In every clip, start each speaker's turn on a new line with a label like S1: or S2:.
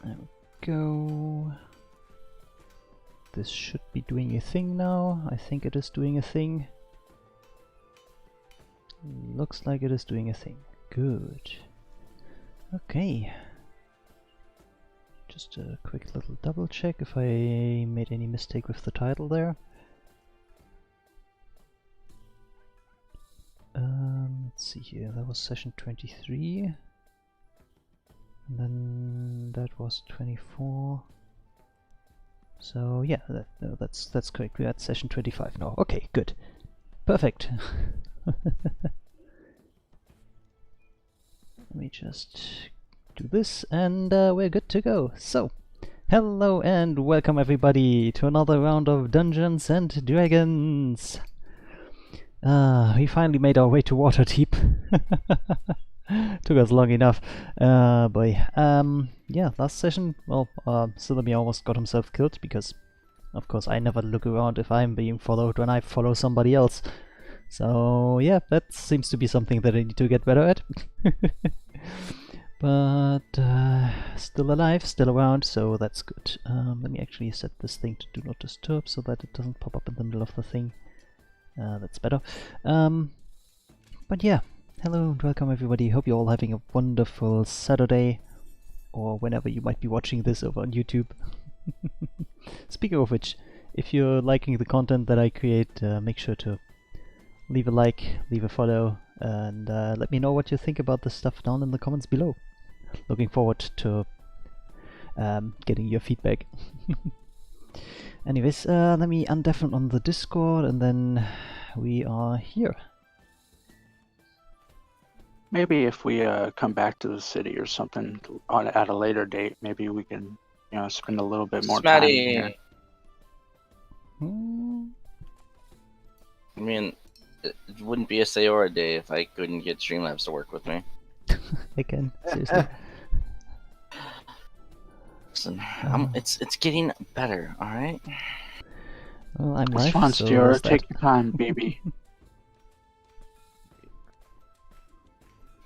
S1: There we go. This should be doing a thing now. I think it is doing a thing. Looks like it is doing a thing. Good. Okay. Just a quick little double check if I made any mistake with the title there. Let's see here, that was session 23. And then that was 24. So yeah, no, that's correct. We're at session 25 now. Okay, good. Perfect. Let me just do this and we're good to go. So, hello and welcome everybody to another round of Dungeons and Dragons. We finally made our way to Waterdeep. Took us long enough. Boy. Yeah, last session, well, Silamy almost got himself killed because, of course, I never look around if I'm being followed when I follow somebody else. So, yeah, that seems to be something that I need to get better at. But, still alive, still around, so that's good. Let me actually set this thing to Do Not Disturb so that it doesn't pop up in the middle of the thing. That's better. But yeah. Hello and welcome everybody, hope you're all having a wonderful Saturday, or whenever you might be watching this over on YouTube. Speaking of which, if you're liking the content that I create, make sure to leave a like, leave a follow, and let me know what you think about this stuff down in the comments below. Looking forward to getting your feedback. Anyways, let me undeafen on the Discord, and then we are here.
S2: Maybe if we come back to the city or something at a later date, maybe we can, spend a little bit more time here.
S3: I mean, it wouldn't be a Sayora day if I couldn't get Streamlabs to work with me.
S1: Again, seriously.
S3: Listen, it's getting better, alright?
S1: Well, I'm
S2: It's
S1: live,
S2: fun,
S1: so
S2: Stuart. Take your time, baby.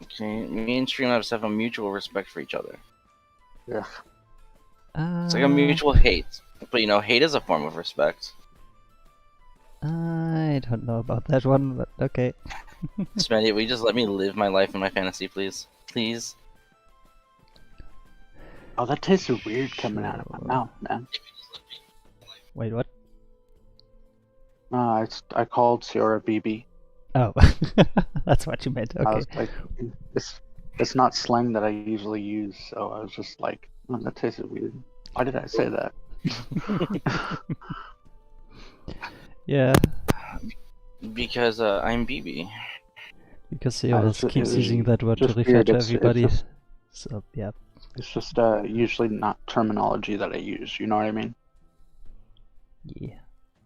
S3: Okay, me and Streamlabs have a mutual respect for each other.
S2: Yeah.
S3: It's like a mutual hate. But hate is a form of respect.
S1: I don't know about that one, but okay.
S3: Smitty, will you just let me live my life in my fantasy, please? Please?
S2: Oh, that tasted weird coming out of my mouth, man.
S1: Wait, what?
S2: I called Ciora BB.
S1: Oh, that's what you meant, okay.
S2: I was like, it's not slang that I usually use, so I was just like, oh, that tasted weird. Why did I say that?
S1: Yeah.
S3: Because I'm BB.
S1: Because he always keeps using that word to refer
S2: weird.
S1: to everybody. So, yeah.
S2: It's just usually not terminology that I use, you know what I mean?
S1: Yeah.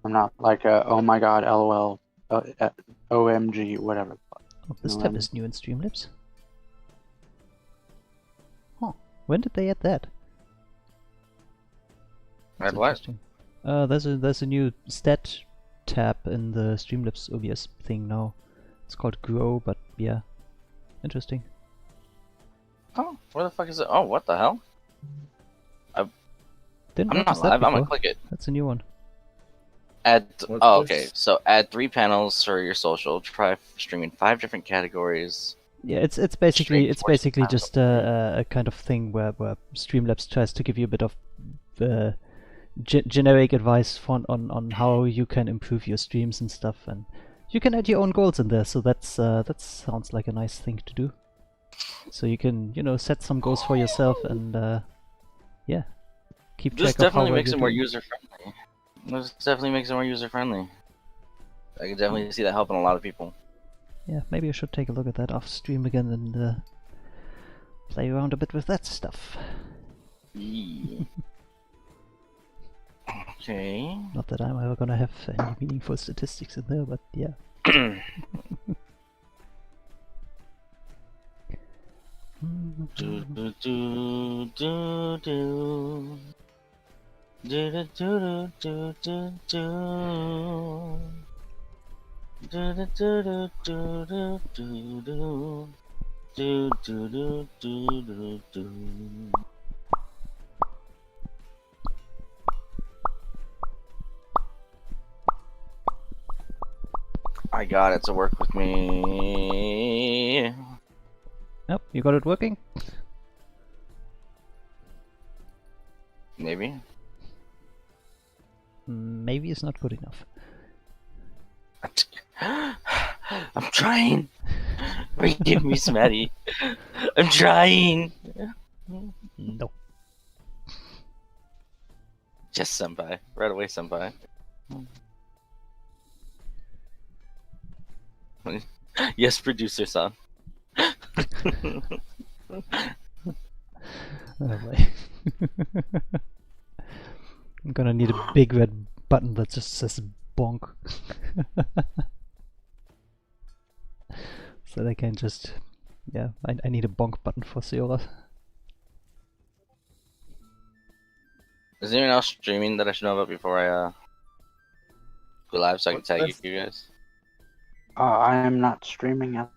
S2: I'm not like oh my god, LOL, OMG, whatever.
S1: Oh, this tab is new in Streamlabs. Huh. When did they add that?
S3: Add what?
S1: There's a new stat tab in the Streamlabs OBS thing now. It's called Grow, but yeah. Interesting.
S3: Oh, where the fuck is it? Oh, what the hell?
S1: Didn't
S3: I'm
S1: notice
S3: not
S1: that
S3: live,
S1: before.
S3: I'm gonna click it.
S1: That's a new one.
S3: Okay, so add 3 panels for your social. Try streaming 5 different categories.
S1: Yeah, it's basically just a kind of thing where Streamlabs tries to give you a bit of generic advice on how you can improve your streams and stuff, and you can add your own goals in there. So that sounds like a nice thing to do. So you can set some goals for yourself and yeah, keep track of how well you're doing.
S3: This definitely makes it more user friendly. This definitely makes it more user friendly. I can definitely see that helping a lot of people.
S1: Yeah, maybe I should take a look at that off stream again and play around a bit with that stuff.
S3: Yeah. Okay.
S1: Not that I'm ever gonna have any meaningful statistics in there, but yeah.
S3: Do do do do do. Do do do do do do. Do do do do do do do. Do do do do do do. I got it to work with me.
S1: Yep, you got it working?
S3: Maybe.
S1: Maybe it's not good enough.
S3: I'm trying. Forgive me, Smatty. I'm trying.
S1: No.
S3: Just senpai. Right away, senpai. Yes, producer son.
S1: Oh boy. I'm gonna need a big red button that just says bonk. So that I can just... Yeah, I need a bonk button for Seora.
S3: Is anyone else streaming that I should know about before I go live so I can tag you guys?
S2: I am not streaming at.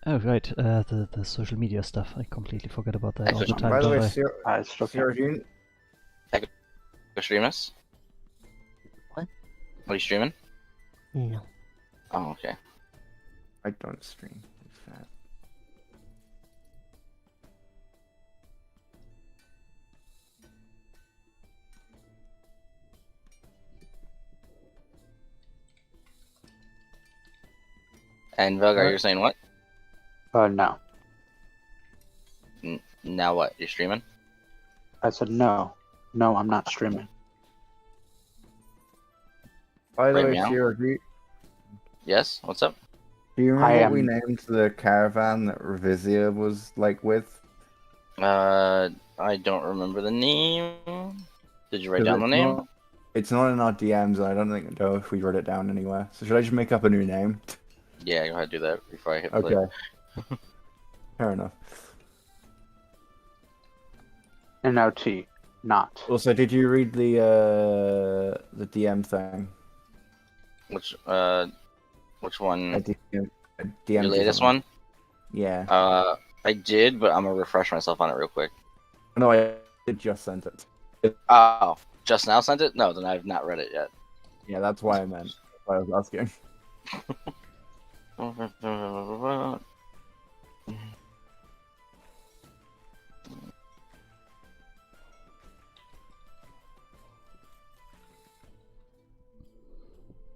S1: Oh right, the social media stuff. I completely forget about that all the time,
S4: By the
S1: don't
S4: way,
S1: I?
S2: I still
S4: Sarah,
S2: can't.
S4: do you,
S3: Go stream us?
S5: What?
S3: Are you streaming?
S5: No.
S3: Oh, okay.
S4: I don't stream. It's fat.
S3: And Velgar, you're saying what?
S2: No.
S3: Now what? You're streaming?
S2: I said no. No, I'm not streaming.
S4: By the
S3: Right
S4: way,
S3: meow?
S4: Sarah,
S3: Yes? What's up?
S4: do you
S2: I
S4: remember what we
S2: am-
S4: named the caravan that Revisia was like with?
S3: I don't remember the name. Did you write
S4: 'Cause
S3: down the
S4: it's
S3: name?
S4: not- It's not in our DMs, and I don't know if we wrote it down anywhere. So should I just make up a new name?
S3: Yeah, go ahead and do that before I hit play.
S4: Okay. Fair enough.
S2: NOT, not.
S4: Also, did you read the DM thing?
S3: Which one?
S4: A DM
S3: Your latest
S4: something.
S3: one?
S4: Yeah.
S3: I did, but I'm gonna refresh myself on it real quick.
S4: No, I did just sent it.
S3: Oh, just now sent it? No, then I've not read it yet.
S4: Yeah, that's why I meant. That's why I was asking.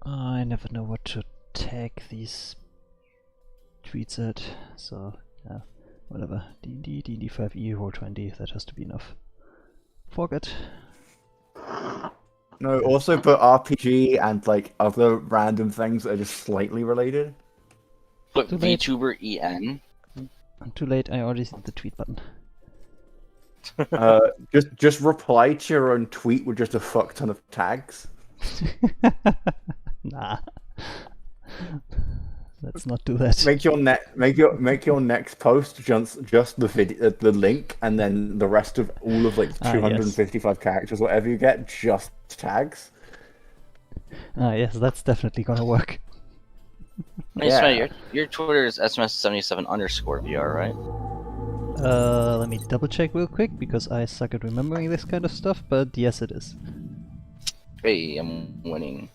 S1: I never know what to tag these tweets at, so yeah, whatever. D&D, D&D 5e, Roll20, that has to be enough. Forget.
S4: No, also put RPG and like other random things that are just slightly related.
S3: Put
S1: Too late.
S3: VTuber EN.
S1: Too late, I already hit the tweet button.
S4: Just reply to your own tweet with just a fuck ton of tags.
S1: Nah. Let's not do that.
S4: Make your next post just the video, the link, and then the rest of all of like
S1: Ah,
S4: 255 characters, whatever you get, just tags.
S1: Yes, that's definitely gonna work.
S3: Hey,
S4: Yeah.
S3: Smitty, your Twitter is SMS77_VR, right?
S1: Let me double check real quick because I suck at remembering this kind of stuff, but yes it is.
S3: Hey, I'm winning.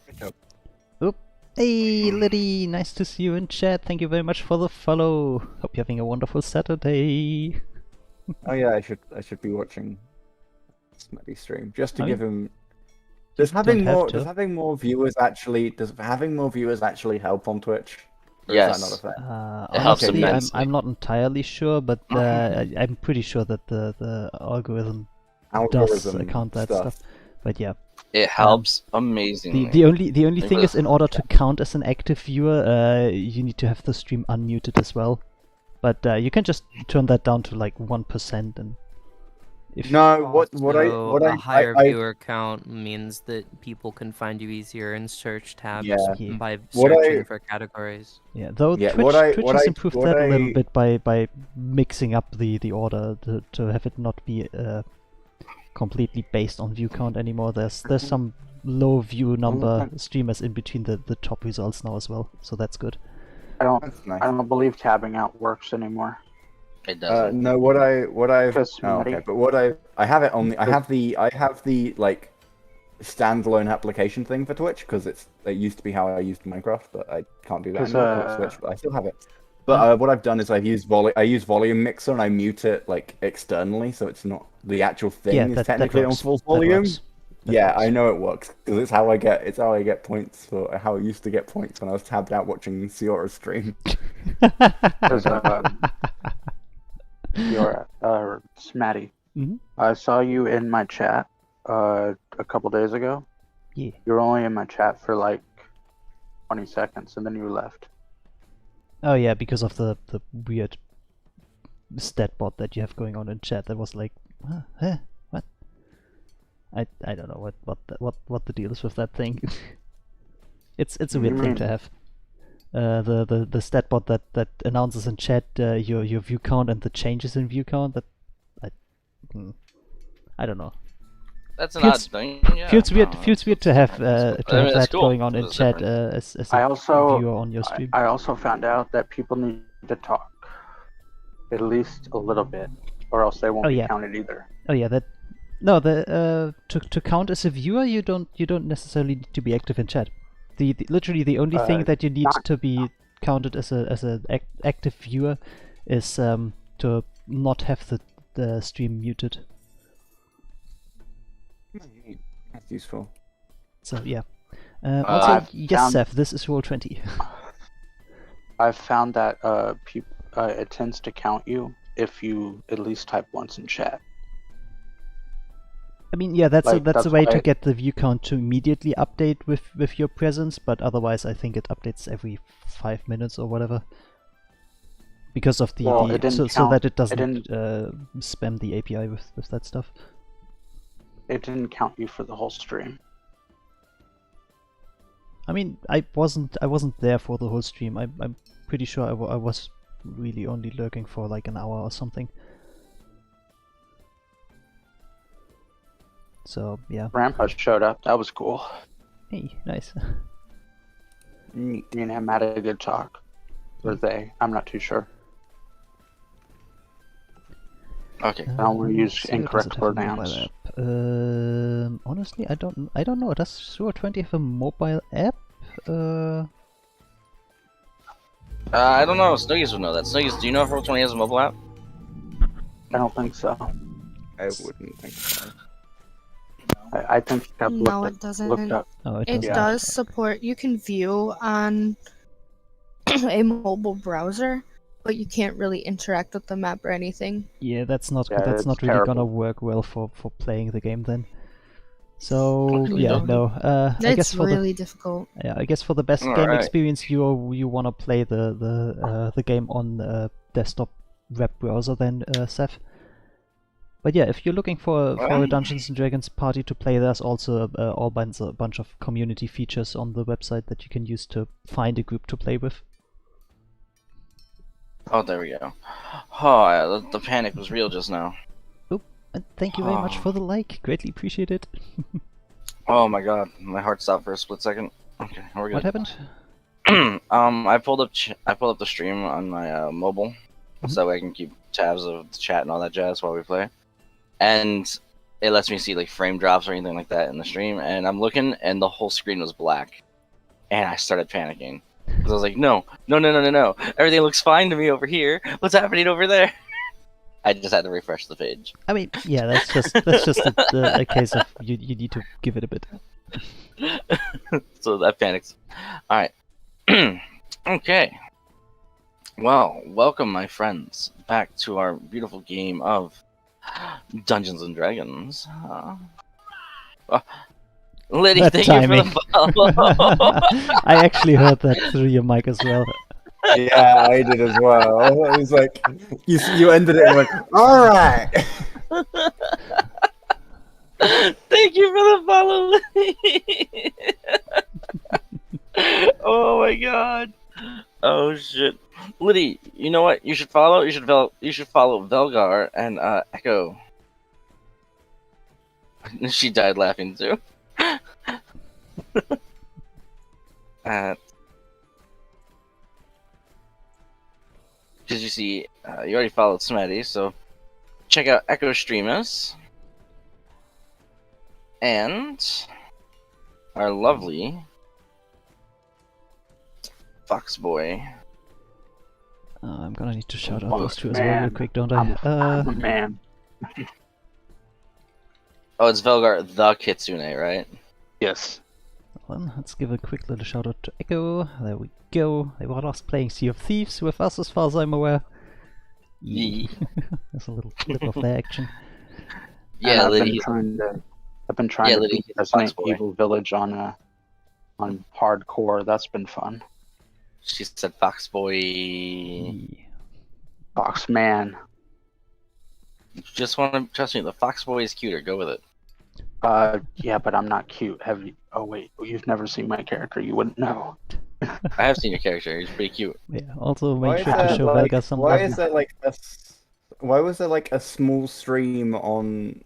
S1: Oop. Hey Liddy, nice to see you in chat. Thank you very much for the follow. Hope you're having a wonderful Saturday.
S4: Oh yeah, I should be watching Smitty stream just to
S1: I
S4: give
S1: mean,
S4: him. Does
S1: don't
S4: having
S1: have
S4: more
S1: to.
S4: does having more viewers actually help on Twitch? Or is
S3: Yes.
S4: that not a thing?
S3: It helps
S1: Honestly,
S3: immensely.
S1: I'm not entirely sure, but I'm pretty sure that the algorithm does
S4: Algorithm
S1: count that stuff. But yeah,
S3: It helps amazingly.
S1: the only thing is,
S3: Because-
S1: in order to count as an active viewer, you need to have the stream unmuted as well. But you can just turn that down to like 1%, and if
S4: No, what
S5: So
S4: I
S5: a higher
S4: I-
S5: viewer count means that people can find you easier in search tabs
S4: Yeah.
S5: by
S4: What
S5: searching
S4: I-
S5: for categories.
S1: yeah, though
S4: Yeah,
S1: Twitch
S4: what
S1: has
S4: I-
S1: improved
S4: what
S1: that a little
S4: I-
S1: bit by mixing up the order to have it not be completely based on view count anymore. There's some low view number streamers in between the top results now as well, so that's good.
S4: That's nice.
S2: I don't believe tabbing out works anymore.
S3: It doesn't.
S4: No, what I've
S2: Because
S4: oh, okay,
S2: Smitty-
S4: but what I have it on the I have the like standalone application thing for Twitch because it used to be how I used Minecraft, but I can't do that
S2: 'Cause,
S4: anymore 'cause it's Switch. But I still have it. But what I've done is I use volume mixer and I mute it like externally, so it's not the actual thing
S1: Yeah,
S4: is
S1: that
S4: technically on
S1: works.
S4: full
S1: That
S4: volume.
S1: works. That
S4: Yeah,
S1: works.
S4: I know it works because it's how I get points for how I used to get points when I was tabbed out watching Ciora stream.
S2: 'Cause, your Smatty,
S1: Mhm.
S2: I saw you in my chat a couple days ago.
S1: Yeah.
S2: You were only in my chat for like 20 seconds, and then you left.
S1: Oh yeah, because of the weird stat bot that you have going on in chat. That was like, huh, what? I don't know what the deal is with that thing. it's a weird thing to have. The stat bot that announces in chat your view count and the changes in view count. That I don't know.
S3: That's an
S1: Feels-
S3: odd thing. Yeah,
S1: Feels weird.
S3: no,
S1: Feels weird to have that
S3: that's cool.
S1: going on in
S3: That's
S1: chat
S3: different.
S1: as
S2: I
S1: a
S2: also
S1: viewer on your stream.
S2: I also found out that people need to talk at least a little bit, or else they won't
S1: Oh,
S2: be
S1: yeah.
S2: counted either.
S1: Oh yeah, that no the to count as a viewer you don't necessarily need to be active in chat. Literally the only thing that you need
S2: not-
S1: to be counted as a active viewer is to not have the stream muted.
S4: That's useful.
S1: So yeah. Also,
S2: I've
S1: yes,
S2: found-
S1: Seth, this is Roll20.
S2: I've found that it tends to count you if you at least type once in chat.
S1: I mean, yeah, that's
S2: Like,
S1: a
S2: that's
S1: way to
S2: why-
S1: get the view count to immediately update with your presence, but otherwise I think it updates every 5 minutes or whatever. Because of
S2: Well, it didn't
S1: so that it
S2: count-
S1: doesn't spam the API with that stuff.
S2: It didn't count you for the whole stream.
S1: I mean, I wasn't there for the whole stream. I'm pretty sure I was really only lurking for like an hour or something. So yeah.
S2: Grandpa showed up. That was cool.
S1: Hey, nice.
S2: Me and him had a good talk. Or they. I'm not too sure.
S3: Okay.
S2: I don't want to use
S1: so does
S2: incorrect
S1: it have a mobile
S2: pronouns.
S1: app? Honestly, I don't know. Does Sure20 have a mobile app?
S3: I don't know. Snuggies would know that. Snuggies, do you know if Roll20 has a mobile app?
S2: I don't think so.
S4: I wouldn't think so.
S2: I think I've
S6: No,
S2: looked
S6: it doesn't.
S2: up.
S1: Oh, it
S6: It
S1: doesn't.
S2: Yeah.
S6: does support. You can view on a mobile browser, but you can't really interact with the map or anything.
S1: Yeah, that's not
S2: Yeah,
S1: that's
S2: it's
S1: not really gonna
S2: terrible.
S1: work well for playing the game then. So
S3: Okay,
S1: yeah,
S3: okay.
S1: no. I guess
S6: It's
S1: for
S6: really difficult.
S1: I guess for the best game
S3: Alright.
S1: experience, you wanna play the game on desktop web browser then, Seth. But yeah, if you're looking for a Dungeons and Dragons party to play, there's also a bunch of community features on the website that you can use to find a group to play with.
S3: Oh, there we go. Oh, yeah, the panic was real just now.
S1: And thank you very much for the like, greatly appreciate it.
S3: Oh my god, my heart stopped for a split second. Okay, we're
S1: What
S3: good.
S1: happened?
S3: I pulled up the stream on my mobile, so I can keep tabs of the chat and all that jazz while we play, and it lets me see like frame drops or anything like that in the stream. And I'm looking, and the whole screen was black, and I started panicking because I was like, no, everything looks fine to me over here. What's happening over there? I just had to refresh the page.
S1: I mean, yeah, that's just a case of you need to give it a bit.
S3: So that panics. Alright. Okay. Well, welcome, my friends, back to our beautiful game of Dungeons and Dragons. Liddy,
S1: That
S3: thank
S1: timing.
S3: you for the follow.
S1: I actually heard that through your mic as well.
S4: Yeah, I did as well. It was like you ended it and went, all right.
S3: Thank you for the follow, Liddy. Oh my god. Oh shit. Liddy, you know what? You should follow. You should follow Velgar and Echo. She died laughing too. Because you see, you already followed Smetty, so check out Echo Streamers. And our lovely Fox Boy.
S1: I'm gonna need to shout out
S2: Fox
S1: those two as well real
S2: man.
S1: quick, don't
S2: I'm
S1: I?
S2: a man.
S3: Oh, it's Velgar the Kitsune, right?
S2: Yes.
S1: Hold on, let's give a quick little shout out to Echo. There we go. They were last playing Sea of Thieves with us, as far as I'm aware.
S3: Yeah.
S1: There's a little clip of their action.
S3: Yeah,
S2: And
S3: Liddy.
S2: I've been trying to
S3: Liddy,
S2: beat
S3: he's
S2: Resident
S3: Fox Boy.
S2: Evil Village on hardcore. That's been fun.
S3: She said Fox Boy.
S1: Yeah.
S2: Fox man.
S3: You just want to trust me. The Fox Boy is cuter. Go with it.
S2: Yeah, but I'm not cute. Have you? Oh wait, you've never seen my character. You wouldn't know.
S3: I have seen your character. He's pretty cute.
S1: Yeah, also
S4: Why
S1: make
S4: is
S1: sure to
S4: there,
S1: show
S4: like,
S1: Velga some
S4: why
S1: love.
S4: is there like why was there like a small stream on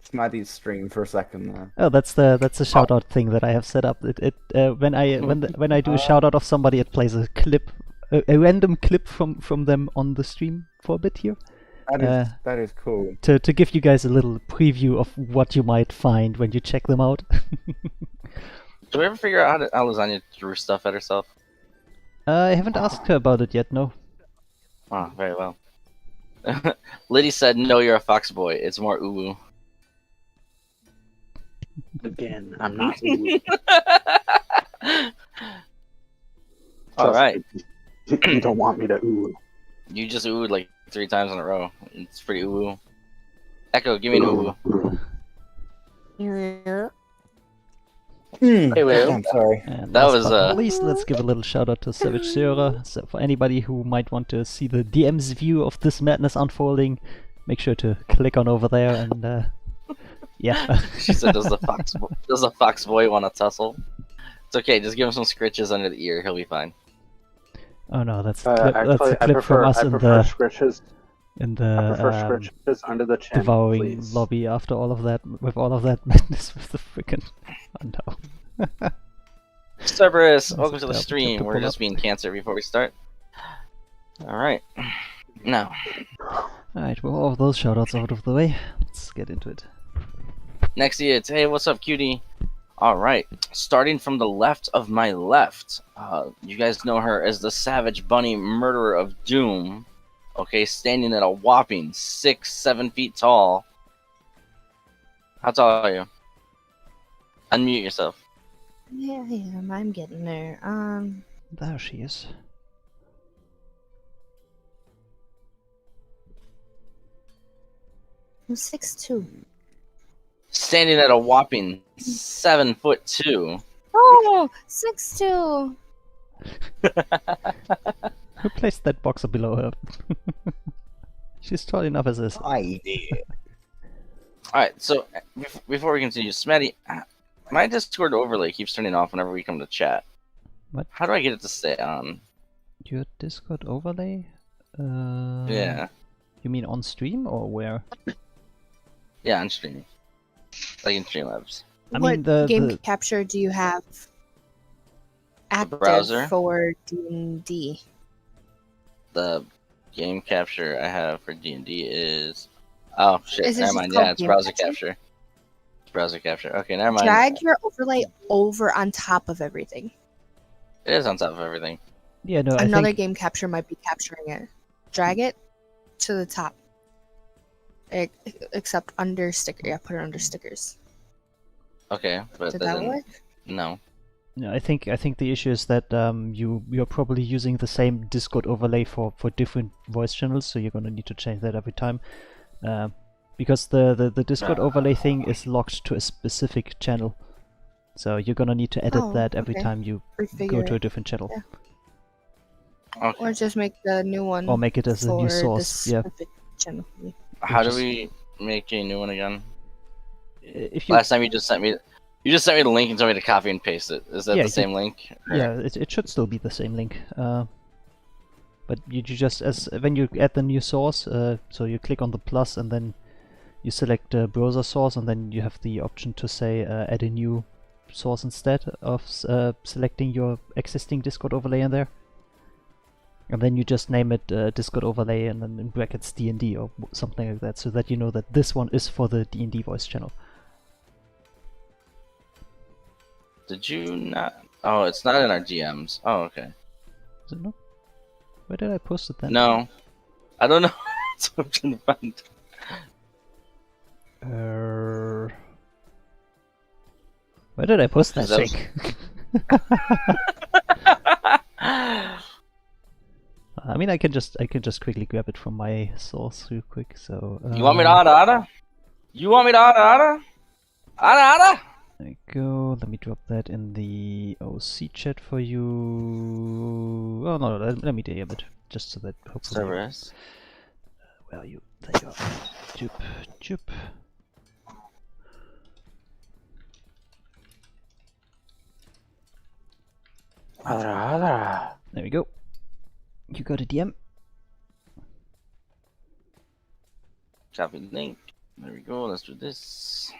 S4: Smaddy's stream for a second there?
S1: Oh, that's the shout out thing that I have set up. When I do a shout out of somebody, it plays a clip, a random clip from them on the stream for a bit here.
S4: That is cool.
S1: To give you guys a little preview of what you might find when you check them out.
S3: Do we ever figure out how Lasagna threw stuff at herself?
S1: I haven't asked her about it yet. No.
S3: Oh, very well. Liddy said, "No, you're a Fox Boy. It's more uwu."
S2: Again, I'm not. Ooh.
S3: All right.
S2: You don't want me to ooh.
S3: You just oohed like 3 times in a row. It's pretty uwu. Echo, give me an uwu.
S2: Hey, Will.
S4: I'm sorry.
S1: And
S3: That
S1: last
S3: was,
S1: but not least, let's give a little shout out to Savage Sura. So for anybody who might want to see the DM's view of this madness unfolding, make sure to click on over there and yeah.
S3: She said, "Does the Fox Boy want to tussle?" It's okay. Just give him some scritches under the ear. He'll be fine.
S1: Oh no, that's a clip
S2: I prefer,
S1: from us
S2: I
S1: in
S2: prefer
S1: the
S2: scritches. I prefer scritches under the chin,
S1: devouring
S2: please.
S1: lobby after all of that, with all of that madness with the frickin' oh no.
S3: Cerberus,
S1: That's
S3: welcome
S1: a
S3: to the
S1: tab to
S3: stream.
S1: pull
S3: We're just
S1: up.
S3: being cancer before we start. All right. Now,
S1: Alright, well, all of those shoutouts out of the way. Let's get into it.
S3: next it's, hey, what's up, cutie? All right. Starting from the left of my left, you guys know her as the Savage Bunny Murderer of Doom. Okay, standing at a whopping 6-7 feet tall. How tall are you? Unmute yourself.
S6: Yeah, I'm getting there.
S1: There she is.
S6: I'm 6'2".
S3: Standing at a whopping 7'2".
S6: Oh, 6'2".
S1: Who placed that boxer below her? She's tall enough as is.
S4: I did.
S3: Alright, so before we continue, Smetty, my Discord overlay keeps turning off whenever we come to chat.
S1: What?
S3: How do I get it to stay on?
S1: Your Discord overlay?
S3: Yeah.
S1: You mean on stream or where?
S3: Yeah, on stream. Like in Streamlabs.
S1: I
S6: What
S1: mean, the
S6: capture do you have active
S3: browser?
S6: for DnD?
S3: The game capture I have for D&D is... Oh, shit,
S6: Is it
S3: never
S6: just
S3: mind.
S6: called
S3: Yeah, it's
S6: game
S3: browser
S6: capture?
S3: capture. It's browser capture. Okay, never mind.
S6: Drag your overlay over on top of everything.
S3: It is on top of everything.
S1: yeah, no,
S6: Another
S1: I think
S6: game capture might be capturing it. Drag it to the top. Except under sticker. Yeah, put it under stickers.
S3: Okay, but
S6: Did
S3: that
S6: that
S3: doesn't...
S6: work?
S3: No.
S1: no, I think the issue is that you're probably using the same Discord overlay for different voice channels, so you're gonna need to change that every time. Because the Discord overlay thing is locked to a specific channel. So you're gonna need to edit
S6: Oh,
S1: that every
S6: okay.
S1: time you go
S6: Refigure
S1: to a
S6: it.
S1: different channel.
S6: Yeah.
S3: Okay.
S6: Or just make the new one.
S1: Or make it as a new
S6: for
S1: source,
S6: this
S1: yeah.
S6: specific channel.
S3: How do
S1: just-
S3: we make a new one again?
S1: If you
S3: Last time you just sent me the link and told me to copy and paste it. Is that
S1: Yeah,
S3: the
S1: you-
S3: same link? Or-
S1: yeah, it should still be the same link. But you just when you add the new source, so you click on the plus and then you select browser source, and then you have the option to say add a new source instead of selecting your existing Discord overlay in there. And then you just name it Discord overlay and then in brackets D&D or something like that, so that you know that this one is for the D&D voice channel.
S3: Did you not? Oh, it's not in our GMs. Oh, okay.
S1: Is it not? Where did I post it then?
S3: No, I don't know. That's what I'm trying to find.
S1: Where did I post that
S3: 'Cause that was-
S1: thing? I mean, I can just quickly grab it from my source real quick. So
S3: You want me to ada? You want me to ada? Ada?
S1: There we go. Let me drop that in the OC chat for you. Oh no, let me DM it just so that hopefully.
S3: Service.
S1: Where are you? There you are. Jup, jup. There we go. You got a DM.
S3: Copy the link. There we go. Let's do this.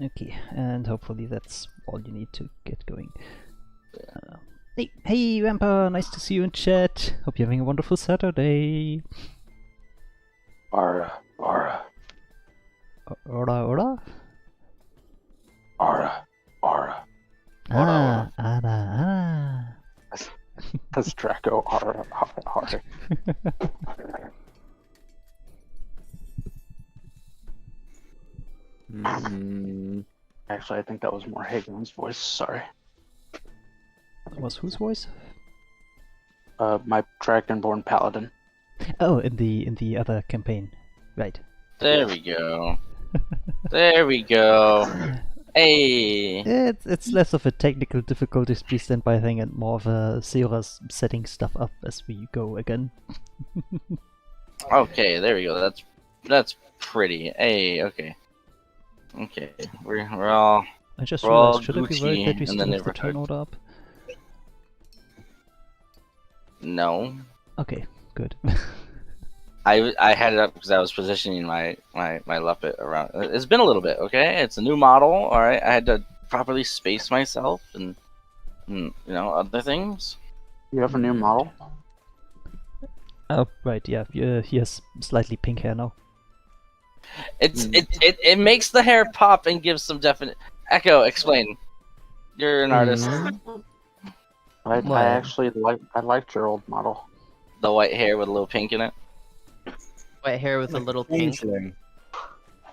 S1: Okay, and hopefully that's all you need to get going. Hey, Rampa, nice to see you in chat. Hope you're having a wonderful Saturday.
S2: Ara.
S1: Ora. Ara.
S2: That's Draco. Ara. Actually, I think that was more Hagen's voice. Sorry.
S1: That was whose voice?
S2: My Dragonborn Paladin.
S1: Oh, in the other campaign, right?
S3: There we go. There we go. Hey.
S1: It's less of a technical difficulties piece than by thing, and more of a Seora's setting stuff up as we go again.
S3: Okay, there we go. That's pretty. Hey, okay. Okay, we're all.
S1: I just
S3: we're all
S1: realized, should I be worried that we
S3: Gucci in
S1: still
S3: the
S1: have the
S3: neighborhood.
S1: turn order up?
S3: No.
S1: Okay, good.
S3: I had it up because I was positioning my Leopard around. It's been a little bit, okay? It's a new model, all right. I had to properly space myself and you know, other things.
S2: You have a new model?
S1: Oh, right, yeah, he has slightly pink hair now.
S3: It makes the hair pop and gives some definite. Echo, explain. You're an artist.
S2: I
S5: What?
S2: actually liked your old model.
S3: The white hair with a little pink in it.
S5: White hair with a little pink.
S4: Changeling.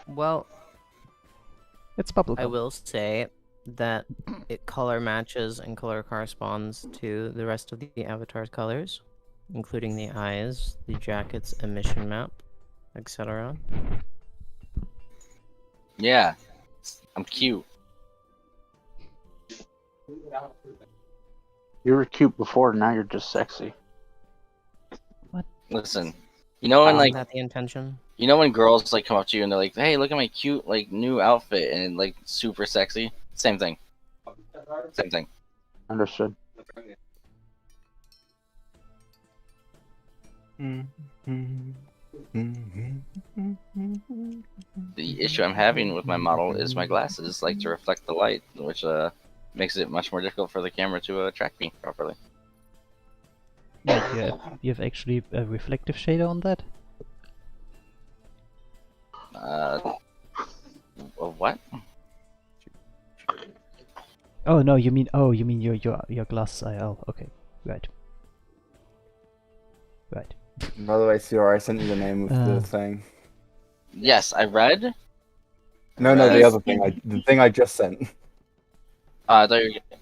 S5: Well,
S1: It's bubblegum.
S5: I will say that it color matches and color corresponds to the rest of the avatar's colors, including the eyes, the jacket's emission map, etc.
S3: Yeah, I'm cute.
S2: You were cute before, now you're just sexy.
S3: Listen, you know when
S5: Isn't
S3: like
S5: that the intention?
S3: you know when girls like come up to you and they're like, "Hey, look at my cute like new outfit," and like super sexy. Same thing. Same thing.
S2: Understood.
S3: The issue I'm having with my model is my glasses like to reflect the light, which makes it much more difficult for the camera to track me properly.
S1: Wait, you have actually a reflective shader on that?
S3: What?
S1: Oh no, you mean your glasses IL. Okay, right. Right.
S4: By the way, Sierra, I sent you the name of the
S1: Uh.
S4: thing.
S3: Yes, I read.
S4: No, the other thing. The thing I just sent.
S3: I thought you were...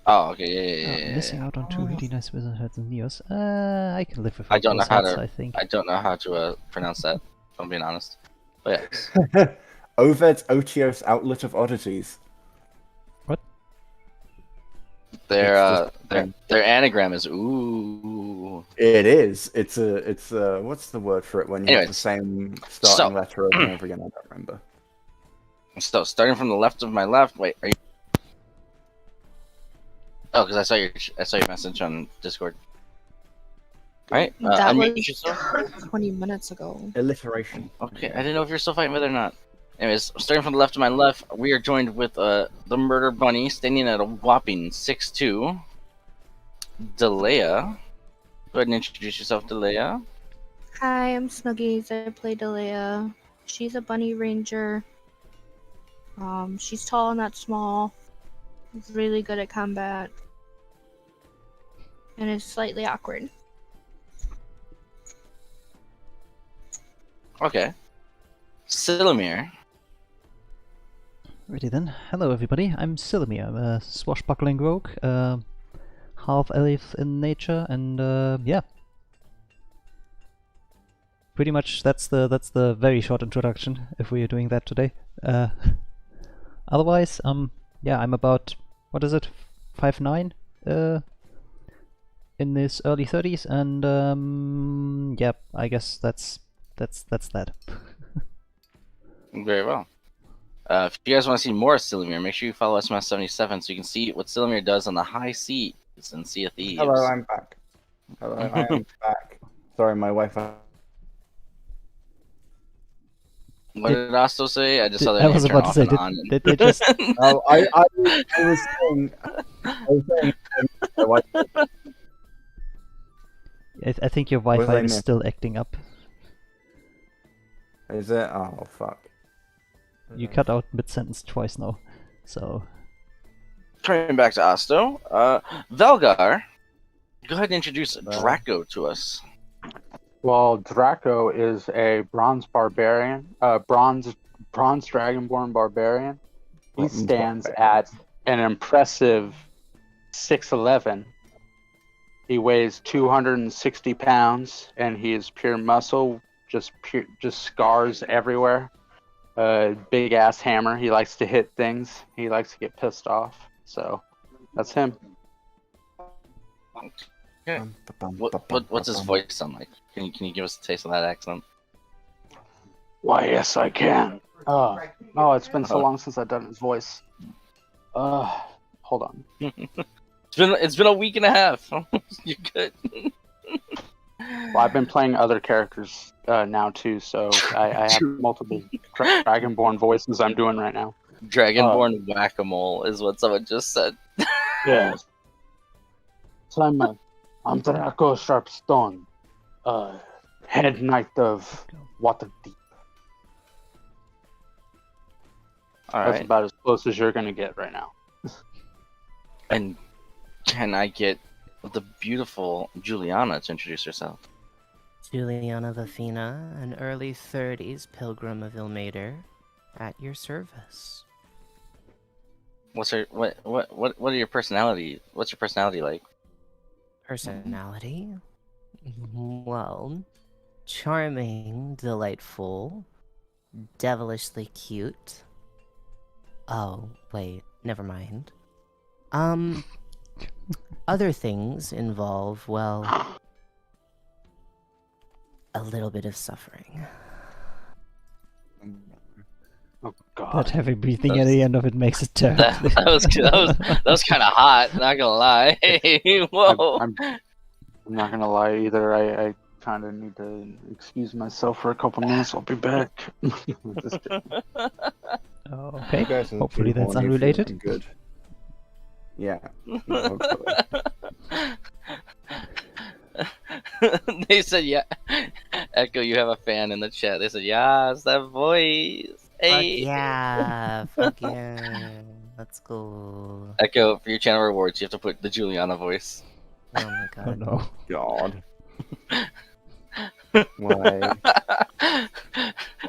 S3: Oh, okay, yeah.
S1: Missing out on two really nice wizard heads and Neos. I can live with
S3: I don't know
S1: those
S3: how
S1: heads,
S3: to.
S1: I think.
S3: I don't know how to pronounce that. If I'm being honest. But yes.
S4: Oved's Otios Outlet of Oddities.
S3: Their
S4: It's
S3: their anagram is ooh.
S4: It is. It's a. What's the word for it when you have the
S3: Anyways,
S4: same starting letter over and over again? I don't remember.
S3: So starting from the left of my left. Wait, are you? Oh, because I saw your message on Discord. All right,
S6: That
S3: unmute
S6: was
S3: yourself.
S6: 20 minutes ago.
S4: Alliteration.
S3: Okay, I didn't know if you're still fighting with it or not. Anyways, starting from the left to my left, we are joined with the Murder Bunny, standing at a whopping 6'2". Delea. Go ahead and introduce yourself, Delea.
S6: Hi, I'm Snuggies. I play Delia. She's a bunny ranger. She's tall, not small. Really good at combat. And is slightly awkward.
S3: Okay. Silumir.
S1: Ready then. Hello everybody, I'm Silumir. I'm a swashbuckling rogue, half elf in nature, and yeah. Pretty much that's the very short introduction, if we are doing that today. Otherwise, yeah, I'm about, what is it, 5'9", in his early 30s, and yeah, I guess that's that.
S3: Very well. If you guys want to see more of Silumir, make sure you follow SMS77 so you can see what Silumir does on the high seas in Sea of Thieves.
S4: Hello, I'm back. Hello, I am back. Sorry, my Wi-Fi.
S3: What did Asto say? I just saw that
S1: I was
S3: turn
S1: about to
S3: off
S1: say,
S3: and on.
S1: did they just...
S4: Oh, I was saying. My Wi-Fi.
S1: I think your
S4: What did
S1: Wi-Fi
S4: I
S1: is
S4: miss?
S1: still acting up.
S4: Is it? Oh fuck.
S1: You cut out mid-sentence twice now, so...
S3: Turning back to Asto, Velgar, go ahead and introduce Draco to us.
S2: Well, Draco is a bronze barbarian, bronze dragonborn barbarian. He
S4: Bronze
S2: stands
S4: barbarian.
S2: at an impressive 6'11". He weighs 260 pounds, and he is pure muscle, just scars everywhere. Big ass hammer. He likes to hit things. He likes to get pissed off. So that's him.
S3: Okay. What's his voice sound like? Can you give us a taste of that accent?
S2: Why, yes, I can. Oh, it's been so long since I've done his voice. Hold on.
S3: It's been a week and a half. You're good.
S2: Well, I've been playing other characters now too, so I have multiple Dragonborn voices I'm doing right now.
S3: Dragonborn whack-a-mole is what someone just said.
S2: Yeah. So I'm Draco Sharpstone, head knight of Waterdeep. That's
S3: Alright.
S2: about as close as you're gonna get right now.
S3: And can I get the beautiful Juliana to introduce herself?
S5: Juliana Vafina, an early 30s pilgrim of Ilmater, at your service.
S3: What are your personality? What's your personality like?
S5: Personality? Well, charming, delightful, devilishly cute. Oh, wait, never mind. Other things involve, well, a little bit of suffering.
S2: Oh God.
S1: That heavy breathing at the end of it makes it terrible.
S3: That was kind of hot. Not gonna lie. Whoa.
S2: I'm not gonna lie either. I kind of need to excuse myself for a couple minutes. I'll be back. Just kidding.
S1: Oh, okay.
S4: You guys are
S1: Hopefully
S4: too
S1: that's
S4: horny for
S1: unrelated.
S4: anything Good. Yeah. Hopefully.
S3: They said, yeah. Echo, you have a fan in the chat. They said, yes, that voice. Hey.
S5: Fuck yeah, fuck yeah. Let's go.
S3: Echo, for your channel rewards, you have to put the Juliana voice.
S5: Oh my
S1: Oh
S5: god.
S1: no.
S4: God. Why?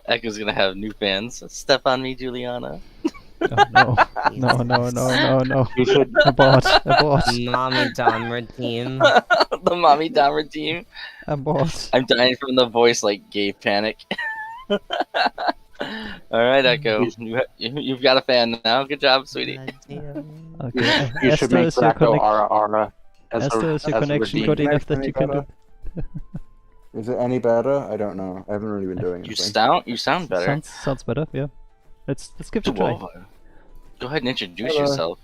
S3: Echo's gonna have new fans. Step on me, Juliana.
S1: Oh no. No.
S2: You should.
S1: Abort.
S5: Mommy Dom team.
S3: The mommy Dahmer team.
S1: Abort.
S3: I'm dying from the voice like gay panic. Alright, Echo. You've got a fan now. Good job, sweetie.
S1: Okay.
S2: You should
S1: Esther,
S2: make
S1: is your
S2: Draco Ara as
S1: Esther, is your
S2: a
S1: connection
S2: redeem.
S1: good enough that you can do?
S4: Is it any better? I don't know. I haven't really been doing
S3: You
S4: anything.
S3: sound better.
S1: Sounds better. Yeah. Let's give it a try.
S3: Whoa. Go ahead and introduce
S4: Hello.
S3: yourself.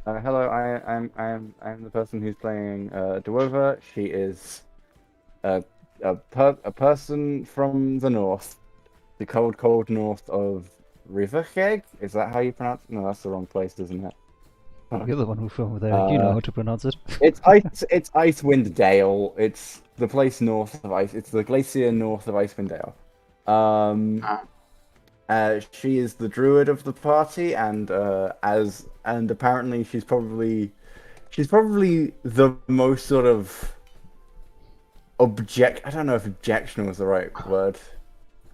S4: Hello, I'm the person who's playing Dwarva. She is a person from the north, the cold north of Riverkeg. Is that how you pronounce it? No, that's the wrong place, isn't it?
S1: Oh, you're the one who's from there. You know how to pronounce it.
S4: It's Icewind Dale. It's the place north of Ice. It's the glacier north of Icewind Dale. She is the druid of the party, and apparently she's probably the most sort of I don't know if objectionable is the right word.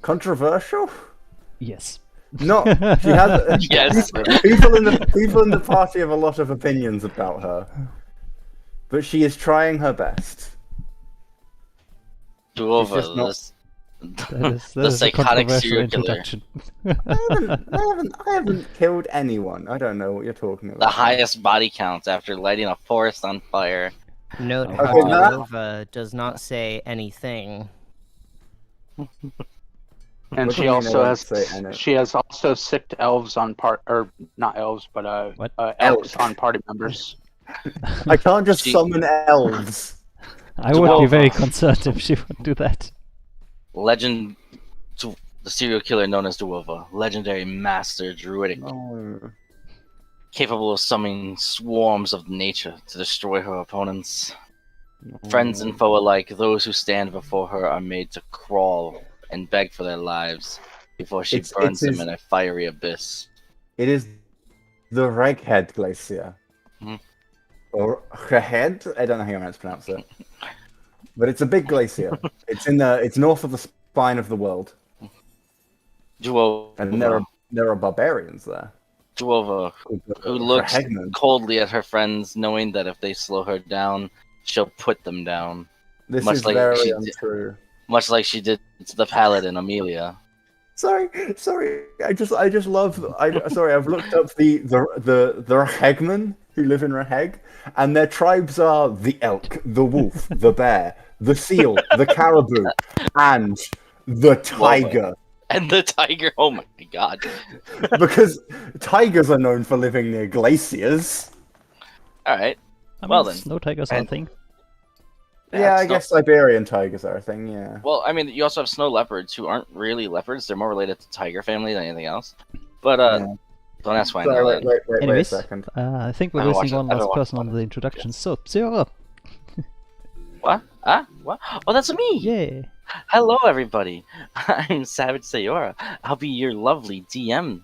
S4: Controversial?
S1: Yes.
S4: No, she has.
S3: Yes.
S4: People in the party have a lot of opinions about her, but she is trying her best.
S3: Duova,
S4: just not-
S1: That
S3: the
S1: is a
S3: psychotic
S1: controversial
S3: serial killer.
S1: introduction.
S4: I haven't killed anyone. I don't know what you're talking about.
S3: The highest body count after lighting a forest on fire.
S5: Note
S1: Okay,
S5: how
S4: that-
S5: Duova does not say anything.
S2: And
S4: What
S2: she
S4: do you mean I
S2: also
S4: won't
S2: has
S4: say any?
S2: she has also sicked elves on or not elves, but
S1: What?
S2: elves
S4: Elk.
S2: on party members.
S4: I can't just
S3: She-
S4: summon elves.
S1: I would be very
S3: Duova.
S1: concerned if she would do that.
S3: Legend to the serial killer known as Duova, legendary master druidic,
S4: No.
S3: capable of summoning swarms of nature to destroy her opponents. Friends and foe alike, those who stand before her are made to crawl and beg for their lives before she
S4: It's-
S3: burns
S4: it's
S3: them in a fiery abyss.
S4: It is the Reghead Glacier.
S3: Hmm.
S4: Or Reghead? I don't know how you're meant to pronounce it. But it's a big glacier. It's north of the spine of the world. And there
S3: Duova,
S4: are barbarians there.
S3: Duova, who looks
S4: Rahegman.
S3: coldly at her friends, knowing that if they slow her down, she'll put them down.
S4: This
S3: much
S4: is
S3: like
S4: very
S3: she did-
S4: untrue.
S3: Much like she did to the paladin Amelia.
S4: Sorry. I just love. Sorry, I've looked up the Rahegmen who live in Raheg, and their tribes are the elk, the wolf, the bear, the seal, the caribou, and the tiger.
S3: And the tiger, oh my god.
S4: Because tigers are known for living near glaciers.
S3: Alright.
S1: I mean,
S3: Well then.
S1: snow tigers are a
S3: And-
S1: thing.
S4: Yeah, I
S3: snow-
S4: guess Siberian tigers are a thing. Yeah.
S3: Well, I mean, you also have snow leopards who aren't really leopards. They're more related to tiger family than anything else. But,
S4: Yeah.
S3: don't ask why I
S4: Sorry,
S3: know
S4: wait,
S3: that.
S4: wait a
S1: Anyways,
S4: second.
S1: I think
S3: I
S1: we're
S3: haven't
S1: missing one
S3: watched it- I haven't
S1: last person
S3: watched
S1: on the introduction. So, Zero.
S3: What? What? Oh, that's me!
S1: Yeah.
S3: Hello, everybody. I'm Savage Sayora. I'll be your lovely DM.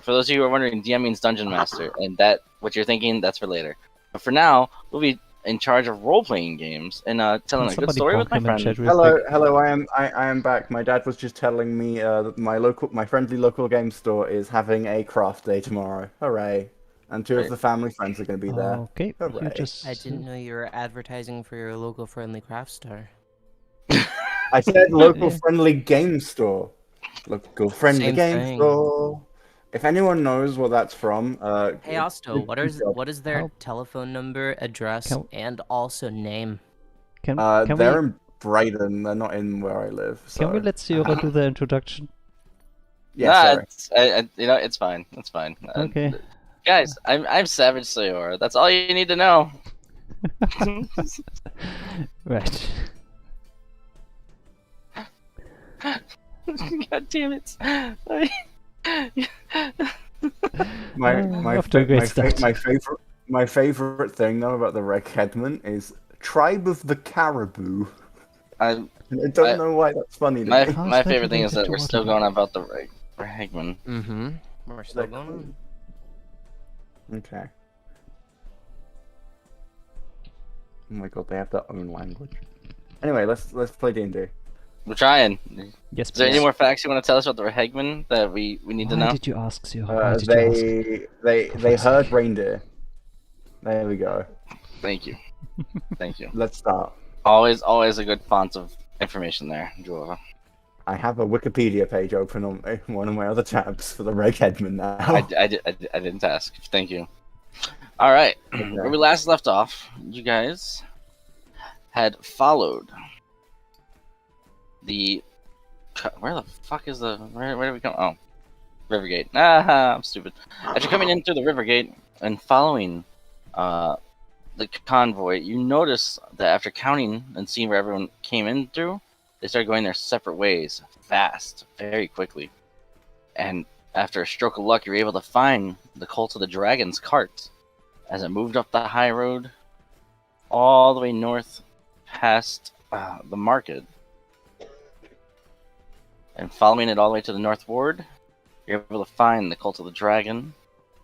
S3: For those of you who are wondering, DM means Dungeon Master, and that what you're thinking, that's for later. But for now, we'll be in charge of role-playing games and telling
S1: Can
S3: a good
S1: somebody
S3: story with
S1: bonk
S3: my
S1: him in
S3: friend.
S1: chat real quick?
S4: Hello. I am back. My dad was just telling me that my friendly local game store is having a craft day tomorrow. Hooray! And two of
S3: Right.
S4: the family friends are going to be there.
S1: Okay, you
S4: Hooray.
S1: just...
S5: I didn't know you were advertising for your local friendly craft store.
S4: I said local
S1: Yeah.
S4: friendly game store. Local friendly
S5: Same
S4: game
S5: thing.
S4: store. If anyone knows where that's from,
S5: Hey Osto,
S4: good job.
S5: what is their
S1: How-
S5: telephone number, address,
S1: Can-
S5: and also name?
S1: Can
S4: they're
S1: we
S4: in Brighton. They're not in where I live. So.
S1: can we let Zero do the introduction?
S4: Yeah,
S3: Nah,
S4: sorry.
S3: it's fine. It's fine.
S1: Okay.
S3: Guys, I'm Savage Sayora. That's all you need to know.
S1: Right.
S3: God damn it.
S1: Off to a great start.
S4: My favorite thing though about the Regheadman is tribe of the caribou.
S3: I,
S4: I don't
S3: I-
S4: know why that's funny to
S3: my
S4: me.
S1: How's
S3: my
S1: that
S3: favorite thing is
S1: related
S3: that
S1: to
S3: we're still
S1: Waterdeep?
S3: going about the Hagman.
S5: Mm-hmm. We're still
S4: Like,
S5: going on.
S4: Okay. Oh my god, they have their own language. Anyway, let's play D&D.
S3: We're trying.
S1: Yes,
S3: Is there any
S1: please.
S3: more facts you want to tell us about the Hagman that we need to
S1: Why
S3: know?
S1: did you ask, Zero? Why did you ask?
S4: They
S1: fuck's
S4: heard
S1: sake.
S4: reindeer. There we go.
S3: Thank you. Thank you.
S4: Let's start.
S3: Always a good font of information there, Juova.
S4: I have a Wikipedia page open on one of my other tabs for the Regheadman now.
S3: I didn't ask. Thank you. All right. Where we last left off, you guys had followed the. Where the fuck is the? Where did we come? Oh, Rivergate. Ah, I'm stupid. After coming in through the Rivergate and following the convoy, you notice that after counting and seeing where everyone came in through, they started going their separate ways fast, very quickly. And after a stroke of luck, you're able to find the Cult of the Dragon's cart as it moved up the high road all the way north past the market. and following it all the way to the North Ward, you're able to find the Cult of the Dragon,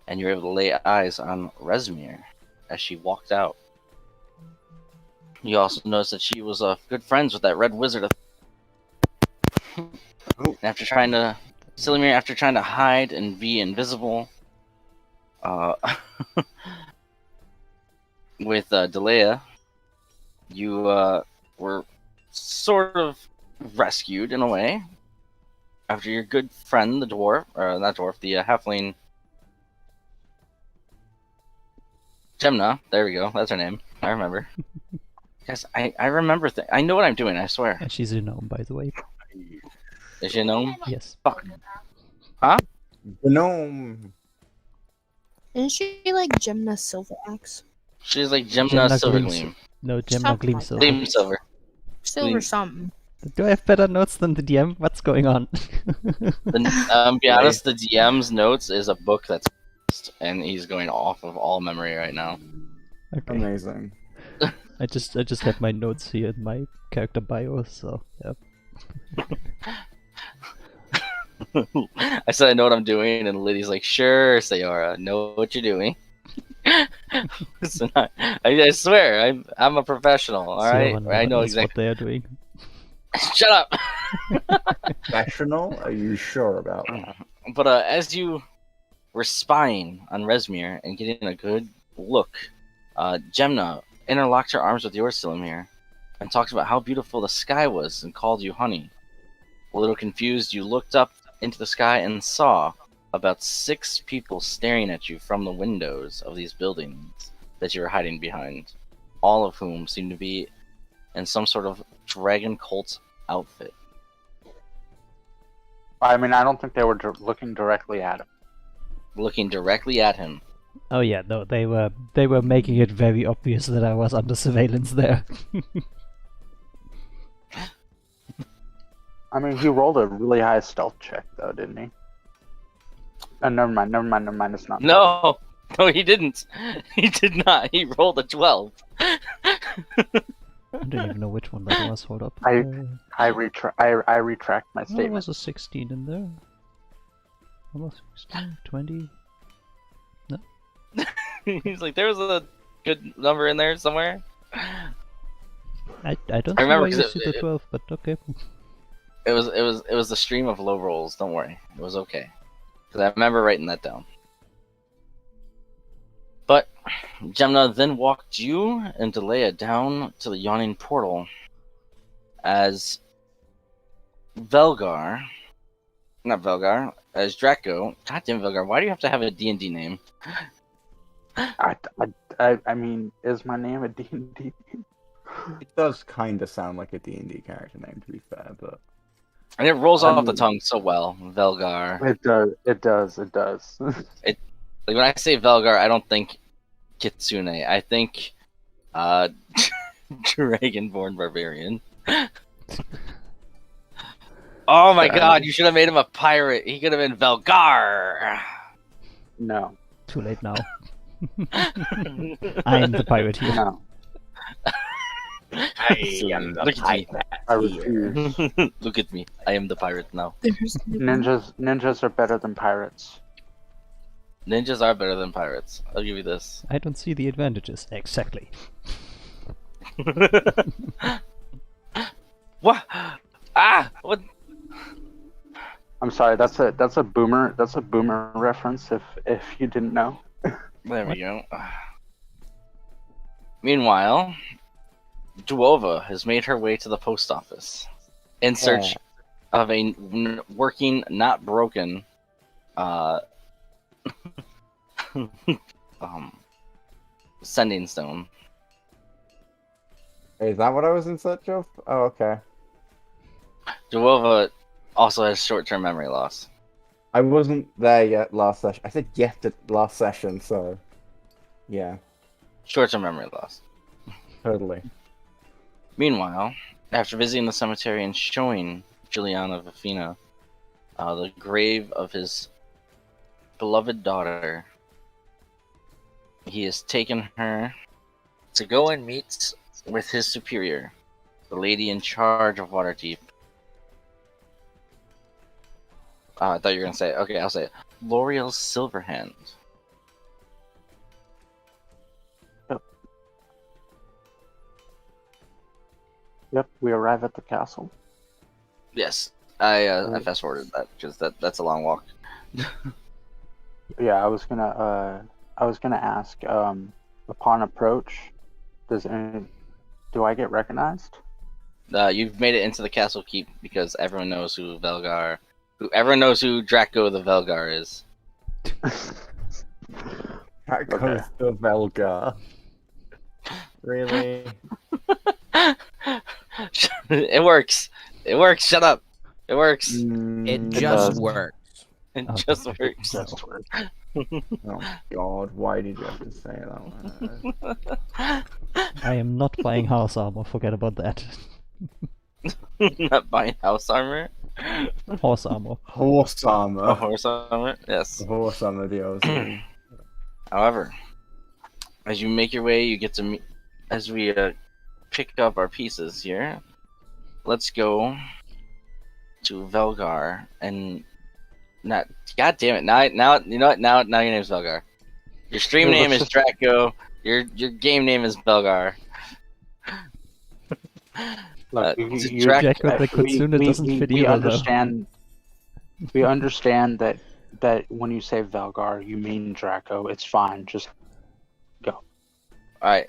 S3: and you're able to lay eyes on Resmir as she walked out. You also notice that she was good friends with that red wizard. And after trying to hide and be invisible, with Delea, you were sort of rescued in a way after your good friend, the dwarf, or not dwarf, the halfling Gemna. There we go. That's her name. I remember. Yes, I remember. I know what I'm doing. I swear.
S1: And she's a gnome, by the way.
S3: Is she a gnome?
S1: Yes.
S3: Fuck. Huh?
S4: The gnome.
S6: Isn't she like Gemna Silveraxe?
S3: She's like Gemna
S1: Gemna
S3: Silvergleam.
S1: No, Gemna
S6: Something
S1: Gleam
S6: like
S1: Silver.
S3: Gleam Silver.
S6: Silver
S3: Gleam.
S6: something.
S1: Do I have better notes than the DM? What's going on?
S3: Be honest, the DM's notes is a book that's and he's going off of all memory right now.
S1: Okay.
S4: Amazing.
S1: I just have my notes here in my character bio, so yeah.
S3: I said I know what I'm doing, and Liddy's like, "Sure, Sayora, know what you're doing." So I swear, I'm a professional. All right, I know exactly
S1: what they are doing.
S3: Shut up.
S4: Professional? Are you sure about that?
S3: But as you were spying on Resmir and getting a good look, Gemna interlocked her arms with yours, Silamir, and talked about how beautiful the sky was and called you honey. A little confused, you looked up into the sky and saw about 6 people staring at you from the windows of these buildings that you were hiding behind, all of whom seemed to be in some sort of dragon cult outfit.
S2: I mean, I don't think they were looking directly at him.
S3: Looking directly at him.
S1: Oh yeah, no, they were making it very obvious that I was under surveillance there.
S2: I mean, he rolled a really high stealth check, though, didn't he? Never mind. It's not.
S3: No, he didn't. He did not. He rolled a 12.
S1: I don't even know which one that was. Hold up.
S2: I retract my
S1: There
S2: statement.
S1: was a 16 in there. Almost 16, 20.
S3: He's like, there was a good number in there somewhere.
S1: I don't
S3: I remember
S1: see why you
S3: 'cause
S1: see the 12, but okay.
S3: It was the stream of low rolls. Don't worry, it was okay. Because I remember writing that down. But Gemna then walked you and Delea down to the yawning portal as as Draco. Goddamn Velgar, why do you have to have a D&D name?
S2: I mean, is my name a D&D?
S4: It does kind of sound like a D&D character name, to be fair, but...
S3: And it rolls off the tongue so well, Velgar.
S2: It does.
S3: Like when I say Velgar, I don't think Kitsune. I think Dragonborn Barbarian. Oh my god, you should have made him a pirate. He could have been Velgar.
S2: No.
S1: Too late now. I am the pirate here.
S2: No.
S4: I am the
S3: Look at me.
S2: I refuse.
S3: Look at me. I am the pirate now.
S6: There's
S2: Ninjas are better than pirates.
S3: Ninjas are better than pirates. I'll give you this.
S1: I don't see the advantages. Exactly.
S3: What? Ah! What?
S2: I'm sorry. That's a boomer reference. If you didn't know.
S3: There we go. Meanwhile, Duova has made her way to the post office in search of a working, not broken, sending stone.
S4: Is that what I was in search of? Oh, okay.
S3: Duova also has short-term memory loss.
S4: I wasn't there yet last session. I said yet at last session, so... Yeah,
S3: Short-term memory loss.
S4: totally.
S3: Meanwhile, after visiting the cemetery and showing Juliana Vifina the grave of his beloved daughter, he has taken her to go and meet with his superior, the lady in charge of Waterdeep. I thought you were gonna say. Okay, I'll say it. L'Oreal Silverhand.
S2: Yep, we arrive at the castle.
S3: Yes, I fast forwarded that because that's a long walk.
S2: Yeah, I was gonna ask. Upon approach, do I get recognized?
S3: You've made it into the castle keep because everyone knows who everyone knows who Draco the Velgar is.
S4: That goes
S2: Okay.
S4: to Velgar. Really?
S3: It works. It works. Shut up. It works.
S5: It
S4: Mm,
S5: just
S2: does.
S5: works.
S3: It
S1: Oh,
S3: just
S1: God.
S3: works.
S2: Just work.
S4: Oh God! Why did you have to say that?
S1: I am not buying house armor. Forget about that.
S3: Not buying house armor.
S1: Horse armor.
S4: Horse
S3: Oh,
S4: armor.
S3: horse armor. Yes.
S4: Horse armor DLC.
S3: However, as you make your way, you get to meet. As we pick up our pieces here, let's go to Velgar and not. God damn it! Now you know what? Now your name's Velgar. Your stream
S2: Yeah,
S3: name
S2: let's
S3: is
S2: just-
S3: Draco. Your game name is Velgar.
S2: Look,
S1: Draco the Kitsune doesn't fit
S2: we
S1: either, though.
S2: understand. We understand that when you say Velgar, you mean Draco. It's fine. Just go.
S3: All right,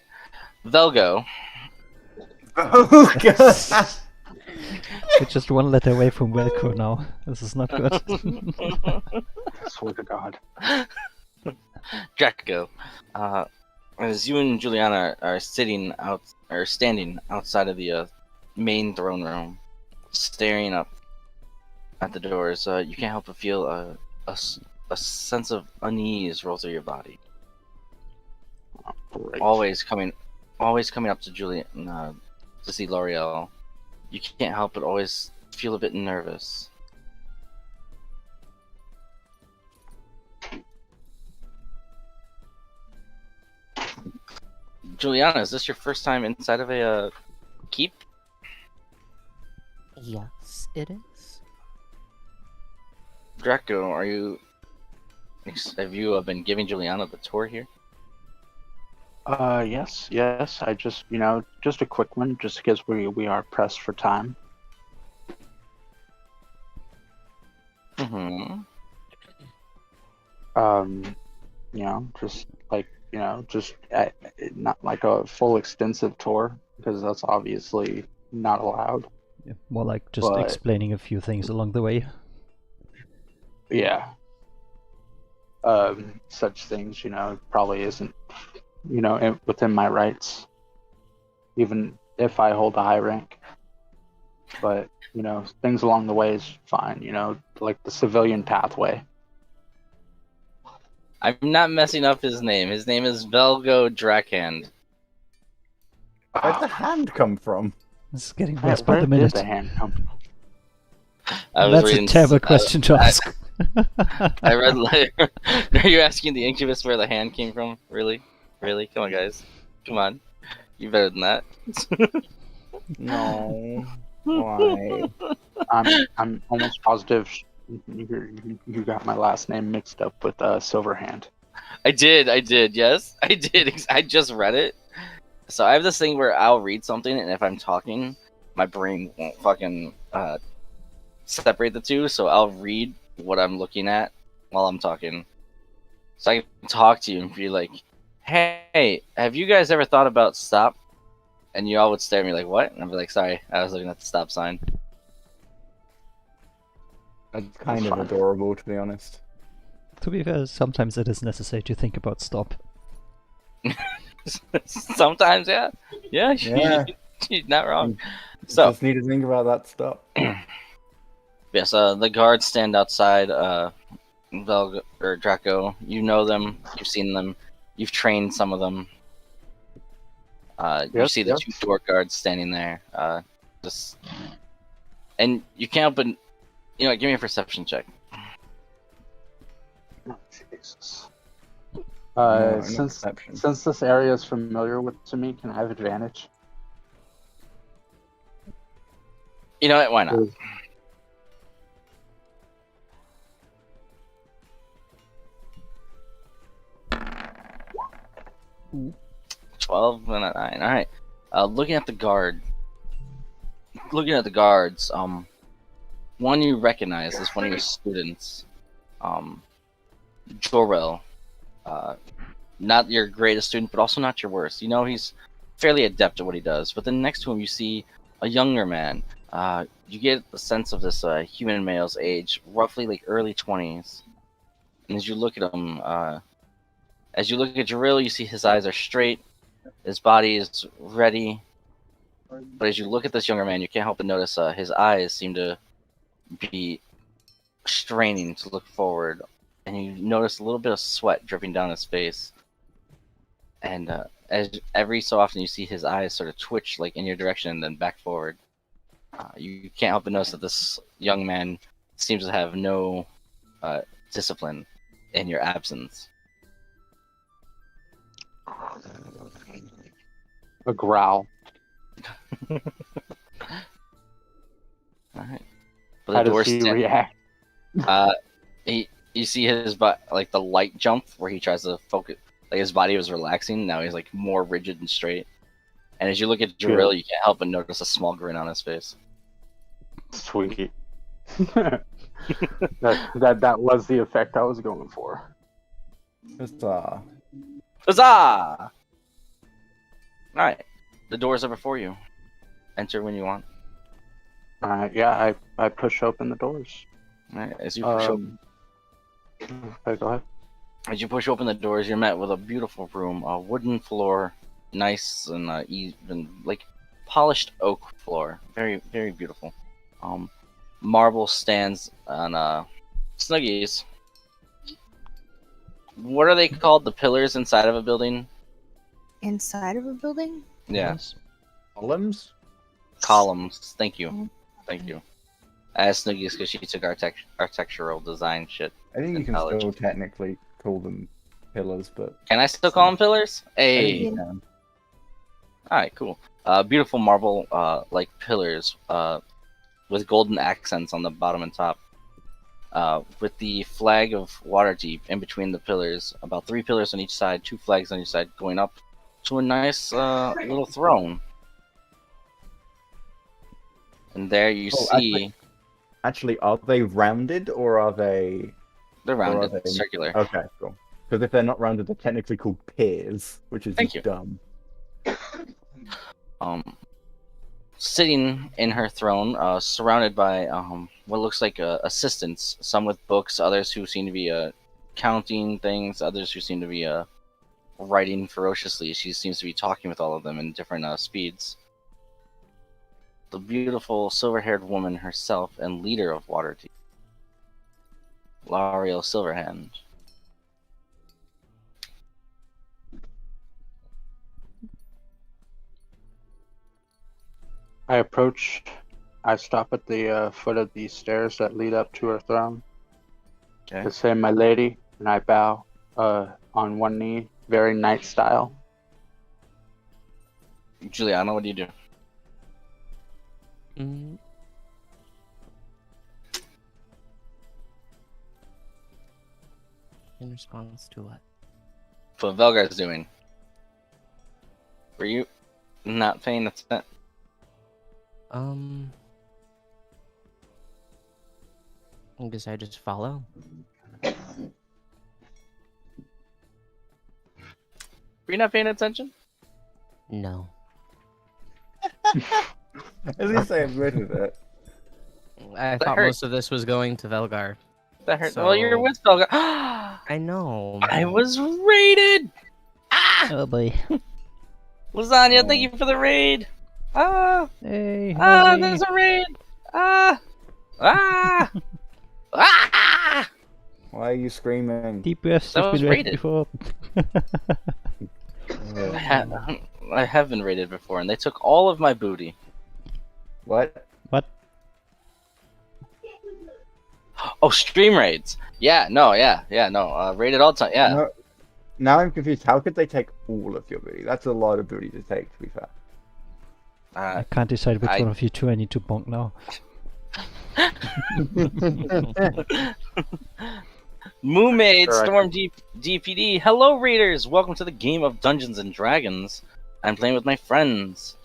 S3: Velgo.
S4: Velgar.
S1: We're just one letter away from Velcro now. This is not good.
S2: Swear to God.
S3: Draco. As you and Juliana are standing outside of the main throne room, staring up at the doors, you can't help but feel a sense of unease roll through your body.
S2: Great.
S3: Always coming up to Julian to see L'Oreal. You can't help but always feel a bit nervous. Juliana, is this your first time inside of a keep?
S5: Yes, it is.
S3: Draco, have you been giving Juliana the tour here?
S2: Yes. I just, just a quick one, just because we are pressed for time.
S3: Mm-hmm.
S2: Just like, just not like a full extensive tour, because that's obviously not allowed.
S1: Yeah, more like just
S2: But-
S1: explaining a few things along the way.
S2: Yeah. Such things, probably isn't, within my rights, even if I hold a high rank. But, things along the way is fine, like the civilian pathway.
S3: I'm not messing up his name. His name is Velgo Drakand.
S4: Where'd the hand come from?
S1: This is getting
S2: Where
S1: worse by the
S2: did
S1: minute.
S2: the hand come from?
S1: That's a terrible question to ask.
S3: I read. Are you asking the Incubus where the hand came from? Really? Come on, guys. Come on. You better than that.
S4: No. Why?
S2: I'm almost positive you got my last name mixed up with Silverhand.
S3: I did. Yes, I did. I just read it. So I have this thing where I'll read something, and if I'm talking, my brain won't fucking separate the two. So I'll read what I'm looking at while I'm talking. So I can talk to you and be like, "Hey, have you guys ever thought about stop?" And you all would stare at me like, "What?" And I'd be like, "Sorry, I was looking at the stop sign."
S4: That's kind
S2: That's
S4: of
S2: fine.
S4: adorable, to be honest.
S1: To be fair, sometimes it is necessary to think about stop.
S3: Sometimes, yeah.
S4: Yeah.
S3: You're not wrong. So,
S4: Just need to think about that stuff.
S3: yes, the guards stand outside or Draco. You know them. You've seen them. You've trained some of them. You
S2: Yes,
S3: see the
S2: yes.
S3: two door guards standing there. And you can't help but, give me a perception check.
S2: Oh, Jesus.
S4: No
S2: Since
S4: perception.
S2: this area is familiar to me, can I have advantage?
S3: You know what? Why not? 12 and a 9. All right. Looking at the guards. One you recognize is one of your students. Jorel. Not your greatest student, but also not your worst. You know he's fairly adept at what he does. But then next to him, you see a younger man. You get a sense of this human male's age, roughly like early 20s. And as you look at him, as you look at Jorel, you see his eyes are straight, his body is ready. But as you look at this younger man, you can't help but notice his eyes seem to be straining to look forward, and you notice a little bit of sweat dripping down his face. And as every so often you see his eyes sort of twitch like in your direction and then back forward. You can't help but notice that this young man seems to have no discipline in your absence.
S2: A growl.
S3: Alright.
S2: How does he react?
S3: You see his like the light jump where he tries to focus. Like his body was relaxing. Now he's like more rigid and straight. And as you look at Jorel, you can't help but notice a small grin on his face.
S2: Sweet. that was the effect I was going for.
S4: Huzzah.
S3: Huzzah! Alright. The doors are before you. Enter when you want.
S2: Yeah, I push open the doors.
S3: Alright, as you push open.
S2: Okay, go ahead.
S3: As you push open the doors, you're met with a beautiful room, a wooden floor, nice and even like polished oak floor, very very beautiful. Marble stands on Snuggies. What are they called? The pillars inside of a building?
S6: Inside of a building?
S3: Yeah.
S4: Columns?
S3: Columns. Thank you. Thank you. As Snuggies, because she took architectural design shit.
S4: I think you
S3: in
S4: can
S3: college.
S4: still technically call them pillars, but
S3: Can I still call them pillars?
S4: I think
S3: Hey.
S4: you can.
S3: Alright, cool. Beautiful marble like pillars with golden accents on the bottom and top. With the flag of Waterdeep in between the pillars, about 3 pillars on each side, 2 flags on each side, going up to a nice little throne. And there you see...
S4: Actually, are they rounded or are they...
S3: They're rounded,
S4: they-
S3: circular.
S4: Okay, cool. Because if they're not rounded, they're technically called piers, which is
S3: Thank
S4: just
S3: you.
S4: dumb.
S3: Sitting in her throne, surrounded by what looks like assistants, some with books, others who seem to be counting things, others who seem to be writing ferociously. She seems to be talking with all of them in different speeds. The beautiful silver-haired woman herself and leader of Waterdeep, L'Ariel Silverhand.
S2: I approach. I stop at the foot of the stairs that lead up to her throne.
S3: Okay.
S2: To say, "My lady," and I bow on one knee, very knight style.
S3: Juliana, what do you do?
S5: Mm. In response to what?
S3: What Velgar's doing? Were you not paying attention?
S5: I guess I just follow.
S3: Were you not paying attention?
S5: No.
S4: I was gonna say I've read it.
S5: I thought
S3: hurt.
S5: most of this was going to Velgar.
S3: That hurt. Well, you're
S5: So-
S3: with Velgar.
S5: I know.
S3: I was raided! Ah!
S1: Oh boy.
S3: Lasagna,
S4: Oh.
S3: thank you for the raid! Ah!
S1: Hey,
S3: Ah,
S1: hi.
S3: there's a raid! Ah! Ah! Ah!
S4: Why are you screaming?
S1: Deep breaths,
S3: That
S1: you've
S3: was
S1: been read
S3: rated.
S1: before.
S3: I have been raided before, and they took all of my booty.
S4: What?
S1: What?
S3: Oh, stream raids! Yeah, no. Raided all the time, yeah.
S4: No, now I'm confused. How could they take all of your booty? That's a lot of booty to take, to be fair.
S1: I can't decide which
S3: I-
S1: one of you two I need to bonk now.
S3: Moomaid,
S2: Sure, I
S3: Storm DPD. Hello, Raiders. Welcome to the game of Dungeons and Dragons. I'm playing with my friends.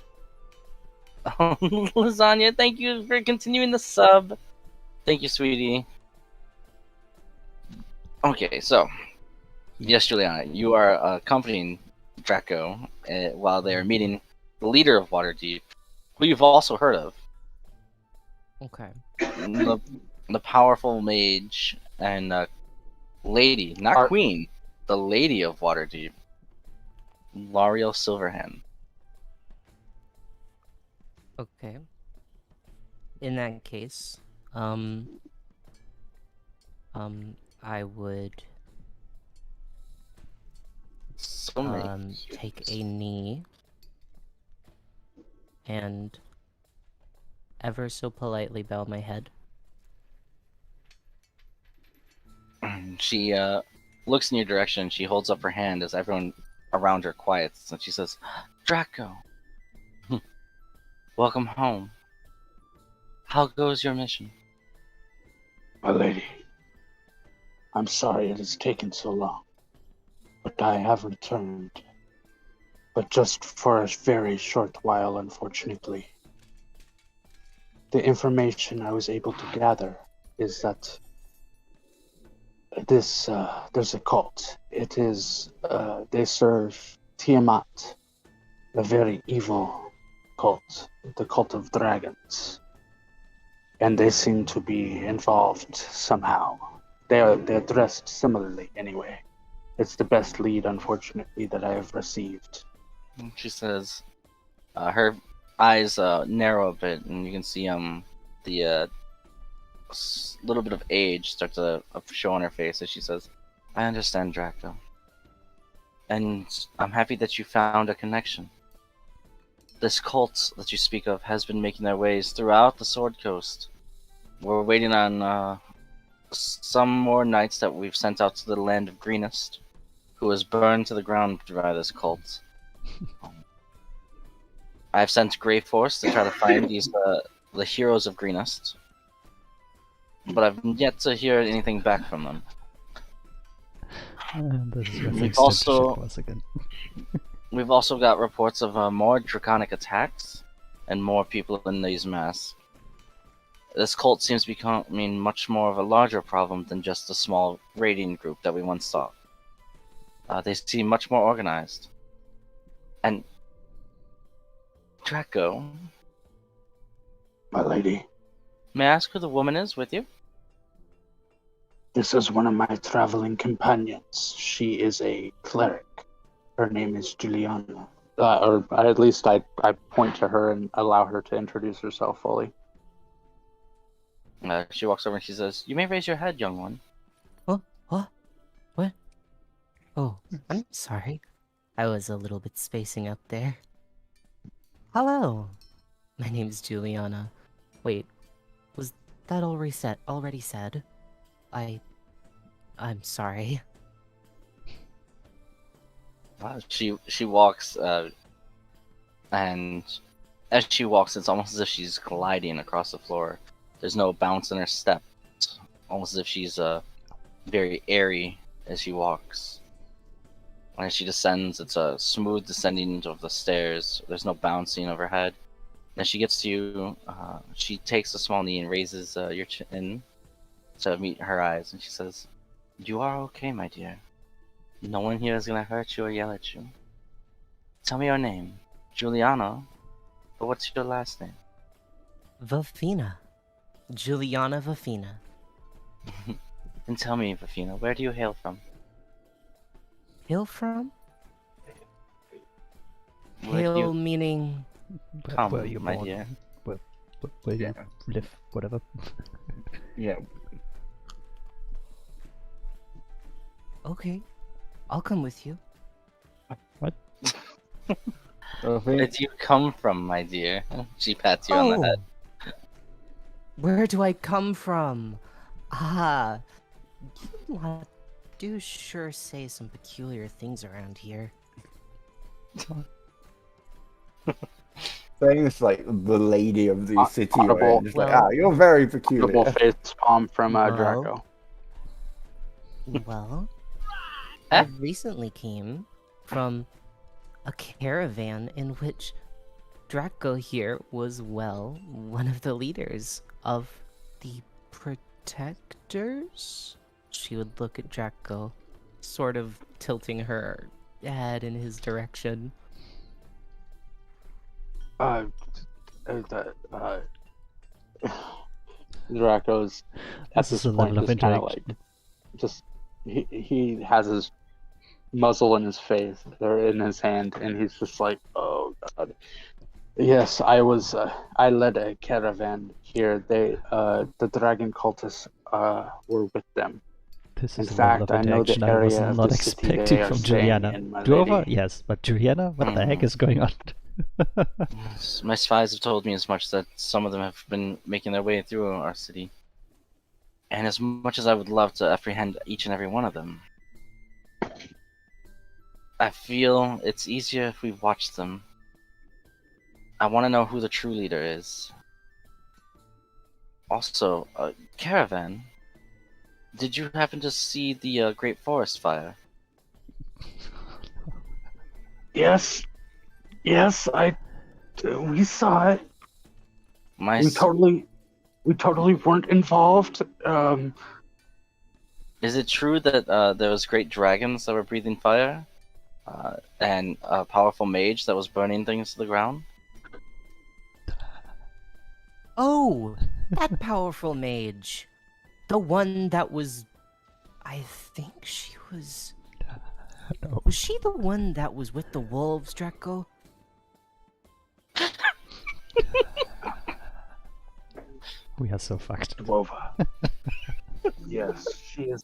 S3: Lasagna, thank you for continuing the sub. Thank you, sweetie. Okay, so yes, Juliana, you are accompanying Draco while they are meeting the leader of Waterdeep, who you've also heard of.
S5: Okay.
S3: The powerful mage and lady, not
S2: Are-
S3: queen, the lady of Waterdeep, Lario Silverhand.
S5: Okay. In that case, I would
S3: So many.
S5: take a knee and ever so politely bow my head.
S3: She looks in your direction. She holds up her hand as everyone around her quiets, and she says, "Draco, welcome home. How goes your mission?"
S2: My lady, I'm sorry it has taken so long, but I have returned. But just for a very short while, unfortunately. The information I was able to gather is that there's a cult. It is, they serve Tiamat, a very evil cult, the cult of dragons. And they seem to be involved somehow. They're dressed similarly anyway. It's the best lead, unfortunately, that I have received.
S3: She says, her eyes narrow a bit, and you can see the little bit of age start to show on her face as she says, "I understand, Draco, and I'm happy that you found a connection. This cult that you speak of has been making their ways throughout the Sword Coast. We're waiting on some more knights that we've sent out to the land of Greenest, who was burned to the ground by this cult. I've sent Grey Force to try to find the heroes of Greenest, but I've yet to hear anything back from them.
S1: This is where
S3: We've
S1: things
S3: also-
S1: tend to shit once again.
S3: We've also got reports of more draconic attacks and more people in these masks. This cult seems to be becoming much more of a larger problem than just the small raiding group that we once saw. They seem much more organized. And Draco,
S2: My lady,
S3: may I ask who the woman is with you?
S2: this is one of my traveling companions. She is a cleric. Her name is Juliana. Or at least I point to her and allow her to introduce herself fully.
S3: She walks over and she says, "You may raise your head, young one."
S5: What? Oh, I'm sorry. I was a little bit spacing up there. Hello. My name's Juliana. Wait, was that already said? I'm sorry.
S3: She walks, and as she walks, it's almost as if she's gliding across the floor. There's no bounce in her step. It's almost as if she's very airy as she walks. When she descends, it's a smooth descending of the stairs. There's no bouncing overhead. As she gets to you, she takes a small knee and raises your chin to meet her eyes, and she says, "You are okay, my dear. No one here is gonna hurt you or yell at you. Tell me your name, Juliana, but what's your last name?"
S5: Vafina. Juliana Vafina.
S3: And tell me, Vafina, where do you hail from?
S5: Hail from?
S3: Where do
S5: Hail
S3: you
S5: meaning...
S3: come,
S1: Where you
S3: my
S1: born?
S3: dear?
S1: Where you live, whatever.
S4: Yeah.
S5: Okay, I'll come with you.
S1: What?
S3: Where do you come from, my dear? She pats you on the head.
S5: Where do I come from? Ah, you lot do sure say some peculiar things around here.
S4: Saying this like the lady of the city,
S2: Audible.
S4: right? Just like,
S5: Well-
S4: you're very
S2: Double
S4: peculiar.
S2: face palm from
S5: Well.
S2: Draco.
S5: Well,
S3: Eh?
S5: I recently came from a caravan in which Draco here was, well, one of the leaders of the Protectors? She would look at Draco, sort of tilting her head in his direction.
S2: Uh, Draco's at
S1: This is
S2: this
S1: a
S2: point
S1: level of
S2: just kind of like,
S1: interaction.
S2: just he has his muzzle in his face or in his hand, and he's just like, oh god. Yes, I led a caravan here. The dragon cultists were with them.
S1: This
S2: In
S1: is a level
S2: fact,
S1: of
S2: I know the
S1: interaction I was
S2: area of
S1: not
S2: the city
S1: expecting
S2: they are
S1: from
S2: staying
S1: Juliana.
S2: in, my
S1: Duova?
S2: lady.
S1: Yes, but Juliana? What the heck is going on?
S3: My spies have told me as much that some of them have been making their way through our city. And as much as I would love to apprehend each and every one of them, I feel it's easier if we watch them. I want to know who the true leader is. Also, Caravan, did you happen to see the Great Forest Fire?
S2: Yes, we saw it.
S3: My
S2: We
S3: s-
S2: totally weren't involved.
S3: Is it true that there was great dragons that were breathing fire? And a powerful mage that was burning things to the ground?
S5: Oh, that powerful mage. The one that was... I think she was...
S1: No.
S5: Was she the one that was with the wolves, Draco?
S1: We are so fucked.
S2: Dwova. Yes, she is.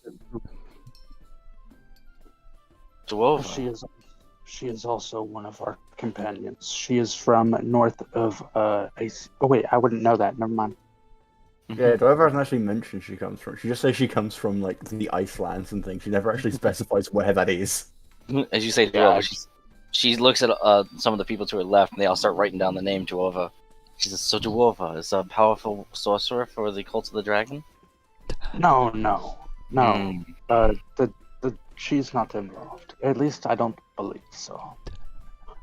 S3: Dwova.
S2: She is also one of our companions. She is from north of Ice. Oh wait, I wouldn't know that. Never mind.
S4: Yeah, Dover hasn't actually mentioned she comes from. She just says she comes from like the Icelands and things. She never actually specifies where that is.
S3: As you say,
S2: Yeah,
S3: Dwova, she looks at some of the people to her left, and they all start writing down the name Dwova. She says, "So Dwova is a powerful sorcerer for the cult of the dragon?"
S2: No.
S3: Hmm.
S2: She's not involved. At least I don't believe so.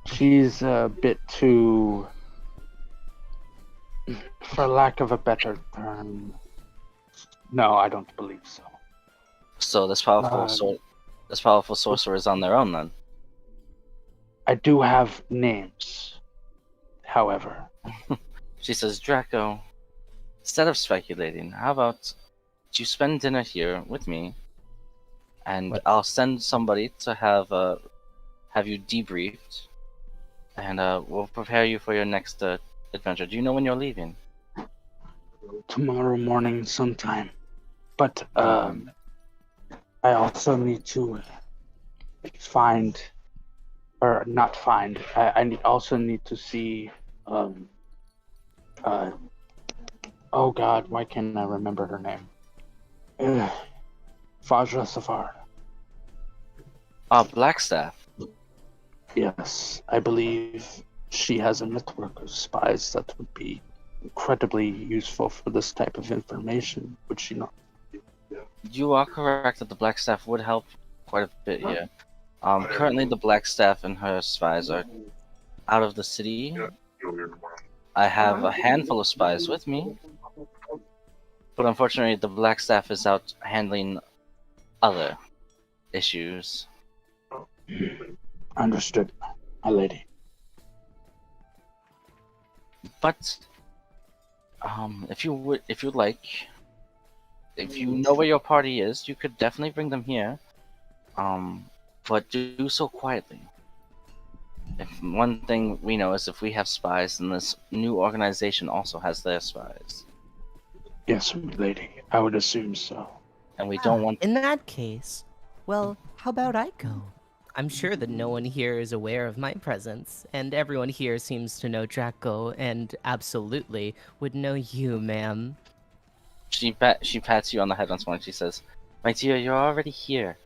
S2: She's a bit too, for lack of a better term. No, I don't believe so.
S3: So this powerful sorcerer is on their own then.
S2: I do have names, however.
S3: She says, "Draco, instead of speculating, how about you spend dinner here with me, and
S1: What?
S3: I'll send somebody to have you debriefed, and we'll prepare you for your next adventure. Do you know when you're leaving?"
S2: Tomorrow morning sometime. But I also need to find, or not find. Also need to see. Oh God, why can't I remember her name? Fajra Safar.
S3: Blackstaff.
S2: Yes, I believe she has a network of spies that would be incredibly useful for this type of information. Would she not?
S3: You are correct that the Blackstaff would help quite a bit here. Currently the Blackstaff and her spies are out of the city. I have a handful of spies with me, but unfortunately the Blackstaff is out handling other issues.
S2: Understood, my lady.
S3: But if you'd like, if you know where your party is, you could definitely bring them here. But do so quietly. If one thing we know is if we have spies, then this new organization also has their spies,
S2: Yes, my lady. I would assume so.
S3: and we don't want.
S5: In that case, well, how about I go? I'm sure that no one here is aware of my presence, and everyone here seems to know Draco, and absolutely would know you, ma'am.
S3: She pats you on the head once more, and she says, "My dear, you're already here."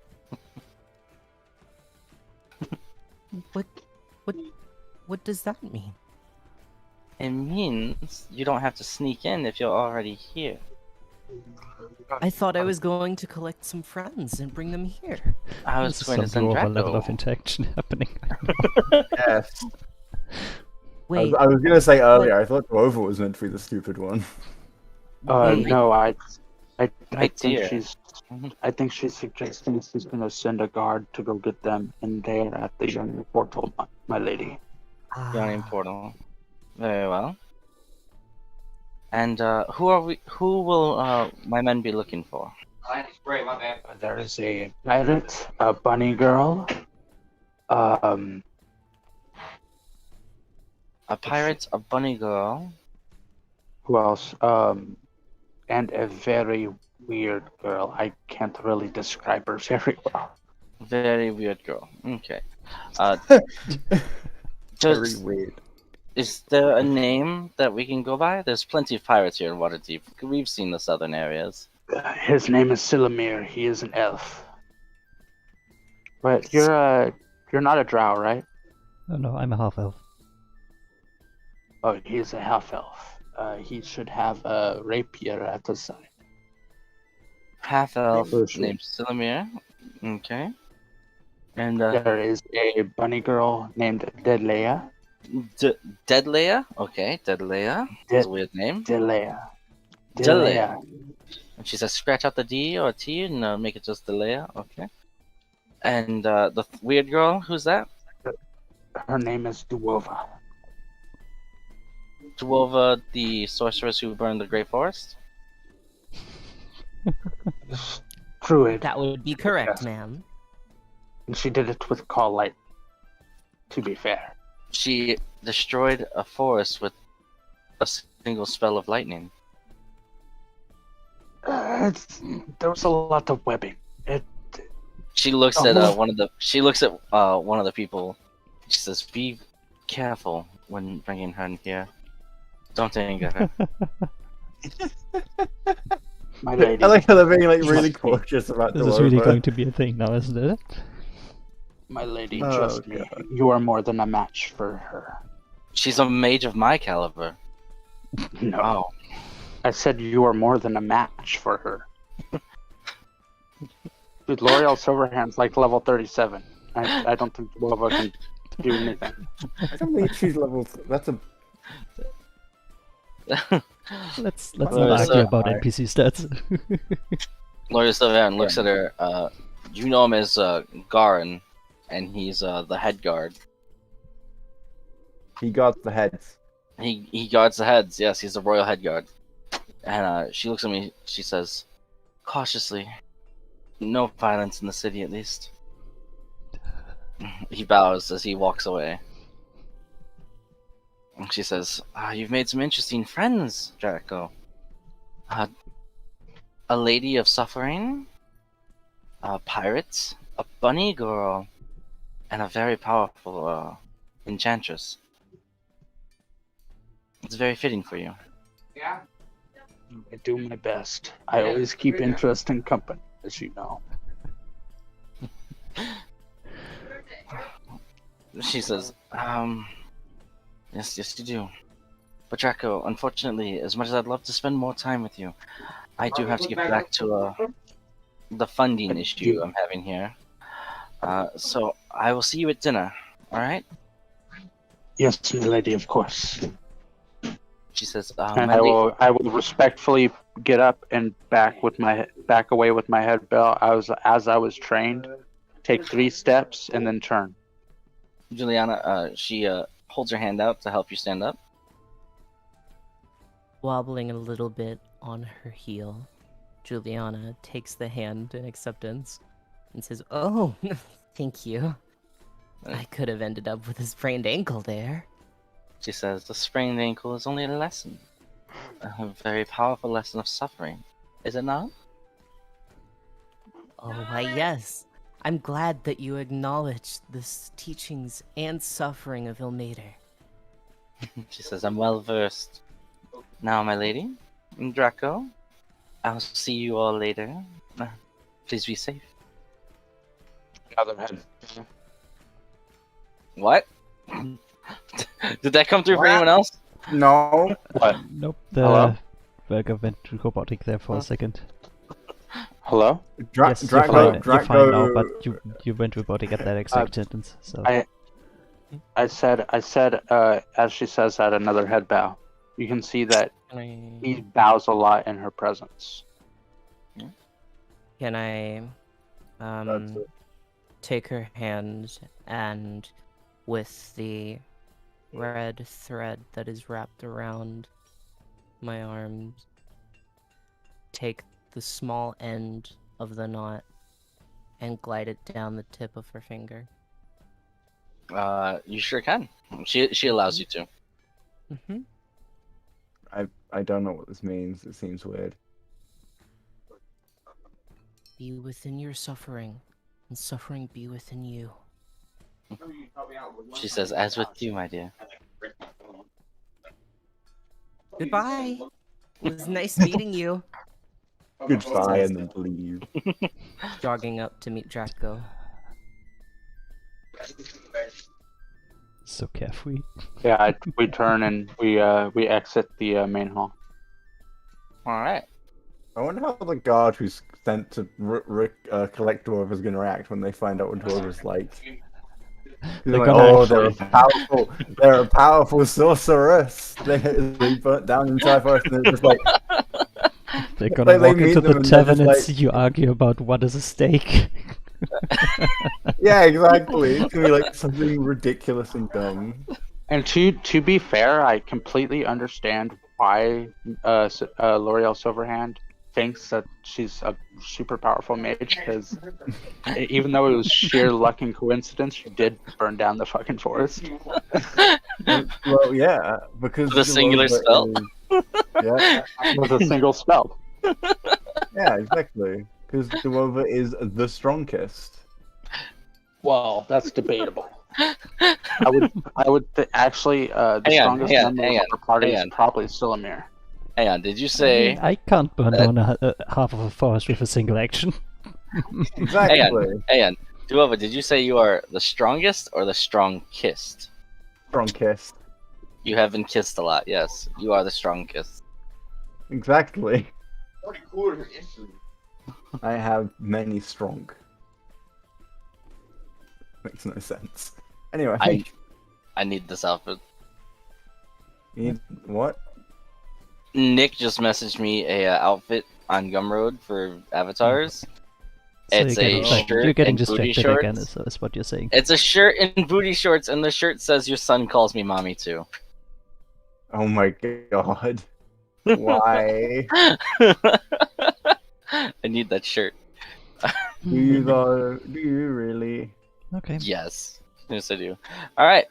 S5: What does that mean?
S3: It means you don't have to sneak in if you're already here.
S5: I thought I was going to collect some friends and bring them here.
S3: I was
S1: There's
S3: going to
S1: some
S3: send
S1: dwarf level of
S3: Draco.
S1: interaction happening.
S4: Yes.
S5: Wait,
S4: I was gonna say earlier, I thought Dwarva was meant to be the stupid one.
S5: wait.
S2: No, I
S3: My
S2: think
S3: dear.
S2: I think she's suggesting she's gonna send a guard to go get them in there at the young portal, my lady.
S3: Yawning
S5: Ah,
S3: portal. Very well. And who will my men be looking for?
S2: There is a pirate, a bunny girl, um,
S3: A pirate, a bunny girl.
S2: who else? And a very weird girl. I can't really describe her very well.
S3: Very weird girl. Okay.
S4: Very
S3: Does,
S4: weird.
S3: is there a name that we can go by? There's plenty of pirates here in Waterdeep. We've seen the southern areas.
S2: His name is Silamir. He is an elf. But you're not a drow, right?
S1: Oh no, I'm a half elf.
S2: Oh, he's a half elf. He should have a rapier at his side.
S3: Half elf
S2: For sure.
S3: named Silamir. Okay. And
S2: There is a bunny girl named Delea.
S3: Deadleia? Okay, Deadleia. That's a weird name.
S2: Delea.
S3: Delea. And she says scratch out the D or T and make it just Delea. Okay. And the weird girl, who's that?
S2: Her name is Duova.
S3: Dwarva, the sorceress who burned the Great Forest?
S2: Druid.
S5: that would be correct,
S2: Yes.
S5: ma'am.
S2: And she did it with call light. To be fair.
S3: She destroyed a forest with a single spell of lightning.
S2: There was a lot of webbing.
S3: She looks
S2: Oh.
S3: at one of the people. She says, "Be careful when bringing her in here. Don't anger her."
S2: My lady.
S4: I like how they're being like really cautious about
S1: This is really
S4: Dwarva.
S1: going to be a thing now, isn't it?
S2: My lady,
S4: Oh,
S2: trust me.
S4: God.
S2: You are more than a match for her.
S3: She's a mage of my caliber.
S2: No.
S3: Oh,
S2: I said you are more than a match for her. Dude, L'Oreal Silverhand's like level 37. I don't think Duova can do anything.
S4: I don't think she's level. That's a.
S1: Let's
S4: Well,
S1: not argue
S3: so-
S1: about NPC stats.
S3: Lawyer Sylvan looks at her. You know him as Garin, and he's the head guard.
S4: He got the heads.
S3: He guards the heads. Yes, he's the royal head guard. And she looks at me. She says, cautiously, no violence in the city, at least. He bows as he walks away. And she says, "You've made some interesting friends, Jericho. A lady of suffering, a pirate, a bunny girl, and a very powerful enchantress. It's very fitting for you."
S2: I do my best. I always keep interesting company, as you know.
S3: She says, yes, you do. But Draco, unfortunately, as much as I'd love to spend more time with you, I do have to get back to the funding issue I'm having here. So I will see you at dinner, alright?
S2: Yes, my lady, of course.
S3: She says,
S2: And I will respectfully get up and back away with my head bell. As I was trained. Take 3 steps and then turn.
S3: Juliana, she holds her hand out to help you stand up.
S5: Wobbling a little bit on her heel, Juliana takes the hand in acceptance and says, "Oh, thank you. I could have ended up with a sprained ankle there."
S3: She says, "The sprained ankle is only a lesson. A very powerful lesson of suffering. Is it not?"
S5: Oh, why, yes. I'm glad that you acknowledge the teachings and suffering of Ilmater.
S3: She says, "I'm well versed. Now, my lady, Draco, I'll see you all later. Please be safe."
S2: Another head.
S3: What? Did that come through for anyone else?
S4: No.
S2: What?
S1: Nope.
S2: Hello?
S1: Berger went to robotic there for a second.
S2: Hello?
S1: Yes,
S4: Draco,
S1: you're fine now, but you went robotic at that exact sentence. So
S2: I said, as she says that, another head bow. You can see that he bows a lot in her presence.
S5: Can I
S4: That's it.
S5: take her hand and with the red thread that is wrapped around my arms, take the small end of the knot and glide it down the tip of her finger?
S3: You sure can. She allows you to.
S5: Mm-hmm.
S4: I don't know what this means. It seems weird.
S5: Be within your suffering, and suffering be within you.
S3: She says, "As with you, my dear."
S5: Goodbye. It was nice meeting you.
S4: Goodbye and then leave.
S5: Jogging up to meet Draco.
S1: so carefree.
S2: Yeah, we turn and we exit the main hall.
S3: All right.
S4: I wonder how the guard who's sent to collect dwarf is going to react when they find out what dwarf is like.
S1: They're
S4: Like,
S1: gonna
S4: they're a powerful sorceress. They burnt down the entire forest and they're just like,
S1: They're gonna
S4: they
S1: walk
S4: meet
S1: into
S4: them
S1: the
S4: and they're
S1: tavern
S4: just
S1: and
S4: like-
S1: see you argue about what is a steak.
S4: yeah, exactly. It's gonna be like something ridiculous and dumb.
S2: And to be fair, I completely understand why L'Oreal Silverhand thinks that she's a super powerful mage, because even though it was sheer luck and coincidence, she did burn down the fucking forest.
S4: Well, yeah, because
S3: With a singular
S4: Delover
S3: spell.
S4: yeah,
S2: With a single spell.
S4: yeah, exactly. Because Delover is the strongest.
S2: Well, that's debatable. I would actually the
S3: Hang on,
S2: strongest
S3: hang on,
S2: member
S3: hang
S2: of
S3: on,
S2: our party
S3: hang
S2: is
S3: on.
S2: probably Silumir.
S3: Hang on. Did you
S1: I
S3: say?
S1: mean, I can't burn down half of a forest with a single action.
S4: Exactly.
S3: Hang on. Duova, did you say you are the strongest or the strong-kissed?
S4: Strongest.
S3: You have been kissed a lot. Yes, you are the strong-kissed.
S4: Exactly. I have many strong. Makes no sense. Anyway,
S3: I need this outfit.
S4: you need what?
S3: Nick just messaged me a outfit on Gumroad for avatars.
S1: So
S3: It's
S1: you're
S3: a
S1: getting,
S3: shirt
S1: you're getting
S3: and booty
S1: distracted again,
S3: shorts.
S1: is what you're saying.
S3: It's a shirt and booty shorts, and the shirt says "Your son calls me mommy too."
S4: Oh my god. Why?
S3: I need that shirt.
S4: Do you though? Do you really?
S1: Okay.
S3: Yes, yes I do. All right,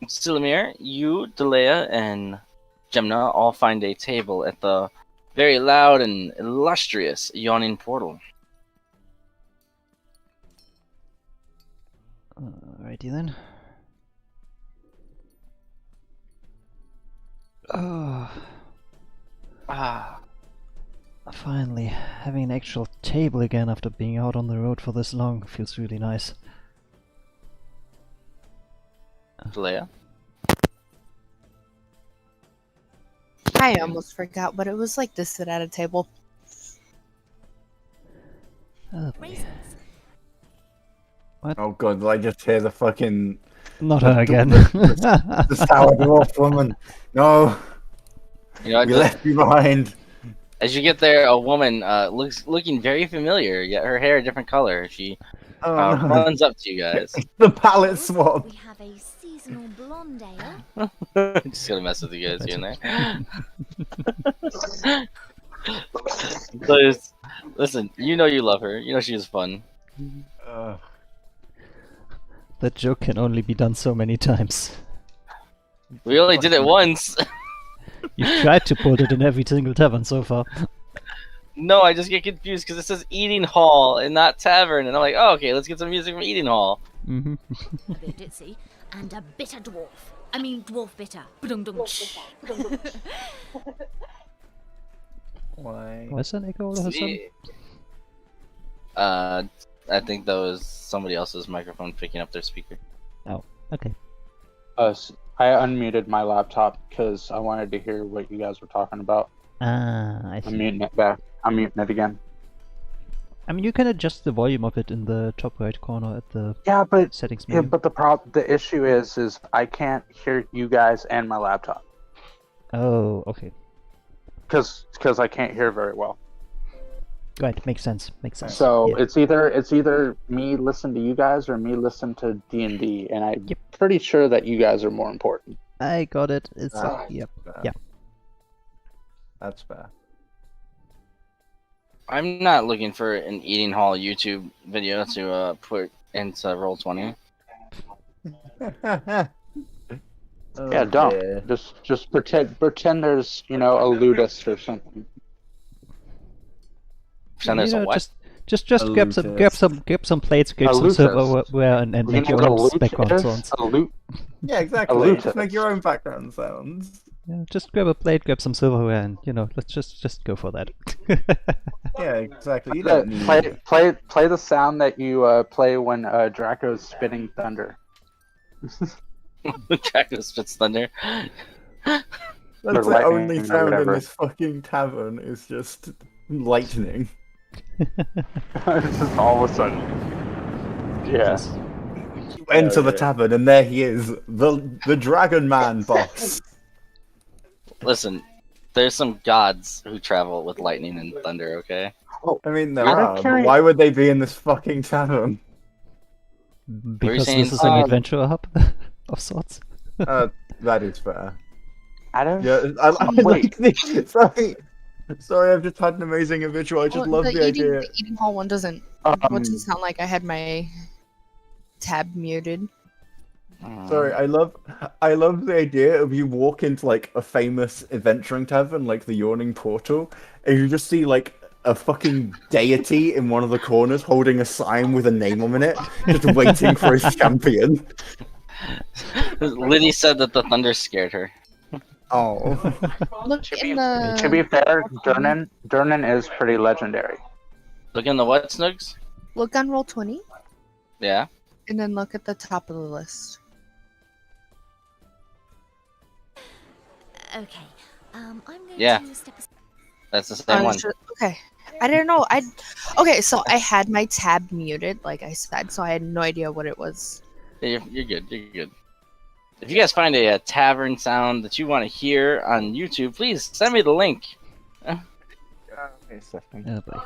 S3: Silumir, you, Delea, and Gemna all find a table at the very loud and illustrious yawning portal.
S1: Alrighty then. Oh,
S3: Ah,
S1: finally, having an actual table again after being out on the road for this long feels really nice.
S3: Delea.
S6: I almost forgot, but it was like to sit at a table.
S1: Oh,
S4: Oh god, did I just hear the fucking
S1: not her again.
S4: the sour dwarf woman? No,
S3: You know,
S4: we left you behind.
S3: as you get there, a woman looking very familiar, yet her hair a different color. She
S4: Oh, no.
S3: runs up to you guys.
S4: The palette swap.
S7: We have a seasonal blonde ale.
S3: Just gonna mess with you guys here and there. Listen, you know you love her. You know she is fun.
S1: That joke can only be done so many times.
S3: We only did it once.
S1: You've tried to pull it in every single tavern so far.
S3: No, I just get confused because it says eating hall and not tavern, and I'm like, oh, okay, let's get some music from eating hall.
S1: Mm-hmm.
S7: A bit ditzy. And a bitter dwarf. I mean, dwarf bitter. Ba-dum-dum-tsh.
S5: Why?
S1: Was that Echo all of a sudden?
S3: I think that was somebody else's microphone picking up their speaker.
S1: Okay.
S2: I unmuted my laptop because I wanted to hear what you guys were talking about.
S1: Ah, I
S2: I'm
S1: see.
S2: muting it back. I'm muting it again.
S1: I mean, you can adjust the volume of it in the top right corner at the
S2: Yeah, but
S1: settings
S2: yeah,
S1: menu.
S2: but the issue is I can't hear you guys and my laptop
S1: Oh, okay.
S2: because I can't hear very well.
S1: Right, makes sense. Makes sense.
S2: So
S1: Yeah.
S2: it's either me listen to you guys or me listen to D&D, and I'm
S1: Yep.
S2: pretty sure that you guys are more important.
S1: I got it. It's
S4: Yep.
S1: yeah.
S4: That's fair.
S3: I'm not looking for an eating hall YouTube video to put into Roll20.
S2: Yeah, don't just pretend there's a ludus or something.
S3: Pretend there's a what?
S1: Just
S4: A
S1: grab some plates, grab
S2: A
S1: some
S2: lutus.
S1: silverware, and
S2: You
S1: make
S2: know
S1: your
S2: what a
S1: own
S2: lute
S1: background
S2: is?
S1: sounds.
S2: A lute.
S4: Yeah, exactly.
S2: lutus.
S4: Just make your own background sounds.
S1: Yeah, just grab a plate, grab some silverware, and let's just go for that.
S4: Yeah, exactly. You don't need.
S2: Play the sound that you play when Draco's spitting thunder.
S3: Draco spits thunder.
S4: That's
S2: Or
S4: the
S2: lightning
S4: only
S2: or
S4: sound in
S2: whatever.
S4: this fucking tavern is just lightning.
S2: Just all of a sudden. Yeah.
S4: You enter the
S2: yeah.
S4: tavern and there he is, the Dragon Man boss.
S3: Listen, there's some gods who travel with lightning and thunder, okay?
S4: I mean, there
S2: Out of
S4: are, but
S2: curi-
S4: why would they be in this fucking tavern?
S1: Because
S3: saying,
S1: this is an adventure hub of sorts.
S4: That is fair.
S2: Adam?
S4: Yeah, I
S2: Wait.
S4: like sorry, I've just had an amazing visual. I just love the idea.
S6: The eating hall one doesn't. What's it sound like? I had my tab muted.
S4: Sorry, I love the idea of you walk into like a famous adventuring tavern like the Yawning Portal, and you just see like a fucking deity in one of the corners holding a sign with a name on it, just waiting for his champion.
S3: Liddy said that the thunder scared her.
S4: Oh.
S6: Look
S2: To
S6: in
S2: be
S6: the.
S2: fair, Durnan is pretty legendary.
S3: Look in the what, Snugs?
S6: Look on roll 20,
S3: Yeah.
S6: and then look at the top of the list.
S7: Okay. I'm going
S3: Yeah.
S7: to step aside.
S3: That's the same one.
S6: Okay. I didn't know. Okay, so I had my tab muted, like I said, so I had no idea what it was.
S3: Yeah, you're good. You're good. If you guys find a tavern sound that you want to hear on YouTube, please send me the link.
S4: Wait a second.
S1: Oh boy.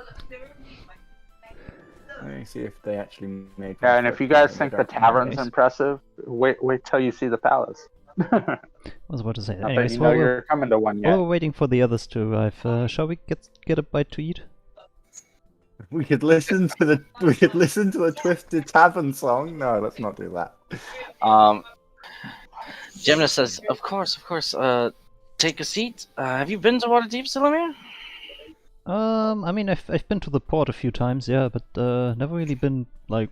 S4: Let me see if they actually made.
S2: Yeah, and if you guys think
S4: they
S2: the
S4: don't.
S2: tavern's
S1: Nice.
S2: impressive, wait till you see the palace.
S1: I was about to say.
S2: Not that
S1: Anyways,
S2: you know
S1: while
S2: you're coming to one
S1: while
S2: yet.
S1: we're waiting for the others to arrive, shall we get a bite to eat?
S4: We could listen to the Twisted Tavern song. No, let's not do that.
S3: Gemna says, of course. Take a seat. Have you been to Waterdeep, Silomir?
S1: I mean, I've been to the port a few times, yeah, but never really been like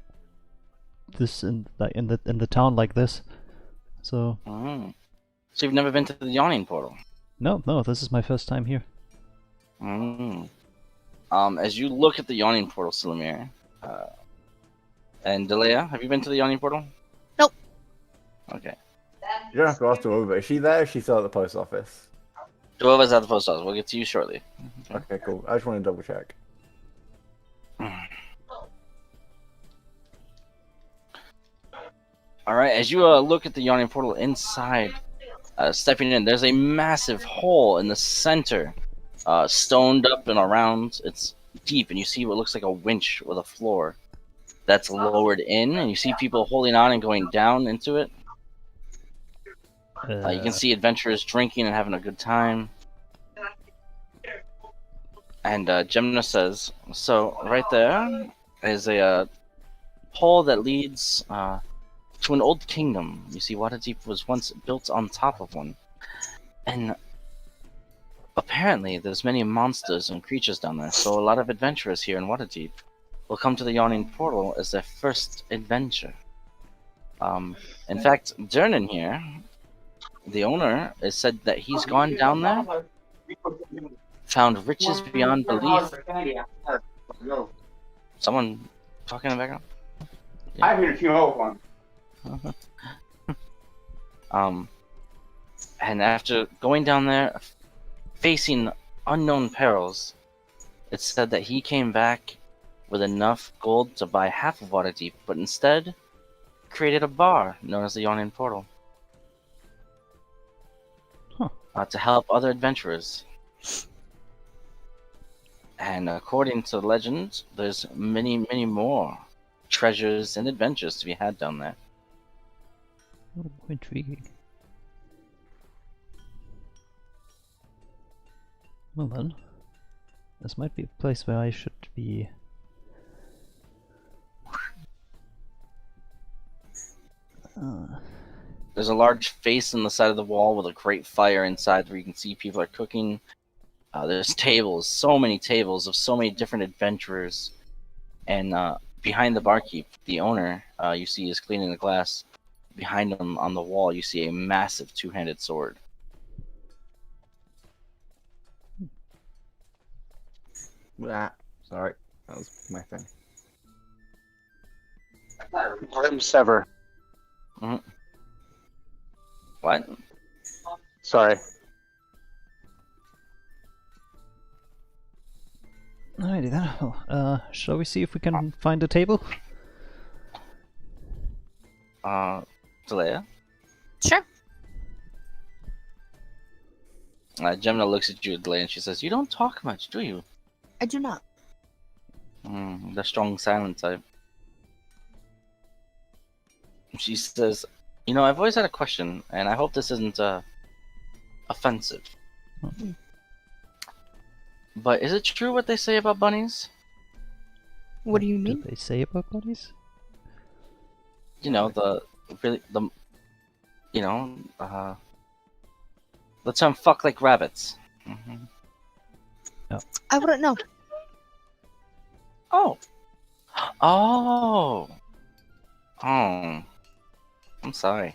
S1: this in the town like this. So
S3: Mm. So you've never been to the Yawning Portal?
S1: no, this is my first time here.
S3: Mm. As you look at the Yawning Portal, Silomir, and Delea, have you been to the Yawning Portal?
S6: Nope.
S3: Okay.
S4: You don't have to ask her over. Is she there? Or is she still at the post office?
S3: Whoever's at the post office, we'll get to you shortly.
S4: Okay, cool. I just want to double check.
S3: Alright, as you look at the Yawning Portal inside, stepping in, there's a massive hole in the center, stoned up and around. It's deep, and you see what looks like a winch with a floor that's lowered in, and you see people holding on and going down into it. You can see adventurers drinking and having a good time. And Gemna says, so right there is a hole that leads to an old kingdom. You see, Waterdeep was once built on top of one. And apparently there's many monsters and creatures down there, so a lot of adventurers here in Waterdeep will come to the Yawning Portal as their first adventure. In fact, Durnan here, the owner, has said that he's gone down there, found riches beyond belief. Someone talking in the background?
S2: I hear you one.
S3: And after going down there, facing unknown perils, it's said that he came back with enough gold to buy half of Waterdeep, but instead created a bar known as the Yawning Portal.
S1: Huh.
S3: To help other adventurers. And according to legend, there's many, many more treasures and adventures to be had down there.
S1: Oh, intriguing. Well then, this might be a place where I should be.
S3: There's a large face on the side of the wall with a great fire inside where you can see people are cooking. There's tables, so many tables of so many different adventurers. And behind the barkeep, the owner, you see is cleaning the glass. Behind him on the wall, you see a massive two-handed sword.
S4: Sorry, that was my thing.
S2: Rim sever.
S3: What?
S2: Sorry.
S1: Alrighty then. Well, shall we see if we can find a table?
S3: Talea?
S6: Sure.
S3: Gemna looks at you, Talea, and she says, "You don't talk much, do you?"
S6: I do not.
S3: The strong silent type. She says, "You know, I've always had a question, and I hope this isn't offensive. But is it true what they say about bunnies?
S6: What do you
S1: Do
S6: mean?
S1: they say about bunnies?
S3: You know, the term fuck like rabbits."
S6: I wouldn't know.
S3: Oh. Oh. Oh. I'm sorry.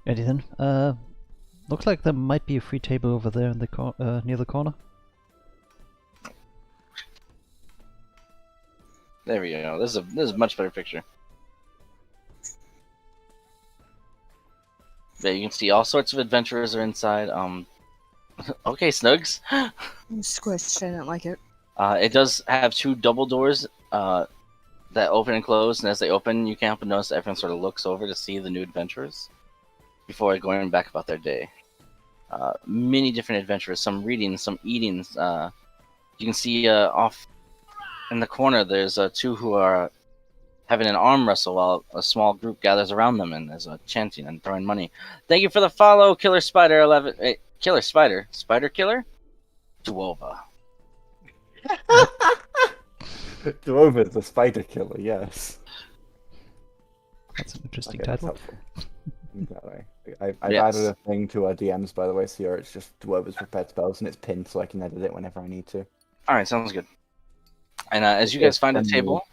S1: Ready then. Looks like there might be a free table over there in the near the corner.
S3: There we go. This is a much better picture. Yeah, you can see all sorts of adventurers are inside. Okay, Snugs.
S6: Squished. I didn't like it.
S3: It does have two double doors that open and close, and as they open, you can't help but notice that everyone sort of looks over to see the new adventurers before going back about their day. Many different adventurers, some reading, some eating. You can see off in the corner, there's two who are having an arm wrestle while a small group gathers around them and is chanting and throwing money. Thank you for the follow, Killer Spider 11. Killer Spider, Spider Killer, Duova.
S4: Duova's the spider killer, yes.
S1: That's an interesting
S4: Okay, that's
S1: title.
S4: helpful. Exactly. I've
S3: Yes.
S4: added a thing to our DMs, by the way, so it's just Duova's prepared spells, and it's pinned so I can edit it whenever I need to.
S3: All right, sounds good. And as you guys find a table,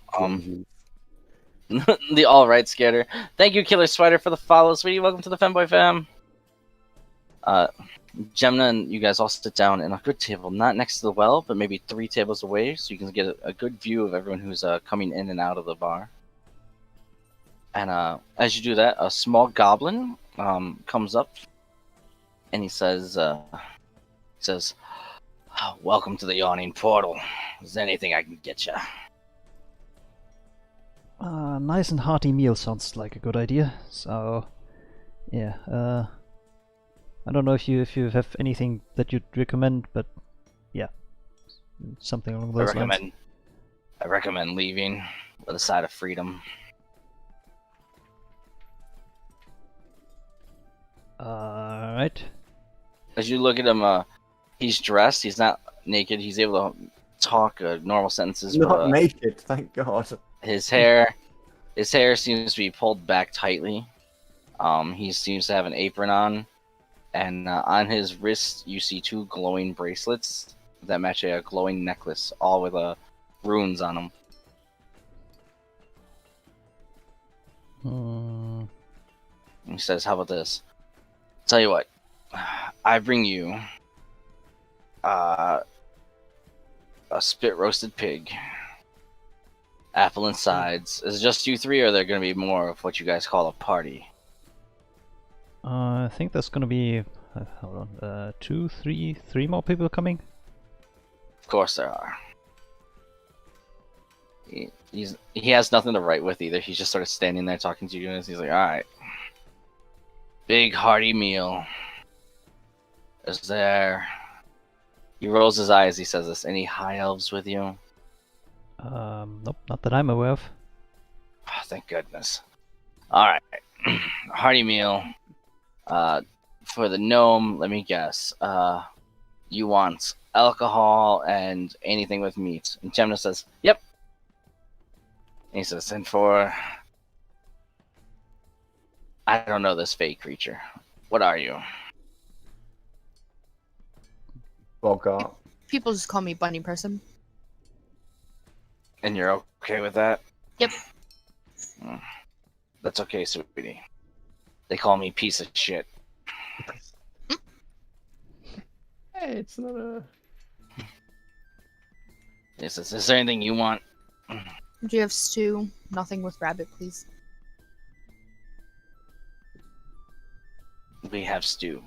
S3: the all right scatter. Thank you, Killer Spider, for the follow, sweetie. Welcome to the Femboy Fam. Gemna and you guys all sit down in a good table, not next to the well, but maybe 3 tables away, so you can get a good view of everyone who's coming in and out of the bar. And as you do that, a small goblin comes up, and he says, "Welcome to the Yawning Portal. Is there anything I can get you?"
S1: Nice and hearty meal sounds like a good idea. So, yeah. I don't know if you have anything that you'd recommend, but yeah, something along those lines.
S3: I recommend leaving with a side of freedom.
S1: Alright.
S3: As you look at him, he's dressed. He's not naked. He's able to talk normal sentences.
S4: Not
S3: but,
S4: naked, thank God.
S3: His hair seems to be pulled back tightly. He seems to have an apron on, and on his wrist you see 2 glowing bracelets that match a glowing necklace, all with runes on them. He says, "How about this? Tell you what, I bring you a spit roasted pig, Apple and sides. Is it just you three, or are there going to be more of what you guys call a party?
S1: I think there's gonna be hold on, three more people coming.
S3: Of course there are. He has nothing to write with either. He's just sort of standing there talking to you, and he's like, "All right, big hearty meal. Is there?" He rolls his eyes. He says this. Any high elves with you?
S1: Nope, not that I'm aware of.
S3: Oh, thank goodness. All right, hearty meal. For the gnome, let me guess. You want alcohol and anything with meat? And Gemna says, "Yep." And he says, "And for I don't know this fake creature. What are you?"
S4: Bogart.
S6: People just call me bunny person.
S3: And you're okay with that?
S6: Yep.
S3: That's okay, sweetie. They call me piece of shit.
S4: Hey, it's not a.
S3: He says, "Is there anything you want?"
S6: Do you have stew? Nothing with rabbit, please.
S3: We have stew.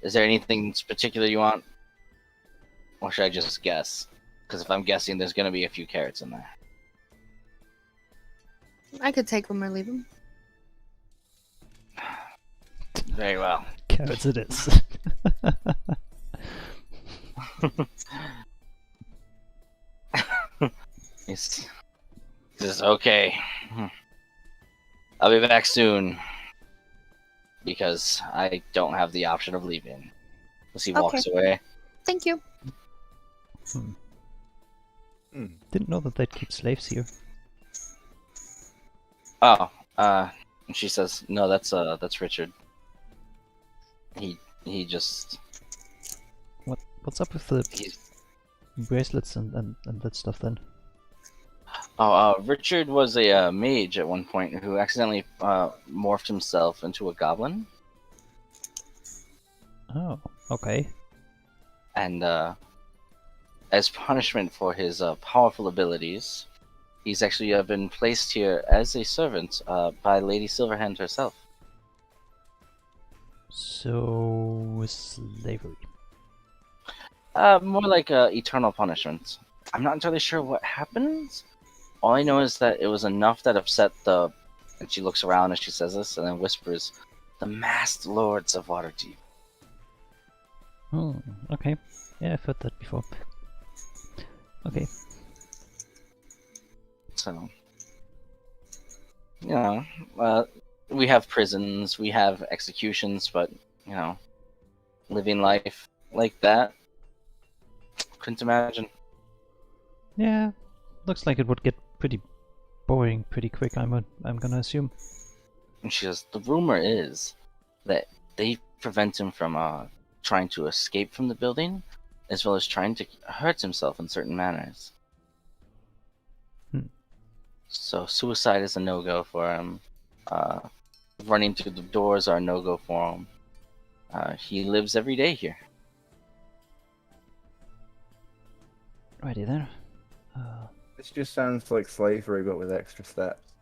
S3: Is there anything particular you want? Or should I just guess? Because if I'm guessing, there's going to be a few carrots in there.
S6: I could take them or leave them.
S3: Very well.
S1: Carrots it is.
S3: He says, "Okay. I'll be back soon. Because I don't have the option of leaving." As he walks away.
S6: Thank you.
S1: Didn't know that they'd keep slaves here.
S3: Oh, and she says, "No, that's Richard. He just
S1: What's up with the
S3: he's
S1: bracelets and that stuff then?
S3: Richard was a mage at one point who accidentally morphed himself into a goblin,
S1: Oh, okay.
S3: and as punishment for his powerful abilities, he's actually been placed here as a servant by Lady Silverhand herself."
S1: So slavery.
S3: More like eternal punishment. I'm not entirely sure what happens. All I know is that it was enough that upset the. And she looks around as she says this, and then whispers, "The masked lords of Waterdeep."
S1: Oh, okay. Yeah, I've heard that before. Okay.
S3: So, you know, we have prisons, we have executions, but you know, living life like that, couldn't imagine.
S1: Yeah, looks like it would get pretty boring pretty quick. I'm gonna assume.
S3: And she says, "The rumor is that they prevent him from trying to escape from the building, as well as trying to hurt himself in certain manners. So suicide is a no-go for him. Running through the doors are a no-go for him. He lives every day here."
S1: Righty then.
S4: This just sounds like slavery, but with extra steps.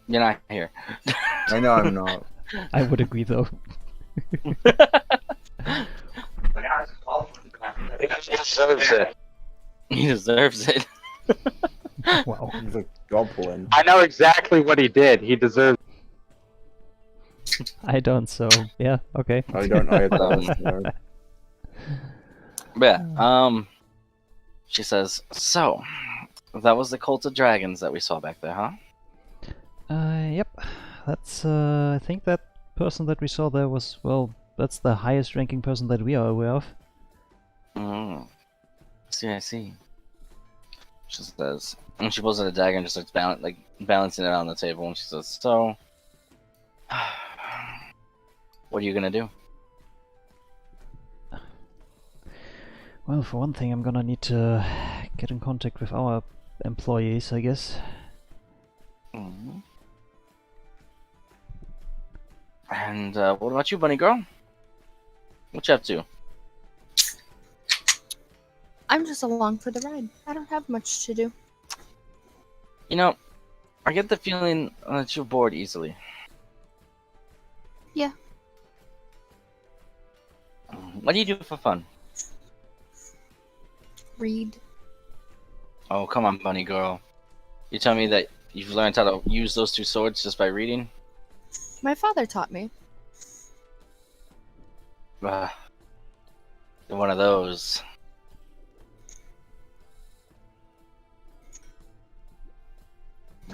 S3: You're not here.
S4: I know I'm not.
S1: I would agree though.
S2: He deserves it.
S3: He deserves it.
S1: Wow.
S4: He's a goblin.
S2: I know exactly what he did. He deserves.
S1: I don't, so yeah, okay.
S4: I don't either. No.
S3: But yeah, she says, "So, that was the cult of dragons that we saw back there, huh?"
S1: Yep. That's I think that person that we saw there was, well, that's the highest ranking person that we are aware of.
S3: I see. She says, and she pulls out a dagger and just starts balancing it on the table, and she says, "So, what are you gonna do?"
S1: Well, for one thing, I'm gonna need to get in contact with our employees, I guess.
S3: And what about you, bunny girl? What you up to?
S6: I'm just along for the ride. I don't have much to do.
S3: You know, I get the feeling that you're bored easily.
S6: Yeah.
S3: What do you do for fun?
S6: Read.
S3: Oh, come on, bunny girl. You tell me that you've learned how to use those two swords just by reading?
S6: My father taught me.
S3: You're one of those.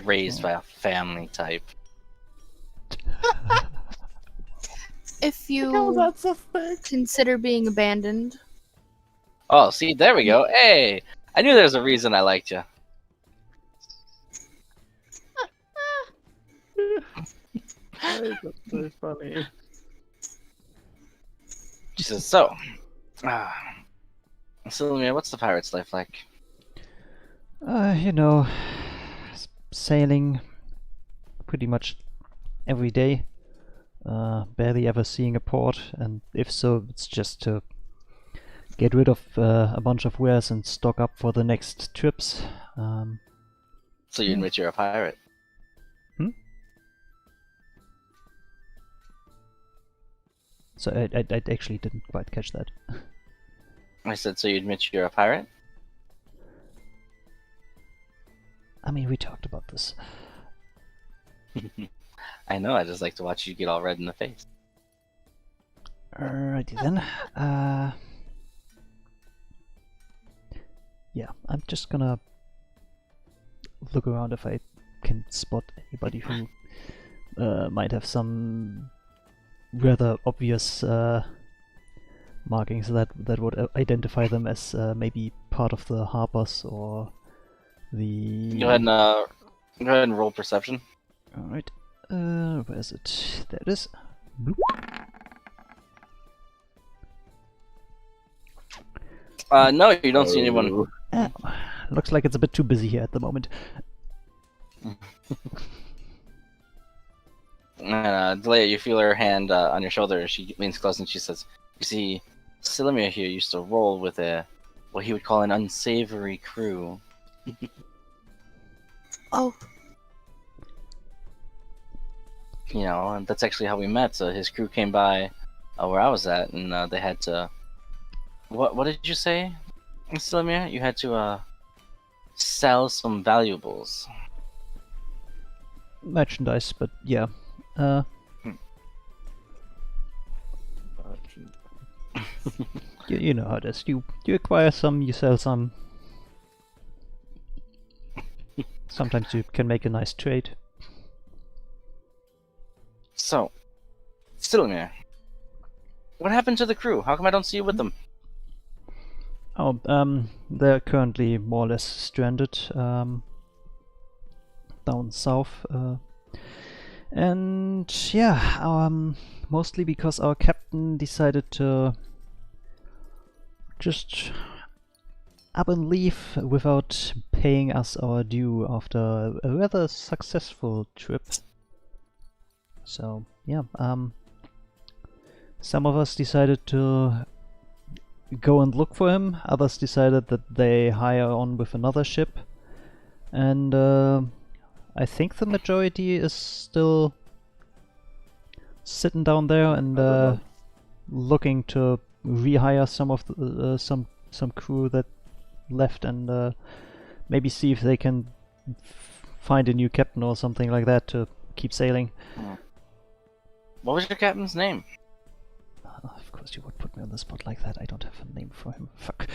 S3: Raised by a family type.
S6: If you consider being abandoned.
S3: Oh, see, there we go. Hey! I knew there was a reason I liked you.
S4: That's so funny.
S3: She says, so, Sylvia, what's the pirate's life like?
S1: You know, sailing pretty much every day. Barely ever seeing a port, and if so, it's just to get rid of a bunch of wares and stock up for the next trips.
S3: So you admit you're a pirate?
S1: So I actually didn't quite catch that.
S3: I said, so you admit you're a pirate?
S1: I mean, we talked about this.
S3: I know, I just like to watch you get all red in the face.
S1: Alrighty then. Yeah, I'm just gonna look around if I can spot anybody who might have some rather obvious markings that would identify them as maybe part of the harbors or the.
S3: Go ahead and roll perception.
S1: Alright. Where is it? There it is. Bloop.
S3: No, you don't see anyone.
S1: Looks like it's a bit too busy here at the moment.
S3: Delia, you feel her hand on your shoulder. She leans close and she says, "You see, Silimir here used to roll with what he would call an unsavory crew."
S6: Oh.
S3: You know, and that's actually how we met. So his crew came by where I was at, and they had to. What did you say, Silimir? You had to sell some valuables.
S1: Merchandise, but yeah. You know how it is. You acquire some, you sell some. Sometimes you can make a nice trade.
S3: So, Silimir, what happened to the crew? How come I don't see you with them?
S1: Oh, they're currently more or less stranded down south. And yeah, mostly because our captain decided to just up and leave without paying us our due after a rather successful trip. So yeah, some of us decided to go and look for him, others decided that they hire on with another ship, and I think the majority is still sitting down there and looking to rehire some of the, some crew that left, and maybe see if they can find a new captain or something like that to keep sailing.
S3: What was your captain's name?
S1: Of course you would put me on the spot like that. I don't have a name for him. Fuck.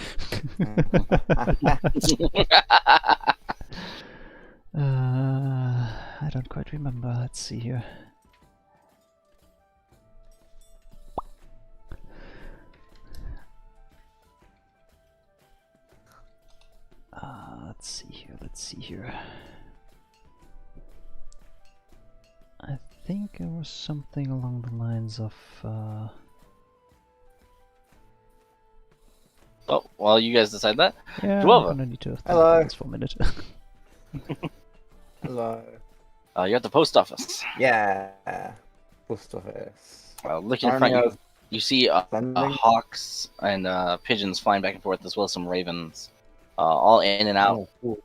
S1: I don't quite remember. Let's see here. Let's see here. I think it was something along the lines of
S3: Oh, well, you guys decide that.
S1: yeah,
S3: Duova.
S1: I'm gonna need to think
S4: Hello.
S1: about this for a minute.
S4: Hello.
S3: You're at the post office.
S4: Yeah. Post office.
S3: Looking in
S4: Army
S3: front,
S4: of
S3: you see
S4: Thunder.
S3: hawks and pigeons flying back and forth, as well as some ravens, all in and out.
S4: Oh, cool.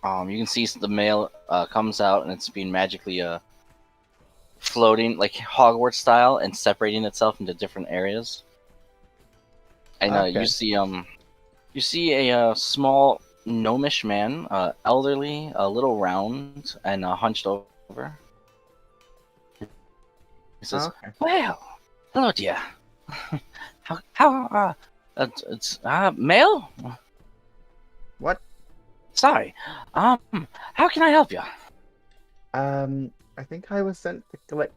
S3: You can see the mail comes out and it's being magically floating like Hogwarts style and separating itself into different areas. And
S4: Okay.
S3: you see a small gnomish man, elderly, a little round and hunched over. He says,
S4: Okay.
S3: "Well, hello, dear. how it's mail?
S4: What?
S3: Sorry. How can I help you?"
S4: I think I was sent to collect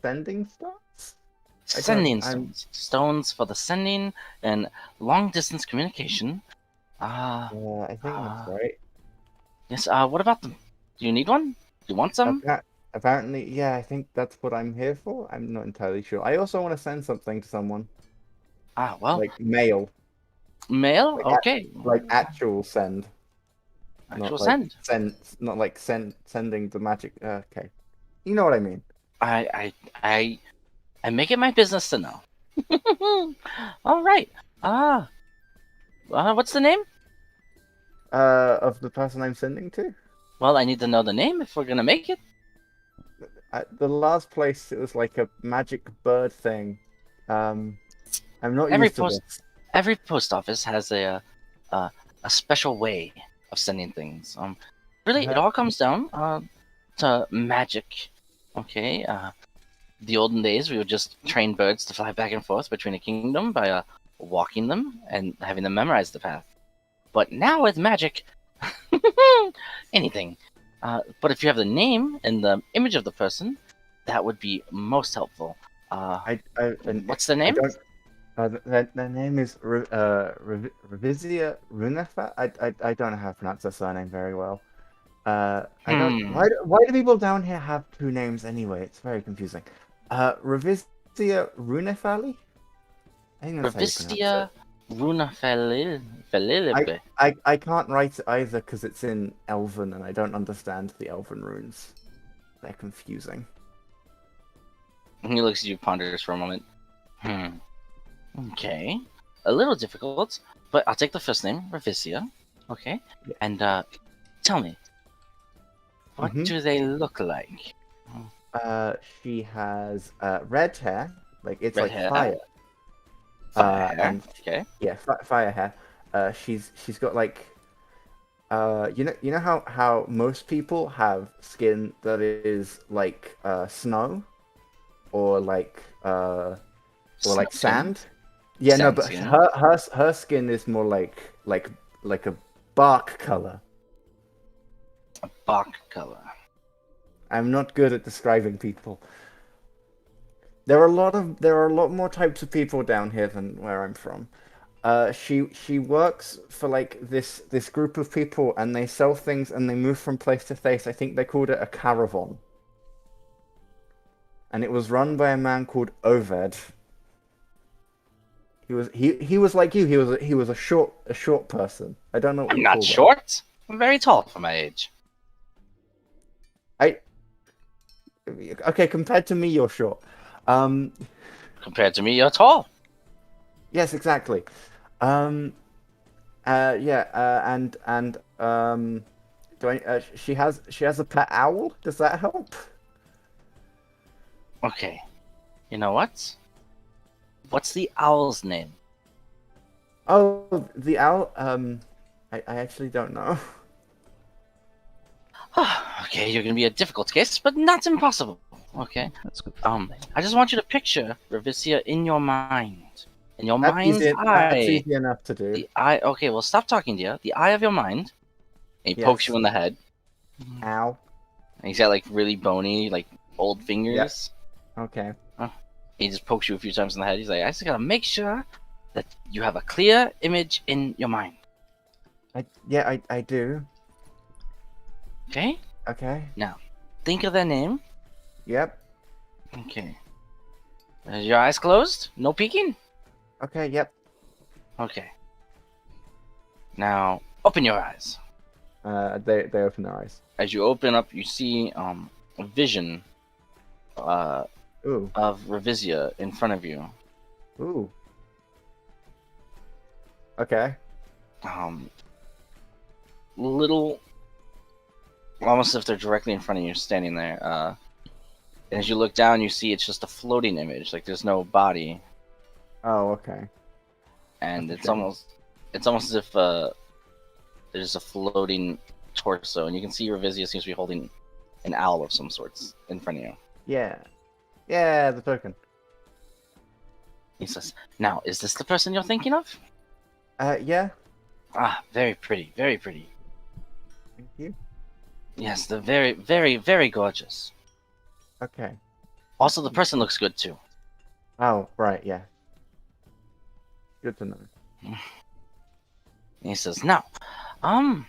S4: sending stones.
S3: Sending
S4: I'm-
S3: stones for the sending and long distance communication.
S4: Yeah, I think that's right.
S3: Yes. What about them? Do you need one? Do you want some?
S4: Apparently, yeah, I think that's what I'm here for. I'm not entirely sure. I also want to send something to someone,
S3: Well,
S4: like mail,
S3: mail.
S4: like
S3: Okay.
S4: like actual send,
S3: Actual
S4: not
S3: send.
S4: like not like sending the magic. Okay, you know what I mean.
S3: I make it my business to know. All right. What's the name?
S4: Of the person I'm sending to.
S3: Well, I need to know the name if we're gonna make it.
S4: At the last place, it was like a magic bird thing. I'm not
S3: Every
S4: used to
S3: post-
S4: this.
S3: Every post office has a special way of sending things. Really, it all comes down to magic. Okay. The olden days, we would just train birds to fly back and forth between a kingdom by walking them and having them memorize the path. But now with magic, anything. But if you have the name and the image of the person, that would be most helpful. What's the name?
S4: Their name is Revisia Runefa. I don't know how to pronounce their surname very well. I don't. Why do people down here have two names anyway? It's very confusing. Revisia Runefali? I think that's how you pronounce
S3: Revistia Runafelilibe.
S4: it. I can't write it either because it's in Elven and I don't understand the Elven runes. They're confusing.
S3: He looks at you, ponders for a moment. Okay. A little difficult, but I'll take the first name, Revisia. Okay. And tell me, what do they look like?
S4: She has red hair, like it's
S3: Red
S4: like
S3: hair.
S4: fire.
S3: Fire hair.
S4: And
S3: Okay.
S4: yeah, fire hair. She's got like, you know how most people have skin that is like snow, or like sand. Yeah, no,
S3: Sand
S4: but
S3: skin.
S4: her skin is more like a bark color.
S3: A bark color.
S4: I'm not good at describing people. There are a lot more types of people down here than where I'm from. She works for like this group of people, and they sell things and they move from place to place. I think they called it a caravan, and it was run by a man called Oved. He was like you. He was a short person. I don't know what
S3: I'm
S4: you
S3: not
S4: call them.
S3: short. I'm very tall for my age.
S4: Okay, compared to me, you're short.
S3: Compared to me, you're tall.
S4: Yes, exactly. And she has a pet owl. Does that help?
S3: Okay. You know what? What's the owl's name?
S4: Oh, the owl. I actually don't know.
S3: Okay, you're gonna be a difficult case, but not impossible. Okay.
S1: That's good.
S3: I just want you to picture Revisia in your mind. In your
S4: That's
S3: mind's
S4: easy,
S3: eye.
S4: that's easy enough to do.
S3: The eye. Okay, well, stop talking, dear. The eye of your mind. And he pokes
S4: Yes.
S3: you in the head.
S4: Ow.
S3: And he's got like really bony, like old fingers.
S4: Okay.
S3: He just pokes you a few times in the head. He's like, I just gotta make sure that you have a clear image in your mind.
S4: I do.
S3: Okay?
S4: Okay.
S3: Now, think of their name.
S4: Yep.
S3: Okay. Is your eyes closed? No peeking?
S4: Okay. Yep.
S3: Okay. Now, open your eyes.
S4: They open their eyes.
S3: As you open up, you see a vision
S4: Ooh.
S3: of Revisia in front of you.
S4: Ooh. Okay.
S3: little, almost as if they're directly in front of you, standing there. And as you look down, you see it's just a floating image. Like there's no body,
S4: Oh, okay.
S3: and
S4: That's a
S3: it's
S4: shame.
S3: almost as if there's just a floating torso, and you can see Revizia seems to be holding an owl of some sorts in front of you.
S4: Yeah. Yeah, the token.
S3: He says, "Now, is this the person you're thinking of?"
S4: Yeah.
S3: Ah, very pretty, very pretty.
S4: Thank you.
S3: Yes, they're very, very, very gorgeous.
S4: Okay.
S3: Also, the person looks good too.
S4: Oh, right, yeah. Good to know.
S3: And he says, "Now, how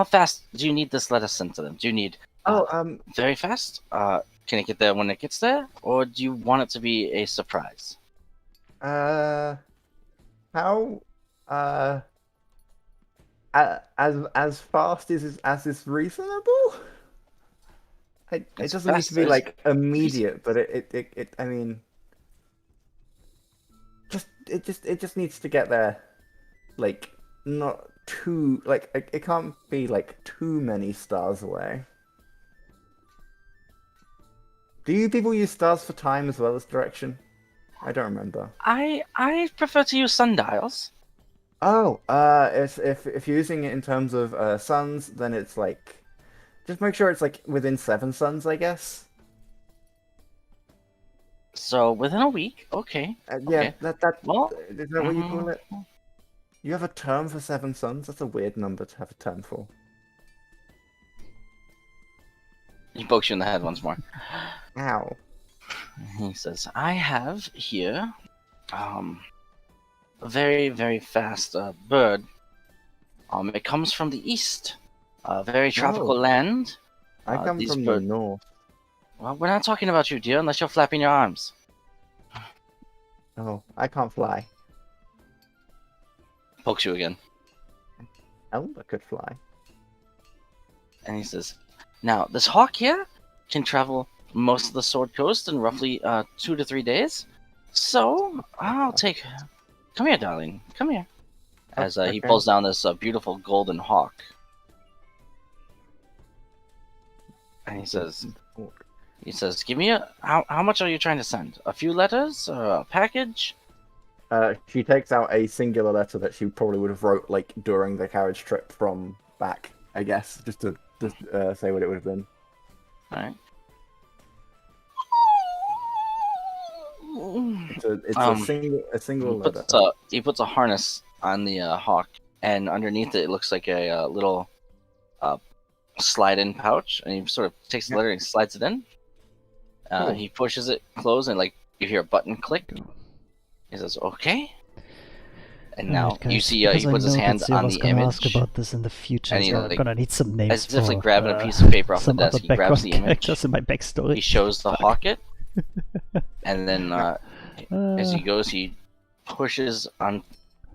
S3: fast do you need this letter sent to them? Do you need very fast? Can it get there when it gets there, or do you want it to be a surprise?"
S4: How, as fast as is reasonable? It
S3: As
S4: doesn't need
S3: fast
S4: to be
S3: as
S4: like immediate, but it I mean, it just needs to get there, like not too like it can't be like too many stars away. Do you people use stars for time as well as direction? I don't remember.
S3: I prefer to use sundials.
S4: Oh, if you're using it in terms of suns, then it's like just make sure it's like within 7 suns, I guess.
S3: So within a week, okay.
S4: Yeah,
S3: Okay.
S4: that
S3: Well,
S4: is that what you call it? You have a term for 7 suns? That's a weird number to have a term for.
S3: He pokes you in the head once more.
S4: Ow.
S3: He says, "I have here, a very, very fast bird. It comes from the east, a very tropical
S4: Oh.
S3: land.
S4: I come
S3: these
S4: from
S3: bird-
S4: the north.
S3: Well, we're not talking about you, dear, unless you're flapping your arms."
S4: Oh, I can't fly.
S3: Pokes you again.
S4: Elba could fly.
S3: And he says, "Now, this hawk here can travel most of the Sword Coast in roughly 2 to 3 days. So, I'll take... Come here, darling. Come here." As he
S4: Okay.
S3: pulls down this beautiful golden hawk. And he says, "Give me a... How much are you trying to send? A few letters? Or a package?"
S4: She takes out a singular letter that she probably would have wrote like during the carriage trip from back, I guess, just to say what it would have been.
S3: Alright.
S4: It's a single letter.
S3: He puts a harness on the hawk, and underneath it looks like a little slide-in pouch, and he sort of takes the letter and slides it in.
S4: Cool.
S3: He pushes it closed, and like you hear a button click. He says, "Okay." And now
S1: Alright, guys,
S3: you see
S1: because
S3: he
S1: I
S3: puts his
S1: know
S3: hand
S1: that
S3: on
S1: Zerva's
S3: the
S1: gonna ask
S3: image,
S1: about this in the future,
S3: and he,
S1: so I'm
S3: like,
S1: gonna need some names
S3: as if
S1: for,
S3: like grabbing a piece of paper off the
S1: some
S3: desk.
S1: other
S3: He grabs the
S1: background
S3: image.
S1: characters in my backstory.
S3: He shows the hawk it, and then as he goes, he pushes on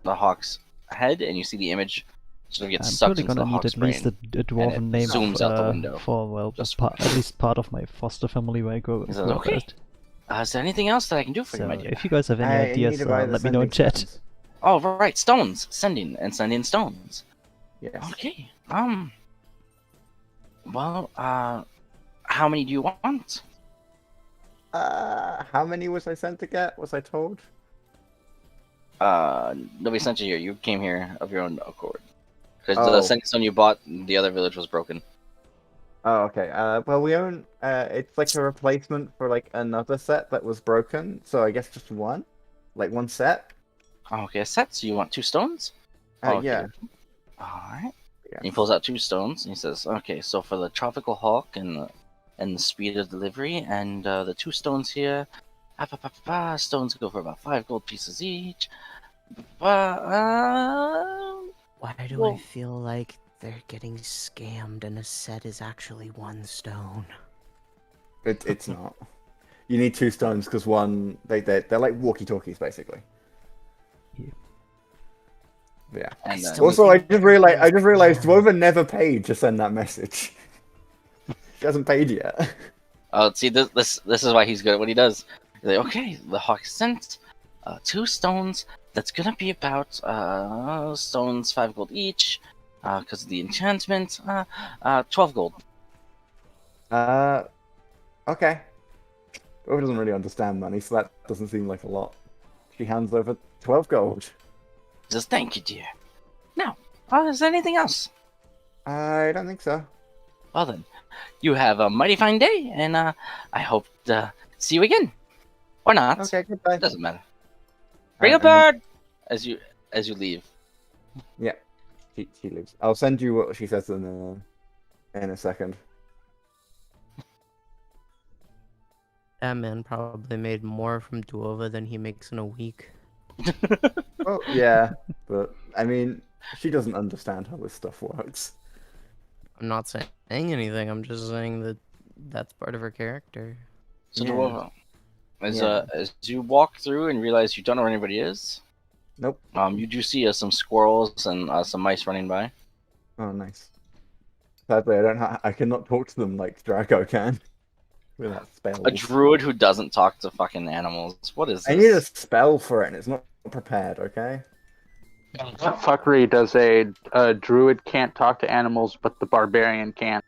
S3: the hawk's head, and you see the image sort of get
S1: I'm
S3: sucked
S1: probably
S3: into the
S1: gonna need
S3: hawk's
S1: at least
S3: brain.
S1: a dwarven name
S3: zooms out the window.
S1: for well,
S3: Just-
S1: at least part of my foster family where I go.
S3: He says,
S1: go
S3: "Okay.
S1: first.
S3: Is there anything else that I can do for you,
S1: So
S3: my dear?"
S1: if you guys have any
S4: I need
S1: ideas,
S4: to buy the
S1: let me know in
S4: sending
S1: chat.
S4: stones.
S3: Oh, right, stones. Sending stones.
S4: Yes.
S3: Okay. Well, how many do you want?
S4: How many was I sent to get? Was I told?
S3: Nobody sent you here. You came here of your own accord. Because
S4: Oh.
S3: the sending stone you bought, the other village was broken.
S4: Oh, okay. Well, we own. It's like a replacement for like another set that was broken. So I guess just one, like one set.
S3: Oh, okay, a set. So you want 2 stones? Okay.
S4: Yeah.
S3: Alright.
S4: Yeah.
S3: He pulls out 2 stones and he says, "Okay, so for the tropical hawk and the speed of delivery, and the 2 stones here, stones go for about 5 gold pieces each.
S5: Why do
S3: Well-
S5: I feel like they're getting scammed and a set is actually 1 stone?
S4: It's not. You need 2 stones because one they're like walkie talkies basically. Yeah.
S3: And
S5: still
S4: Also, I
S5: think
S4: just
S5: they're
S4: realized
S5: scammed.
S4: Dwover never paid to send that message. She hasn't paid yet.
S3: Oh, see, this is why he's good at what he does. He's like, "Okay, the hawk sent 2 stones That's gonna be about stones 5 gold each, because of the enchantment. 12 gold.
S4: Okay. Ova doesn't really understand money, so that doesn't seem like a lot. She hands over 12 gold.
S3: Just thank you, dear. Now, is there anything else?
S4: I don't think so.
S3: Well then, you have a mighty fine day, and I hope to see you again, or not.
S4: Okay, goodbye.
S3: It doesn't matter. Bring a
S4: Alright,
S3: bird as you leave.
S4: Yeah, she leaves. I'll send you what she says in a second.
S5: That man probably made more from Duova than he makes in a week.
S4: Well, yeah, but I mean, she doesn't understand how this stuff works.
S5: I'm not saying anything. I'm just saying that that's part of her character.
S3: So,
S4: Yeah.
S3: Dwarva,
S4: Yeah.
S3: as you walk through and realize you don't know where anybody is,
S4: Nope.
S3: you do see some squirrels and some mice running by.
S4: Oh, nice. Sadly, I cannot talk to them like Draco can. Without spells.
S3: A druid who doesn't talk to fucking animals. What is this?
S4: I need a spell for it, and it's not prepared, okay?
S2: What fuckery does a druid can't talk to animals, but the barbarian can?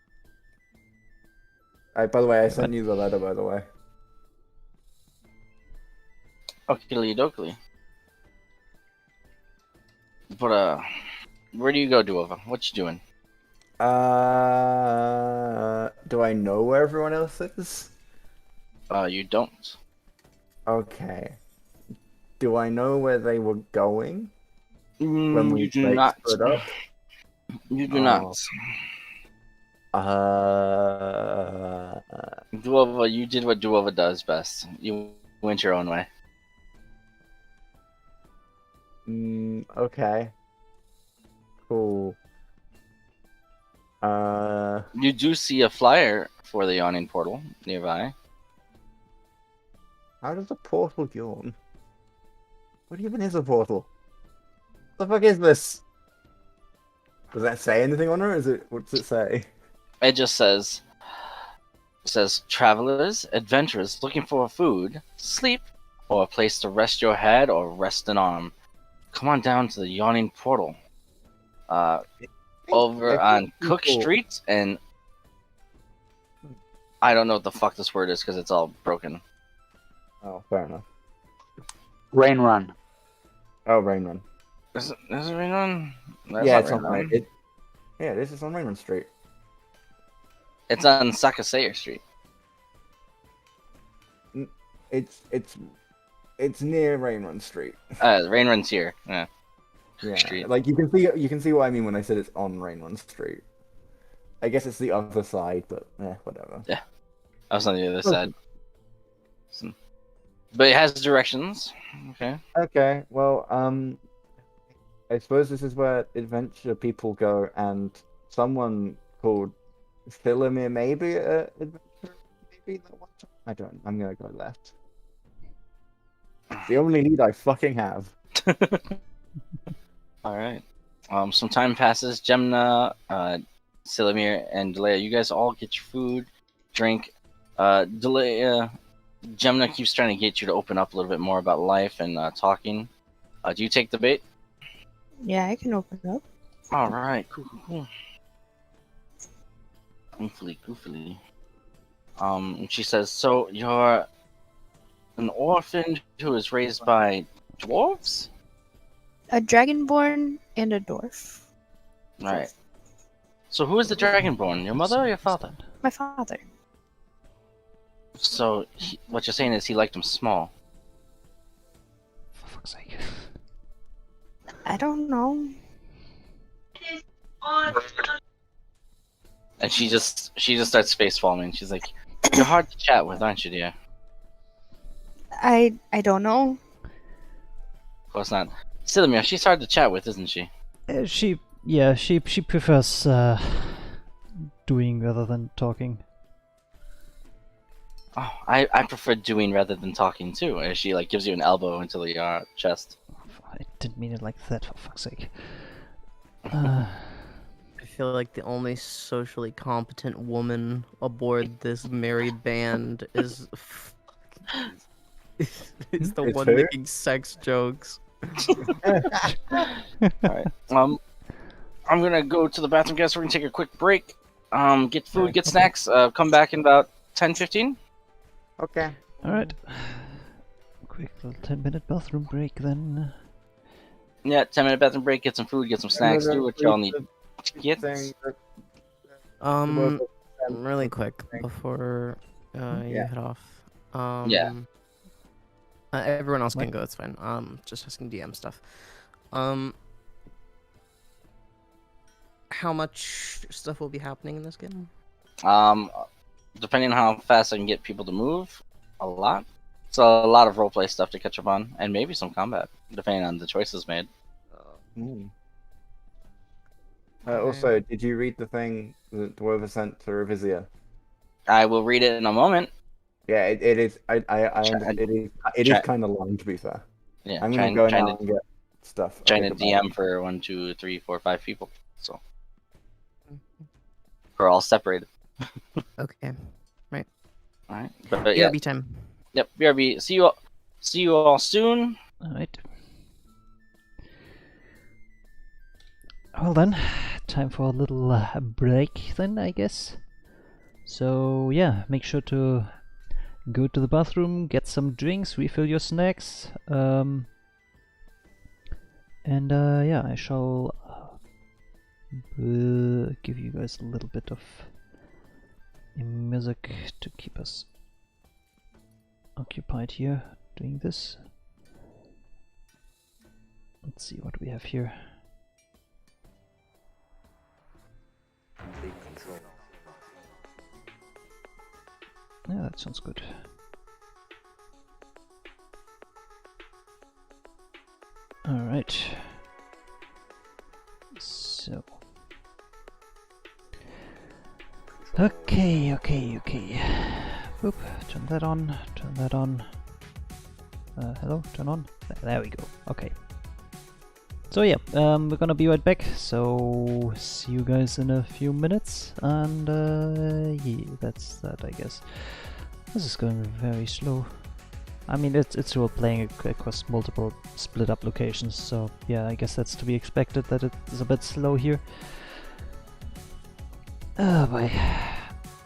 S4: By the way, I sent you the letter, by the way.
S3: Oakley dokley. But where do you go, Duova? What you doing?
S4: Do I know where everyone else is?
S3: You don't.
S4: Okay. Do I know where they were going? When we
S3: You do not.
S4: split up?
S3: You do not. Duova, you did what Duova does best. You went your own way.
S4: Okay. Cool.
S3: You do see a flyer for the yawning portal nearby.
S4: How does a portal yawn? What even is a portal? What the fuck is this? Does that say anything on her? What's it say?
S3: It just says travelers, adventurers looking for food, sleep, or a place to rest your head or rest an arm. Come on down to the yawning portal. Over on Cook Street, and I don't know what the fuck this word is because it's all broken.
S4: Oh, fair enough.
S2: Rain Run.
S4: Oh, Rain Run.
S3: Is it Rain Run? That's
S4: Yeah,
S3: not
S4: it's on
S3: Rain
S4: Rain. Yeah, this is on Rain Run Street.
S3: It's on Sakasayer Street.
S4: It's near Rain Run Street.
S3: Rain Run's here. Yeah.
S4: Yeah,
S3: Street.
S4: like you can see what I mean when I said it's on Rain Run Street. I guess it's the other side, but whatever.
S3: Yeah, I was on the other side. But it has directions. Okay.
S4: Okay, well, I suppose this is where adventure people go, and someone called Philomir maybe adventure maybe that one time? I don't. I'm gonna go left. The only lead I fucking have.
S3: All right. Some time passes. Gemna, Silumir, and Delea, you guys all get your food, drink. Delea, Gemna keeps trying to get you to open up a little bit more about life and talking. Do you take the bait?
S6: Yeah, I can open it up.
S3: All right. Cool. Goofily. And she says, so you're an orphan who was raised by dwarves?
S6: A dragonborn and a dwarf.
S3: All right. So who is the dragonborn? Your mother or your father?
S6: My father.
S3: So what you're saying is he liked him small.
S1: For fuck's sake.
S6: I don't know.
S3: And she just starts face palming. She's like, "You're hard to chat with, aren't you, dear?"
S6: I don't know.
S3: Of course not. Silumir, she's hard to chat with, isn't she?
S1: She prefers doing rather than talking.
S3: Oh, I prefer doing rather than talking too. As she like gives you an elbow into the chest.
S1: I didn't mean it like that, for fuck's sake.
S5: I feel like the only socially competent woman aboard this merry band is the
S4: It's
S5: one
S4: who?
S5: making sex jokes.
S3: Alright. I'm gonna go to the bathroom, guys. We're gonna take a quick break. Get food, get snacks. Come back in about 10-15.
S4: Okay.
S1: Alright. Quick little 10-minute bathroom break then.
S3: Yeah, 10-minute bathroom break. Get some food, get some snacks. Do what y'all need to get.
S5: Really quick before you
S4: Yeah.
S5: head off.
S3: Yeah.
S5: Everyone else can
S1: What?
S5: go. It's fine. Just asking DM stuff. How much stuff will be happening in this game?
S3: Depending on how fast I can get people to move, a lot. So a lot of roleplay stuff to catch up on, and maybe some combat, depending on the choices made.
S4: Also, did you read the thing that Dwarva sent to Revisia?
S3: I will read it in a moment.
S4: Yeah, it is. It is kind of long, to be fair.
S3: Yeah,
S4: I'm gonna go now and get stuff.
S3: Trying
S4: Okay,
S3: to
S4: goodbye.
S3: DM for 1, 2, 3, 4, 5 people. So we're all separated.
S5: Okay.
S3: All right, but yeah,
S5: BRB time.
S3: yep. BRB. See you all soon.
S1: Alright. Well then, time for a little break then, I guess. So yeah, make sure to go to the bathroom, get some drinks, refill your snacks, and yeah, I shall give you guys a little bit of music to keep us occupied here doing this. Let's see what we have here. Yeah, that sounds good. Alright. So. Okay. Boop. Turn that on. Turn that on. Hello? Turn on? There we go. Okay. So yeah, we're gonna be right back. So see you guys in a few minutes. And yeah, that's that, I guess. This is going very slow. I mean, it's role playing across multiple split up locations, so yeah, I guess that's to be expected that it's a bit slow here. Oh boy.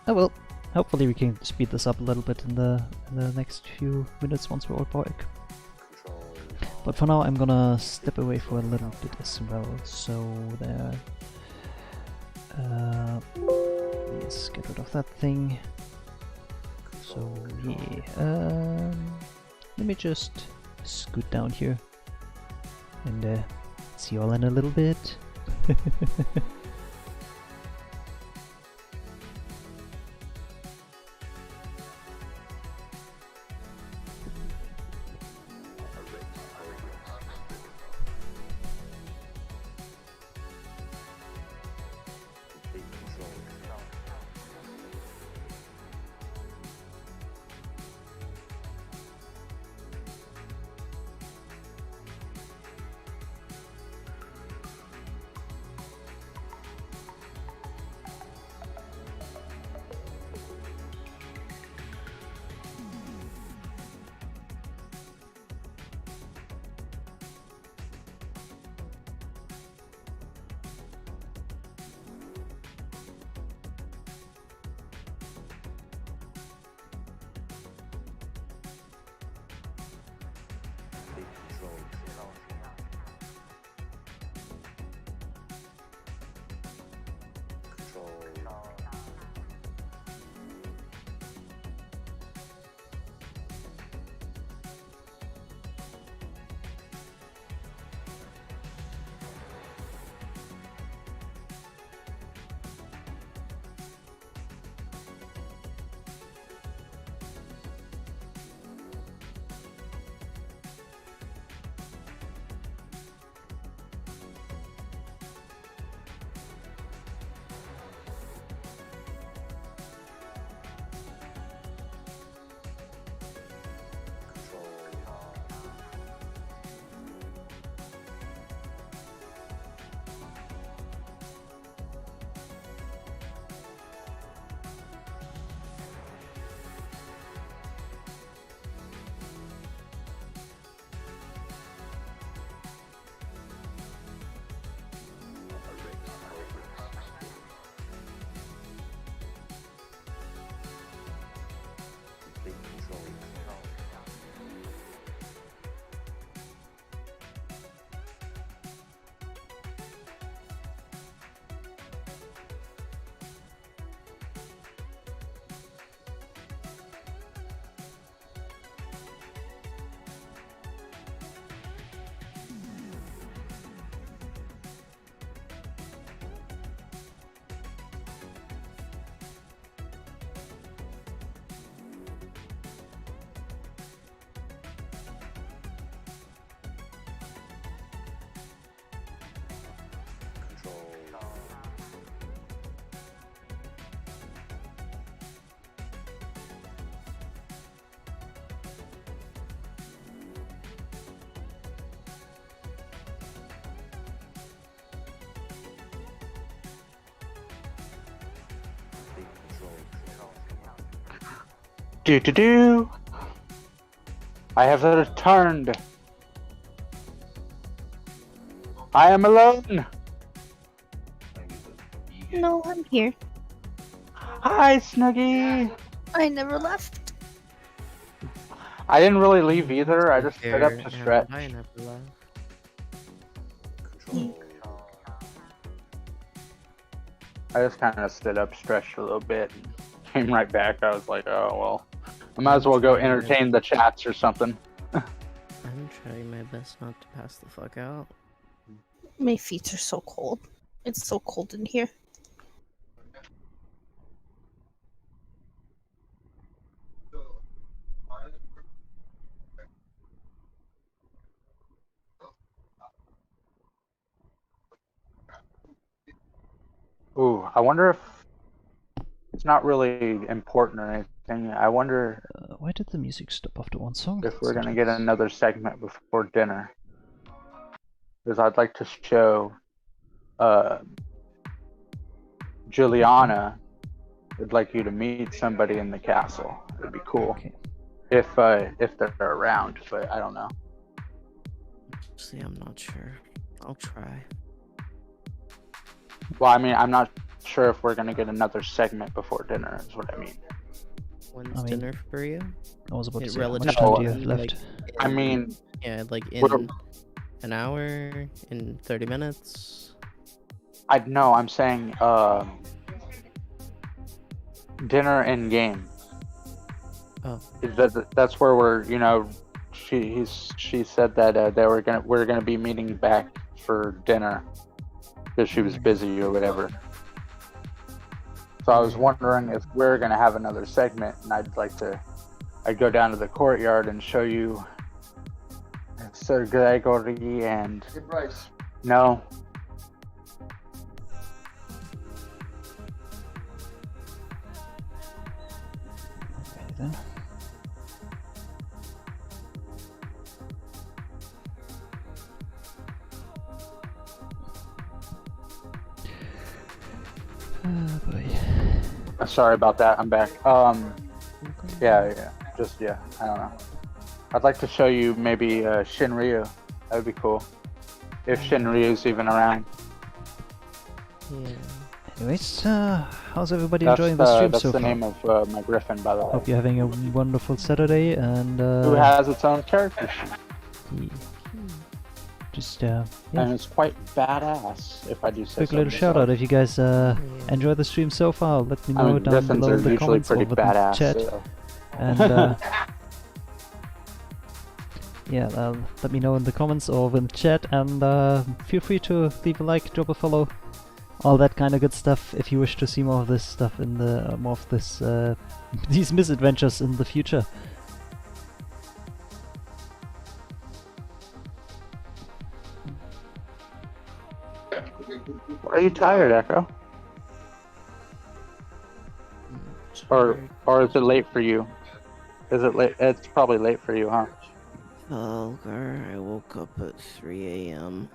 S1: Oh well. Hopefully we can speed this up a little bit in the next few minutes once we're all back. But for now, I'm gonna step away for a little bit as well. So there. Yes, get rid of that thing. So yeah, let me just scoot down here and see you all in a little bit.
S2: Do. I have returned. I am alone.
S6: No, I'm here.
S2: Hi, Snuggie.
S6: I never left.
S2: I didn't really leave either. I just stood up
S5: Here,
S2: to
S5: and
S2: stretch.
S5: I never left.
S2: I just kind of stood up, stretched a little bit, and came right back. I was like, oh, well, I might as well go entertain the chats or something.
S5: I'm trying my best not to pass the fuck out.
S6: My feet are so cold. It's so cold in here.
S2: Ooh, I wonder if it's not really important or anything. I wonder
S1: Why did the music stop after one song?
S2: if we're going to get another segment before dinner. Because I'd like to show Juliana would like you to meet somebody in the castle. It'd be cool.
S1: Okay.
S2: If they're around, but I don't know.
S5: See, I'm not sure. I'll try.
S2: Well, I mean, I'm not sure if we're going to get another segment before dinner, is what I mean.
S5: When's
S1: I mean,
S5: dinner for you?
S1: I was about to
S5: It
S1: say, how much
S5: relatively,
S1: time do you have left?
S2: I mean,
S5: Yeah, like
S2: We're-
S5: in an hour, in 30 minutes.
S2: I'm saying dinner in game.
S5: Oh,
S2: That's where we're, she said that we're gonna be meeting back for dinner because she was busy or whatever. So I was wondering if we're gonna have another segment, and I'd go down to the courtyard and show you Sir Gregory and no.
S1: Okay, then. Oh boy.
S2: Sorry about that. I'm back. Yeah. I don't know. I'd like to show you maybe Shinryu. That would be cool. If Shinryu's even around.
S5: yeah.
S1: Anyways, how's everybody enjoying the stream
S2: That's
S1: so
S2: the
S1: far?
S2: name of my griffin, by the way.
S1: Hope you're having a wonderful Saturday and
S2: Who has its own character sheet.
S1: just
S2: And
S1: yeah,
S2: it's quite badass, if I do say
S1: quick
S2: so
S1: little shout out
S2: myself.
S1: if you guys enjoy the stream so far. Let me
S2: I
S1: know
S2: mean,
S1: down
S2: griffins
S1: below
S2: are
S1: in the
S2: usually
S1: comments
S2: pretty
S1: over the
S2: badass.
S1: chat.
S2: So.
S1: And yeah, let me know in the comments or in the chat, and feel free to leave a like, drop a follow, all that kind of good stuff. If you wish to see more of this stuff in the more of this these misadventures in the future.
S2: Are you tired, Echo? Or is it late for you? Is it late? It's probably late for you, huh?
S5: Vulgar, I woke up at 3 a.m.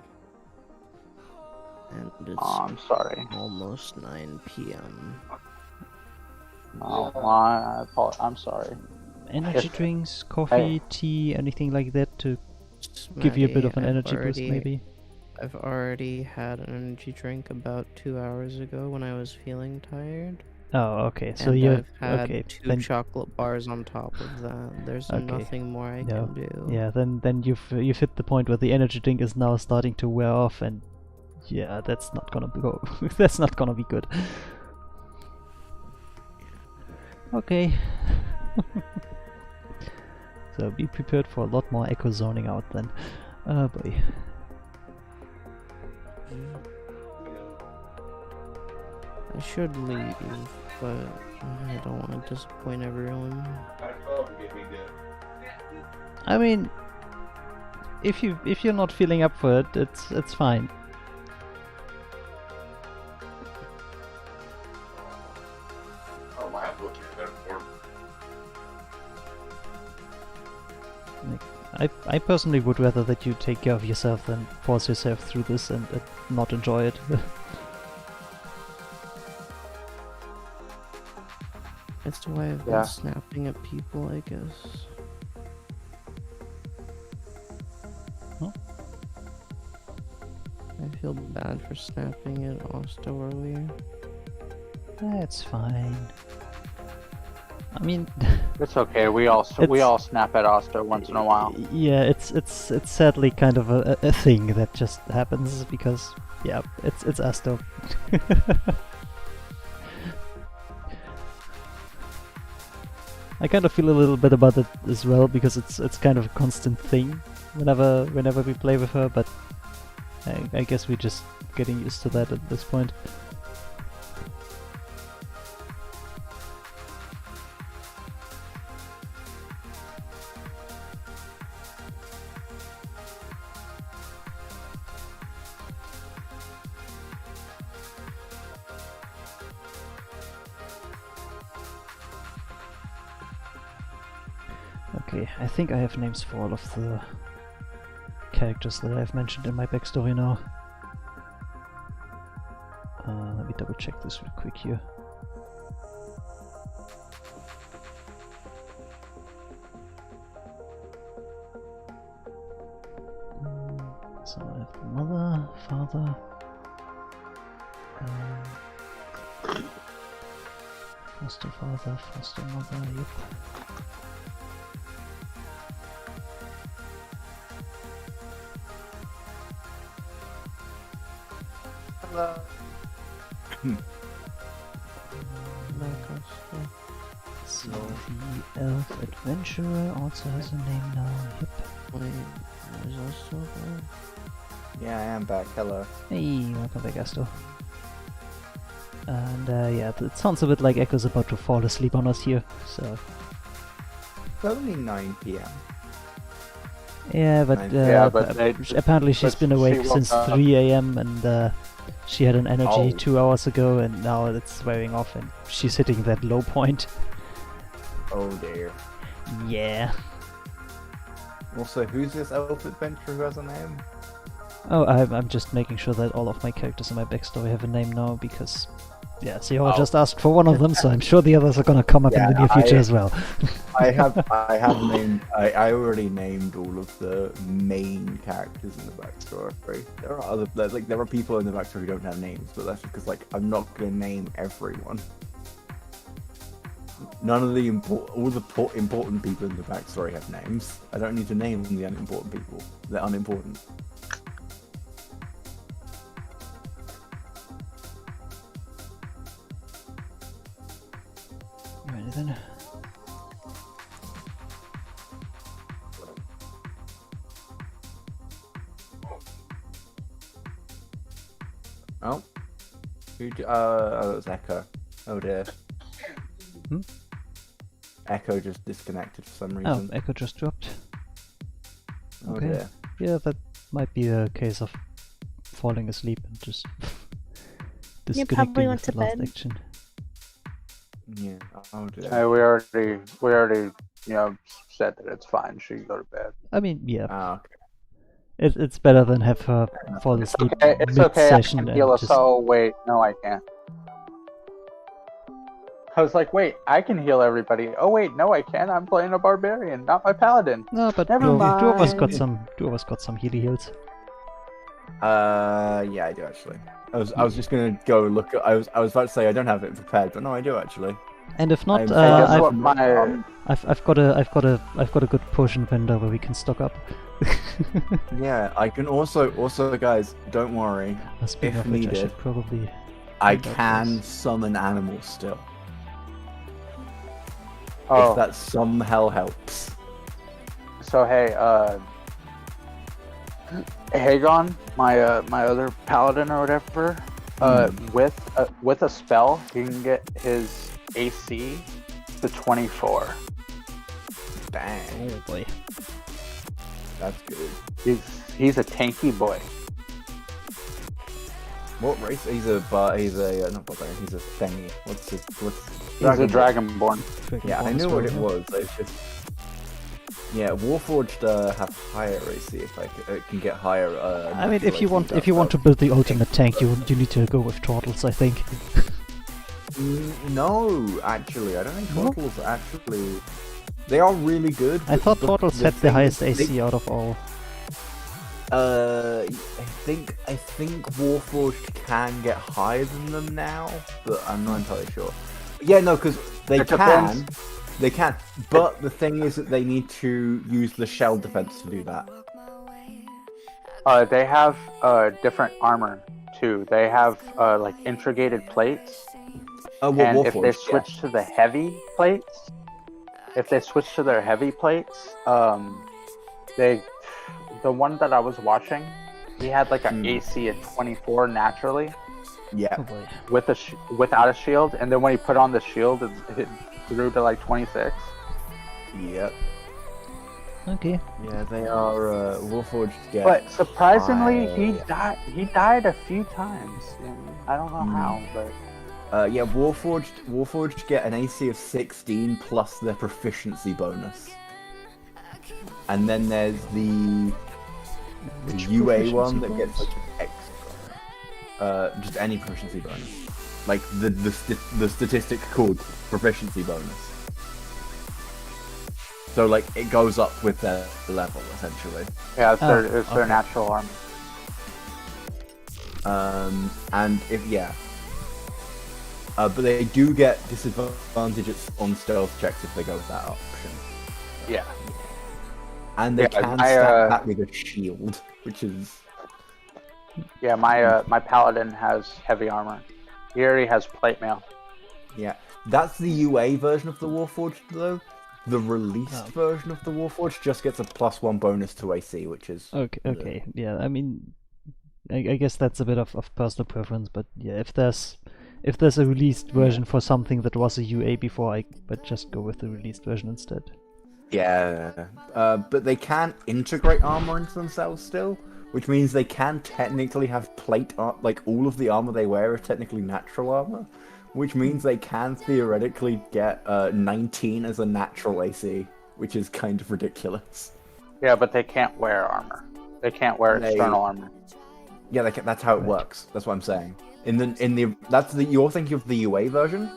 S5: And it's
S2: Oh, I'm sorry.
S5: almost 9 p.m.
S2: Oh, well, I'm sorry.
S1: Energy
S2: If-
S1: drinks, coffee, tea, anything like that to give you a bit of an energy boost, maybe.
S5: I've already had an energy drink about 2 hours ago when I was feeling tired.
S1: Oh, okay. So
S5: And
S1: you
S5: I've had
S1: okay?
S5: 2
S1: Then
S5: chocolate bars on top of that. There's
S1: Okay.
S5: nothing more I
S1: No.
S5: can do.
S1: yeah, then you've hit the point where the energy drink is now starting to wear off, and yeah, that's not gonna go. That's not gonna be good. Okay. So be prepared for a lot more echo zoning out then. Oh boy.
S5: I should leave, but I don't want to disappoint everyone.
S1: I mean, if you're not feeling up for it, it's fine. I personally would rather that you take care of yourself than force yourself through this and not enjoy it.
S5: It's That's why I've
S2: Yeah.
S5: been snapping at people, I guess.
S1: Huh?
S5: I feel bad for snapping at Osto earlier.
S1: That's fine. I mean,
S2: It's okay. We all snap at Osto once in a while.
S1: yeah, it's sadly kind of a thing that just happens because yeah, it's Asto. I kind of feel a little bit about it as well because it's kind of a constant thing whenever we play with her, but I guess we're just getting used to that at this point. Okay, I think I have names for all of the characters that I've mentioned in my backstory now. Let me double check this real quick here. So I have the mother, father, foster father, foster mother, yep.
S4: Hello.
S5: Like Osto.
S1: So the elf adventurer also has a name now, yep.
S5: Wait, is Osto there?
S4: Yeah, I am back. Hello.
S1: Hey, welcome back, Asto. And yeah, it sounds a bit like Echo's about to fall asleep on us here, so...
S4: It's only 9 p.m.
S1: Yeah, but,
S2: Yeah, but
S1: apparently she's
S2: but
S1: been
S2: she
S1: awake
S2: woke
S1: since
S2: up.
S1: 3 a.m. and she had an energy
S4: Oh.
S1: 2 hours ago and now it's wearing off and she's hitting that low point.
S4: Oh dear.
S1: Yeah.
S4: Also, who's this elf adventurer who has a name?
S1: Oh, I'm just making sure that all of my characters in my backstory have a name now because... Yeah, Sierra just asked for one of them, so I'm sure the others are gonna come up in the near future as well.
S4: I have named. I already named all of the main characters in the backstory. There are there are people in the backstory who don't have names, but that's just because I'm not gonna name everyone. None of the important people in the backstory have names. I don't need to name the unimportant people. They're unimportant.
S1: Alrighty then.
S4: Oh, oh, it was Echo. Oh dear.
S1: Hmm?
S4: Echo just disconnected for some
S1: Oh,
S4: reason.
S1: Echo just dropped.
S4: Oh
S1: okay.
S4: dear.
S1: Yeah, that might be a case of falling asleep and just disconnecting
S6: went
S1: with the
S6: to
S1: last
S6: bed.
S1: action.
S4: Yeah. Oh dear.
S2: Hey, we already said that it's fine. She can go to bed.
S1: I mean, yeah,
S4: Ah, okay.
S1: it's better than have her fall asleep
S2: It's okay. I
S1: mid-session
S2: can
S1: and
S2: heal us.
S1: just...
S2: Oh wait, no, I can't. I was like, wait, I can heal everybody. Oh wait, no, I can't. I'm playing a barbarian, not my paladin.
S1: No, but
S2: Never
S1: two of us got
S2: mind.
S1: two of us got some healy heals.
S4: Yeah, I do actually. I was just gonna go look at. I was about to say I don't have it prepared, but no, I do actually.
S1: And if not,
S4: I'm-
S2: Hey, guess
S1: I've,
S2: what? My
S1: I've got a good potion vendor where we can stock up.
S4: Yeah, I can also guys, don't worry.
S1: Speaking
S4: If
S1: of which, I
S4: needed,
S1: should probably...
S4: I
S1: Think of
S4: can
S1: this.
S4: summon animals still.
S2: oh,
S4: If that somehow helps.
S2: so hey, Hagon, my my other paladin or whatever, with a spell, he can get his AC to 24.
S4: Dang,
S1: Oh boy.
S4: that's good.
S2: He's a tanky boy.
S4: What race? He's a not barbarian. He's a thingy. What's
S2: He's a dragonborn.
S4: Yeah, I knew what it was. It's just yeah, Warforged have higher AC if can get higher.
S1: I mean, if you
S4: natural
S1: want
S4: AC
S1: to build the ultimate tank, you need to go with turtles, I think.
S4: No, actually, I don't think turtles actually. They are really good.
S1: I
S4: but
S1: thought turtles had the
S4: thing
S1: highest
S4: is,
S1: AC out of all.
S4: I think Warforged can get higher than them now, but I'm not entirely sure. Yeah, no, because they
S2: It depends.
S4: they can. But the thing is that they need to use the shell defense to do that.
S2: They have different armor too. They have like integrated plates,
S4: Oh, well,
S2: and if they
S4: Warforged, yeah.
S2: switch to the heavy plates, their heavy plates, the one that I was watching, he had like an AC of 24 naturally
S4: Yeah.
S1: Oh boy.
S2: without a shield, and then when he put on the shield, it grew to like 26.
S4: Yep.
S1: Okay.
S4: Yeah, they are Warforged. Yeah.
S2: But surprisingly,
S4: high.
S2: he died a few times. I don't know how, but
S4: Yeah, Warforged get an AC of 16 plus their proficiency bonus. And then there's the UA one that gets like extra. Just any proficiency bonus. Like the statistic called proficiency bonus. So like it goes up with their level essentially.
S2: yeah, it's their natural armor.
S4: And if but they do get disadvantages on stealth checks if they go with that option.
S2: Yeah.
S4: And they
S2: Yeah,
S4: can
S2: I,
S4: stack that with a shield, which is
S2: Yeah, my paladin has heavy armor. He already has plate mail.
S4: yeah. That's the UA version of the Warforged though. The released version of the Warforged just gets a +1 bonus to AC, which is
S1: Okay. Yeah, I mean, I guess that's a bit of personal preference, but yeah, if there's a released version for something that was a UA before, I'd just go with the released version instead.
S4: Yeah, but they can integrate armor into themselves still, which means they can technically have plate like all of the armor they wear is technically natural armor, which means they can theoretically get 19 as a natural AC, which is kind of ridiculous.
S2: Yeah, but they can't wear armor. They can't wear external armor.
S4: Yeah, that's how it works. That's what I'm saying. You're thinking of the UA version.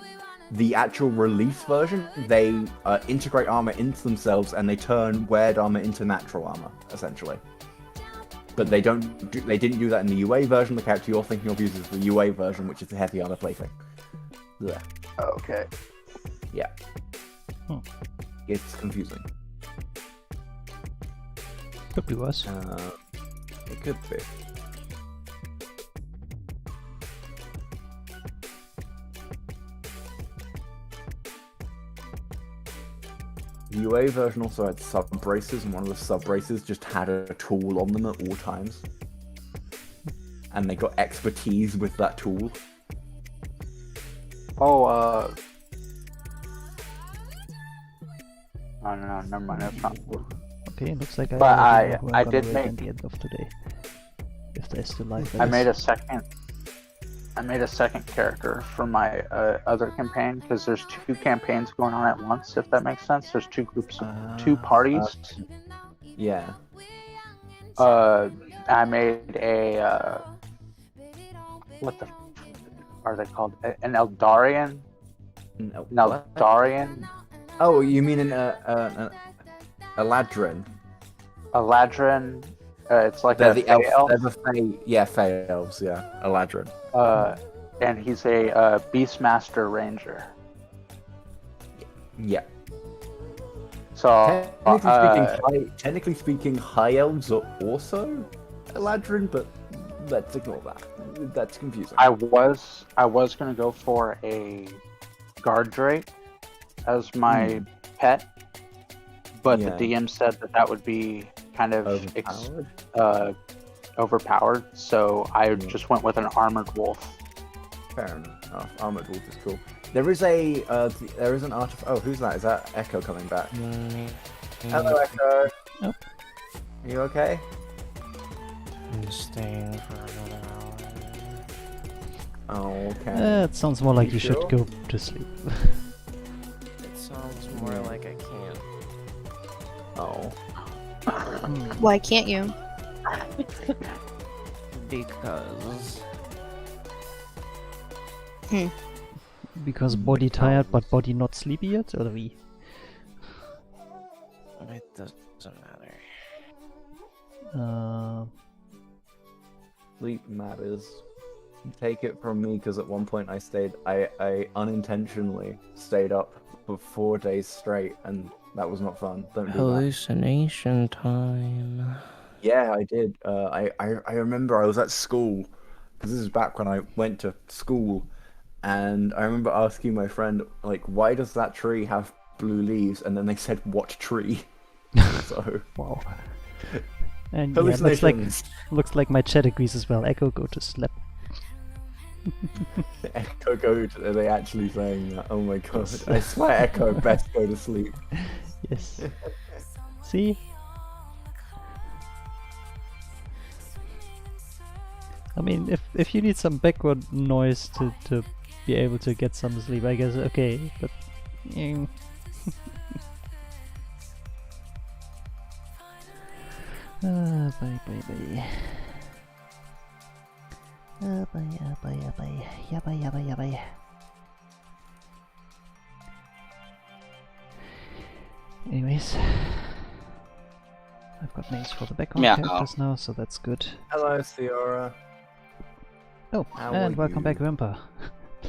S4: The actual release version, they integrate armor into themselves and they turn weared armor into natural armor, essentially. But they didn't do that in the UA version. The character you're thinking of uses the UA version, which is the heavy armor plating. Yeah.
S2: Okay.
S4: Yeah. It's confusing.
S1: Could be worse.
S4: It could be. The UA version also had sub braces, and one of the sub braces just had a tool on them at all times. And they got expertise with that tool.
S2: Oh, no, never mind. That's not cool.
S1: Okay, looks like
S2: But
S1: already know who I'm
S2: I
S1: gonna
S2: did
S1: raid
S2: make-
S1: at the end of today. If they're still live.
S2: I made a second character for my other campaign because there's 2 campaigns going on at once. If that makes sense, there's 2 groups, 2 parties.
S4: Yeah.
S2: I made a what the are they called? An Eldarian. An Eldarian.
S4: Oh, you mean an Eladrin?
S2: Eladrin. It's like
S4: They're
S2: a
S4: the
S2: Fey elf.
S4: They're the Fey elves, yeah. Eladrin.
S2: And he's a Beastmaster Ranger.
S4: Yeah.
S2: So
S4: Technically speaking, high elves are also Eladrin, but let's ignore that. That's confusing.
S2: I was gonna go for a guard drake as my pet, but
S4: Yeah.
S2: the DM said that would be kind of overpowered, so I just went with an armored wolf.
S4: Fair enough. Armored wolf is cool. There is an artifact. Oh, who's that? Is that Echo coming back? Hello, Echo.
S1: Nope.
S4: Are you okay?
S5: I'm staying for another hour.
S4: Oh, okay.
S1: It sounds more like you
S4: sure?
S1: should go to sleep.
S5: It sounds more like I can't.
S4: Oh.
S6: Why can't you?
S5: Because...
S1: Because body tired but body not sleepy yet, or we?
S5: It doesn't matter.
S4: Sleep matters. Take it from me, because at one point I unintentionally stayed up for 4 days straight, and that was not fun. Don't do that.
S5: Hallucination time.
S4: Yeah, I did. I remember I was at school, because this is back when I went to school, and I remember asking my friend, like, why does that tree have blue leaves? And then they said, what tree? So,
S1: Wow. And yeah,
S4: hallucinations.
S1: looks like my chat agrees as well. Echo, go to sleep.
S4: Echo go to, are they actually saying that? Oh my god. I swear Echo best go to sleep.
S1: Yes. See? I mean, if you need some background noise to be able to get some sleep, I guess okay, but bye bye bye. Bye bye bye. Yabba yabba yabba. Anyways, I've got names for the background characters now, so that's good.
S4: Hello, Theora.
S1: Oh,
S4: How
S1: and
S4: are
S1: welcome
S4: you?
S1: back, Grandpa.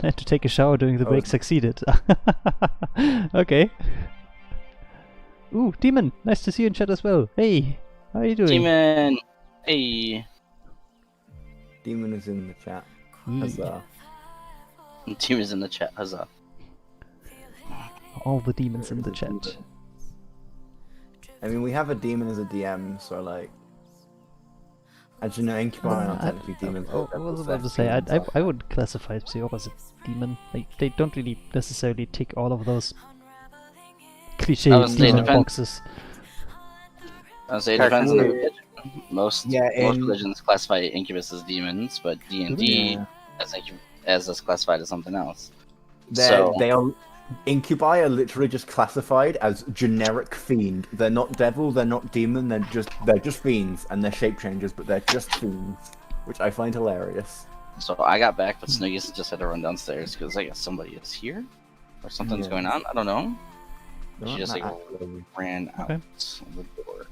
S1: Had to take a shower during the break, succeeded. Okay. Ooh, Demon! Nice to see you in chat as well. Hey, how are you doing?
S3: Demon! Hey!
S4: Demon is in the chat.
S1: Yee.
S4: Huzzah.
S3: Demon's in the chat, huzzah.
S1: All the demons in the chat.
S4: I mean, we have a demon as a DM, so like... As you know, Incubi are not technically demons.
S1: I was about to say, I would classify Psyora as a demon. Like, they don't really necessarily tick all of those cliche demon boxes.
S3: I would say it depends on the religion. Most
S4: in-
S3: religions classify Incubus as demons, but D&D as classified as something else.
S4: They are... Incubi are literally just classified as generic fiend. They're not devil, they're not demon, they're just fiends, and they're shape changers, but they're just fiends, which I find hilarious.
S3: So I got back, but Snuggies just had to run downstairs because I guess somebody is here or something's going on. I don't know. She just ran out the door.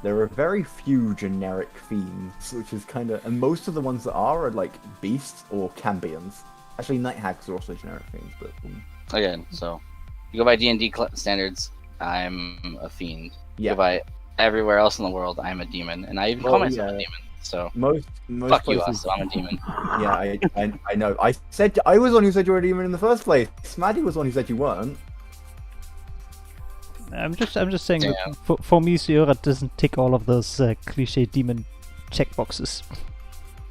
S4: There are very few generic fiends, which is kind of, and most of the ones that are like beasts or cambions. Actually, night hags are also generic fiends, but.
S3: Again, so you go by D&D standards, I'm a fiend.
S4: Yeah.
S3: You go by everywhere else in the world, I'm a demon, and I even call myself a demon. So
S4: most
S3: fuck
S4: places,
S3: you, so I'm a demon.
S4: Yeah, I know. I was the one who said you were a demon in the first place. Maddie was the one who said you weren't.
S1: I'm just saying that for me, Psyora doesn't tick all of those cliche demon checkboxes.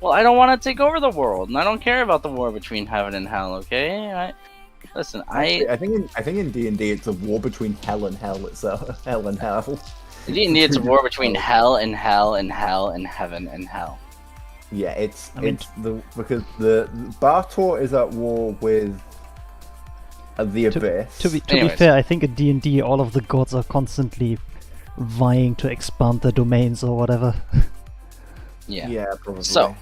S3: Well, I don't want to take over the world, and I don't care about the war between heaven and hell. Okay, listen,
S4: I think in D&D it's a war between hell and hell itself. Hell and hell.
S3: In D&D it's a war between hell and hell and hell and heaven and hell.
S4: Yeah, because the Bartor is at war with the Abyss.
S1: To be fair, I think in D&D all of the gods are constantly vying to expand their domains or whatever.
S3: Yeah,
S4: probably.
S3: So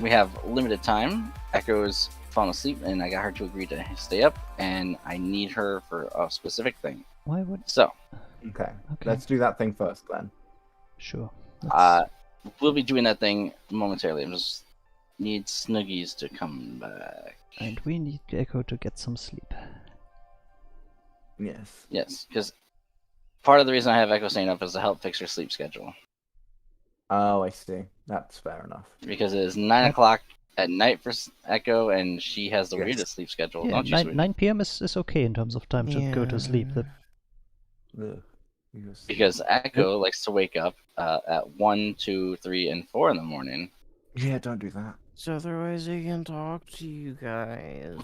S3: we have limited time. Echo's fallen asleep, and I got her to agree to stay up, and I need her for a specific thing.
S1: Why would?
S3: So.
S4: Okay. Let's do that thing first, then.
S1: Sure.
S3: We'll be doing that thing momentarily. I just need Snuggies to come back.
S1: And we need Echo to get some sleep.
S4: Yes.
S3: Yes, because part of the reason I have Echo staying up is to help fix her sleep schedule.
S4: Oh, I see. That's fair enough.
S3: Because it is 9 o'clock at night for Echo, and she has the weirdest sleep schedule.
S1: Yeah,
S3: Don't you,
S1: 9 p.m. is okay in terms of time to go to sleep.
S3: Because Echo likes to wake up at 1, 2, 3, and 4 in the morning.
S4: Yeah, don't do that.
S5: So otherwise I can talk to you guys.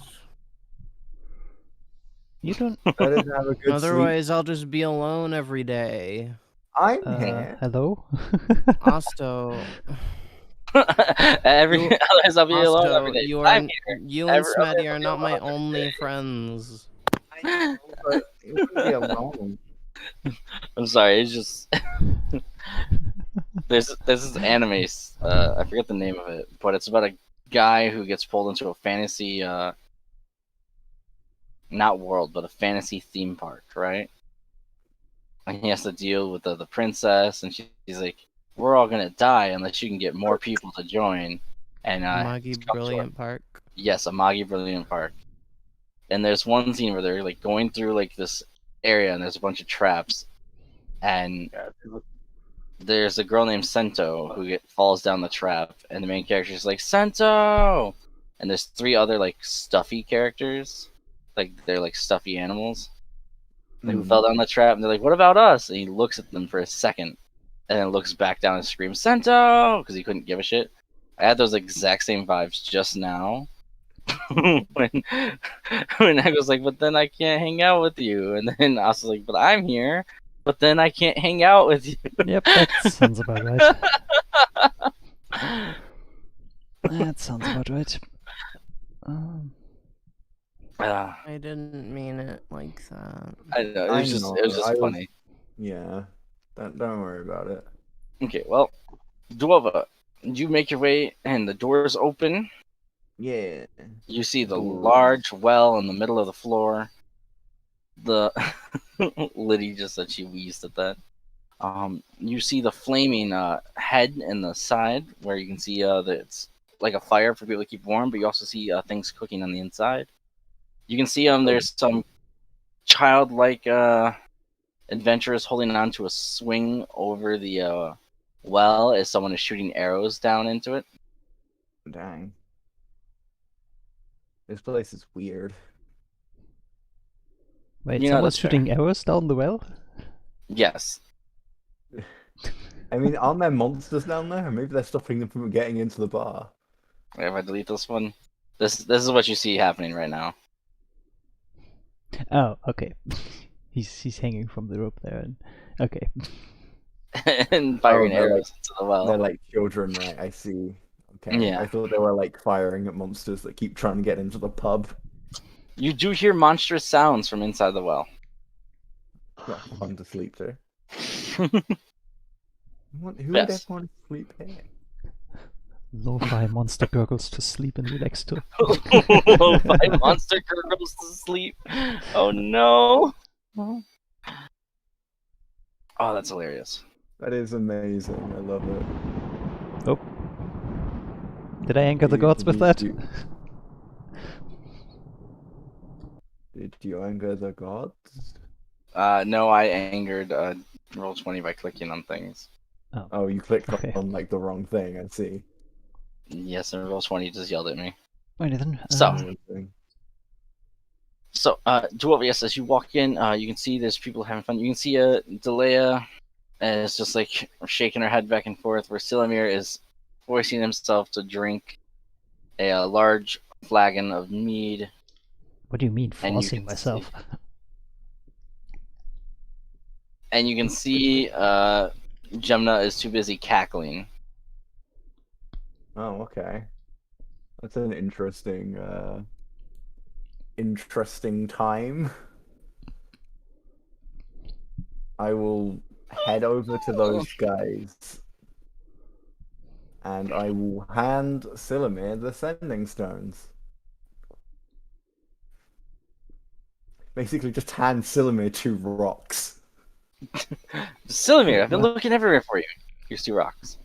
S1: You don't.
S4: Better to have a good
S5: Otherwise I'll just be alone every day.
S4: I'm here.
S1: Hello?
S5: Asto.
S3: Otherwise I'll be alone every day.
S5: You and Smaddy are not my only friends.
S4: You wouldn't be alone.
S3: I'm sorry, it's just there's this anime, I forget the name of it, but it's about a guy who gets pulled into a fantasy not world, but a fantasy theme park, right? And he has to deal with the princess, and she's like, "We're all gonna die unless you can get more people to join." And
S5: Muggy
S3: it's come to
S5: Brilliant Park.
S3: yes, a Magi Brilliant Park. And there's one scene where they're like going through like this area, and there's a bunch of traps, and there's a girl named Sento who falls down the trap, and the main character is like, Sento! And there's 3 other like stuffy characters, like they're like stuffy animals, like, who fell down the trap, and they're like, "What about us?" And he looks at them for a second, and then looks back down and screams, "Sento!" because he couldn't give a shit. I had those exact same vibes just now when when I was like, "But then I can't hang out with you," and then I was like, "But I'm here." But then I can't hang out with you.
S1: Yep, that sounds about right. That sounds about right.
S5: I didn't mean it like that.
S3: I know, it was just funny.
S4: Yeah. Don't worry about it.
S3: Okay, well, Dwarva, you make your way, and the doors open.
S4: Yeah.
S3: You see the
S4: Door.
S3: large well in the middle of the floor. The Liddy just said she wheezed at that. You see the flaming head in the side where you can see that it's like a fire for people to keep warm, but you also see things cooking on the inside. You can see there's some childlike adventurers holding on to a swing over the well as someone is shooting arrows down into it.
S4: Dang. This place is weird.
S1: Wait,
S3: You know,
S1: someone's
S3: that's fair.
S1: shooting arrows down the well?
S3: Yes.
S4: I mean, aren't there monsters down there? Maybe they're stopping them from getting into the bar.
S3: If I delete this one, this is what you see happening right now.
S1: Oh, okay. he's hanging from the rope there, and okay.
S3: And firing
S4: they're
S3: arrows into the well.
S4: They're like children, right? I see. Okay.
S3: Yeah.
S4: I thought they were like firing at monsters that keep trying to get into the pub.
S3: You do hear monstrous sounds from inside the well.
S4: Not fun to sleep through. Who would
S3: Yes.
S4: ever want to sleep here?
S1: Lo-fi monster gurgles to sleep and relax to.
S3: Lo-fi monster gurgles to sleep. Oh no. Oh, that's hilarious.
S4: That is amazing. I love it.
S1: Oh. Did I anger the gods with that?
S4: Did you anger the gods?
S3: No, I angered Roll20 by clicking on things.
S4: Oh, you clicked
S1: Okay.
S4: on like the wrong thing. I see.
S3: Yes, and Roll20 just yelled at me.
S1: Alrighty then.
S3: So.
S4: Amazing.
S3: So, Dwarf, yes, as you walk in, you can see there's people having fun. You can see Delea is just like shaking her head back and forth, where Silamir is forcing himself to drink a large flagon of mead.
S1: What do you mean,
S3: And you
S1: forcing
S3: can
S1: myself?
S3: And you can see Gemna is too busy cackling.
S4: Oh, okay. That's an interesting time. I will head over to those guys and I will hand Silamir the sending stones. Basically just hand Silamir 2 rocks.
S3: Silamir, I've been looking everywhere for you. Here's 2 rocks.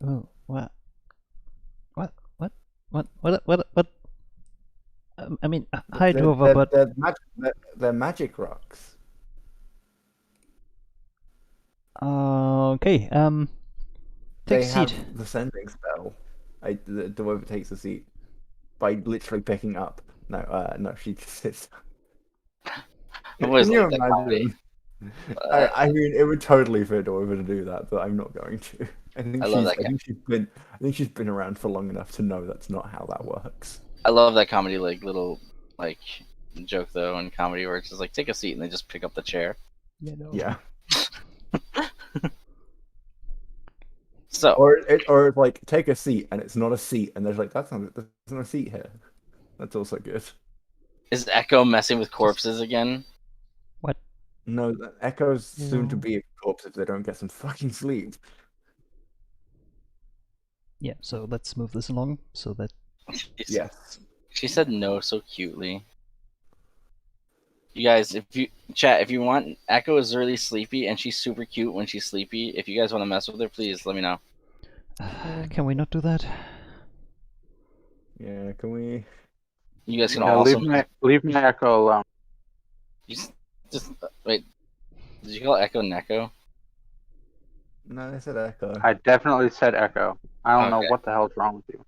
S1: Oh, what? I mean, hi, Dwarva, but...
S4: They're magic rocks.
S1: Okay, take a seat.
S4: Have the sending spell. The dwarf takes a seat by literally picking up. No, she just sits.
S3: I'm always
S4: Can you
S3: like that comedy.
S4: imagine? I mean, it would totally fit Dwarva to do that, but I'm not going to. I think she's been around for long enough to know that's not how that works.
S3: I love that comedy, like little like joke though, in comedy where it's just like take a seat and they just pick up the chair.
S1: Yeah, no.
S4: Yeah.
S3: So,
S4: Or it's like take a seat and it's not a seat, and there's like there's no seat here. That's also good.
S3: is Echo messing with corpses again?
S1: What?
S4: No, Echo's soon to
S1: No.
S4: be a corpse if they don't get some fucking sleep.
S1: Yeah, so let's move this along so that...
S4: Yes.
S3: She said no so cutely. You guys, if you want, Echo is really sleepy and she's super cute when she's sleepy. If you guys want to mess with her, please let me know.
S1: Can we not do that?
S4: Yeah, can we?
S3: You guys can
S2: No,
S3: also
S2: leave my Echo alone.
S3: just wait. Did you call Echo Neko?
S4: No, I said Echo.
S2: I definitely said Echo. I don't know
S3: Okay.
S2: what the hell's wrong with you.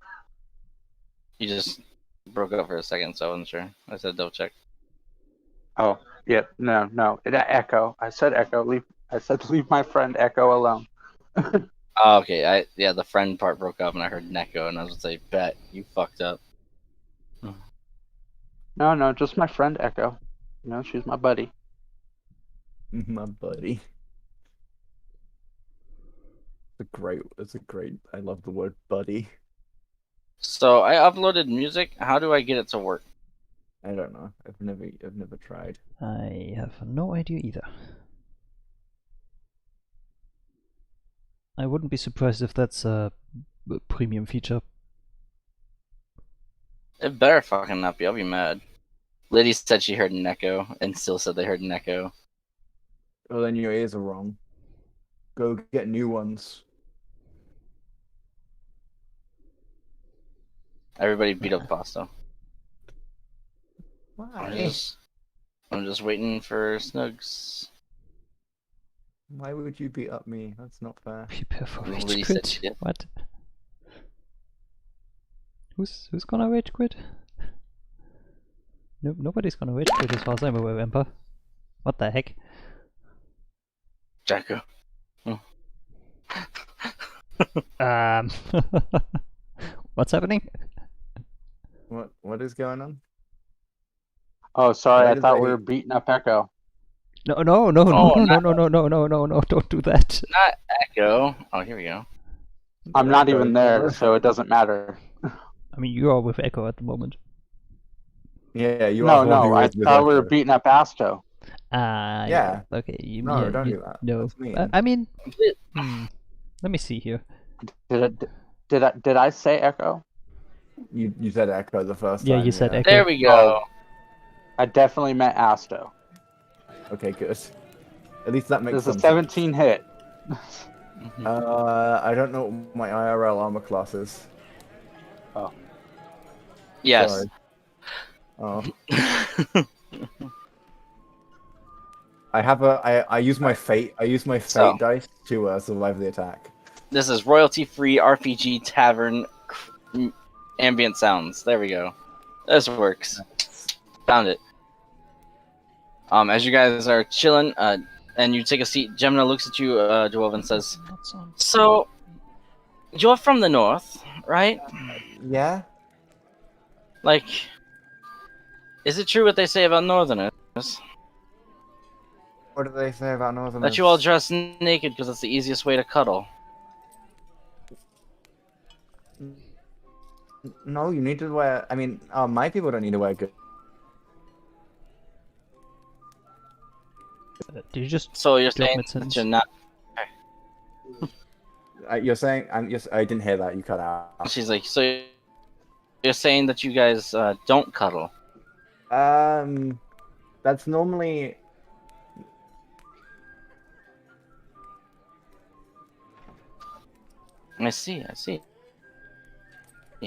S3: You just broke up for a second, so I wasn't sure. I said double check.
S2: Oh, yeah, no. Echo. I said Echo. I said leave my friend Echo alone.
S3: Oh, okay. The friend part broke up, and I heard Neko, and I was gonna say, bet you fucked up.
S2: No, just my friend Echo. You know, she's my buddy.
S4: My buddy. It's a great. I love the word buddy.
S3: So I uploaded music. How do I get it to work?
S4: I don't know. I've never tried.
S1: I have no idea either. I wouldn't be surprised if that's a premium feature.
S3: It better fucking not be. I'll be mad. Liddy said she heard Neko, and still said they heard Neko.
S4: Well, then your ears are wrong. Go get new ones.
S3: Everybody beat up Pasta.
S4: Why?
S3: I'm just waiting for Snugs.
S4: Why would you beat up me? That's not fair.
S1: Prepare for rage
S3: Nobody said
S1: quit.
S3: shit.
S1: What? Who's gonna rage quit? No, nobody's gonna rage quit as far as I'm aware, Emperor. What the heck?
S3: Jacko.
S1: What's happening?
S4: What is going on?
S2: Oh, sorry.
S4: Why
S2: I
S4: did
S2: thought
S4: they-
S2: we were beating up Echo.
S1: No,
S3: Oh,
S1: no,
S3: not-
S1: don't do that.
S3: Not Echo. Oh, here we go.
S2: I'm not
S4: Echo,
S2: even there, so it doesn't matter.
S1: I mean, you are with Echo at the moment.
S4: Yeah, you
S2: No,
S4: are the one who
S2: I
S4: is with
S2: thought we were
S4: Echo.
S2: beating up Asto.
S4: Yeah.
S1: Okay.
S4: No,
S1: yeah,
S4: don't do that.
S1: No.
S4: That's mean.
S1: I mean, let me see here.
S2: Did I say Echo?
S4: You said Echo the first
S1: Yeah,
S4: time.
S1: you said Echo.
S3: There we go.
S2: I definitely meant Asto.
S4: Okay, good. At least that makes
S2: There's a
S4: some
S2: 17 hit.
S4: sense. I don't know what my IRL armor class is.
S3: Yes.
S4: Sorry. Oh. I use my fate. I use my fate
S3: So.
S4: dice to survive the attack.
S3: This is royalty-free RPG tavern ambient sounds. There we go. This works. Found it. As you guys are chilling, and you take a seat, Gemina looks at you, Dwarf, and says, "So, you're from the north, right?
S4: Yeah.
S3: Like, is it true what they say about northerners?
S4: What do they say about Northerners?
S3: That you all dress naked because it's the easiest way to cuddle?
S4: No, you need to wear. I mean, my people don't need to wear good.
S1: Did you just
S3: So you're
S1: Don't
S3: saying
S1: make
S3: that
S1: sense.
S3: you're not..."
S4: You're saying? I didn't hear that. You cut out.
S3: She's like, "So you're saying that you guys don't cuddle?"
S4: That's normally.
S3: I see.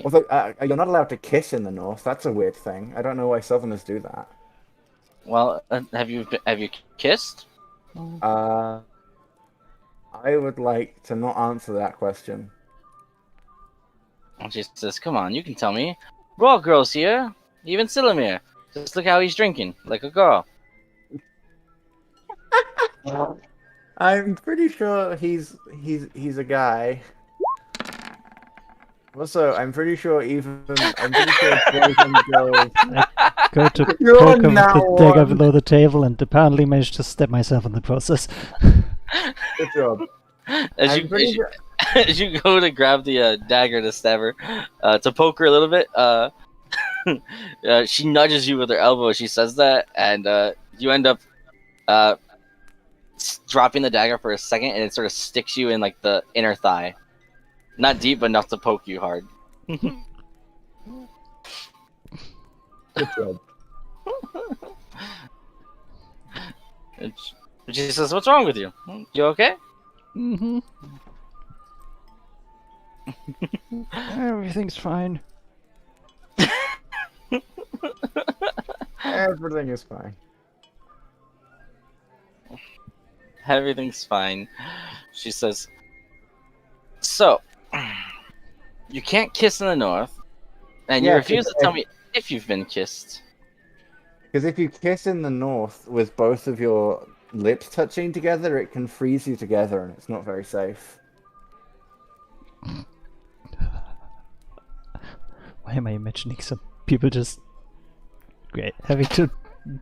S4: Although you're not allowed to kiss in the north. That's a weird thing. I don't know why Southerners do that.
S3: Well, have you kissed?
S4: I would like to not answer that question.
S3: And she says, "Come on, you can tell me. We're all girls here. Even Silamir. Just look how he's drinking, like a girl."
S4: I'm pretty sure he's a guy. Also, I'm pretty sure boys and girls.
S1: go to
S4: You're
S1: poke him with
S4: now
S1: the dagger
S4: on.
S1: below the table and apparently managed to stab myself in the process?
S4: Good job.
S3: As
S4: I'm
S3: you
S4: pretty
S3: as you,
S4: sure-
S3: as you go to grab the dagger to stab her, to poke her a little bit, she nudges you with her elbow. She says that, and you end up dropping the dagger for a second, and it sort of sticks you in like the inner thigh. Not deep, but enough to poke you hard.
S4: Good job.
S3: And she says, "What's wrong with you? You okay?"
S1: Mm-hmm. Everything's fine.
S4: Everything is fine.
S3: Everything's fine. She says, "So, you can't kiss in the north, and you
S4: Yeah,
S3: refuse to tell me if you've been kissed."
S4: because if you kiss in the north with both of your lips touching together, it can freeze you together, and it's not very safe.
S1: Why am I imagining some people just having to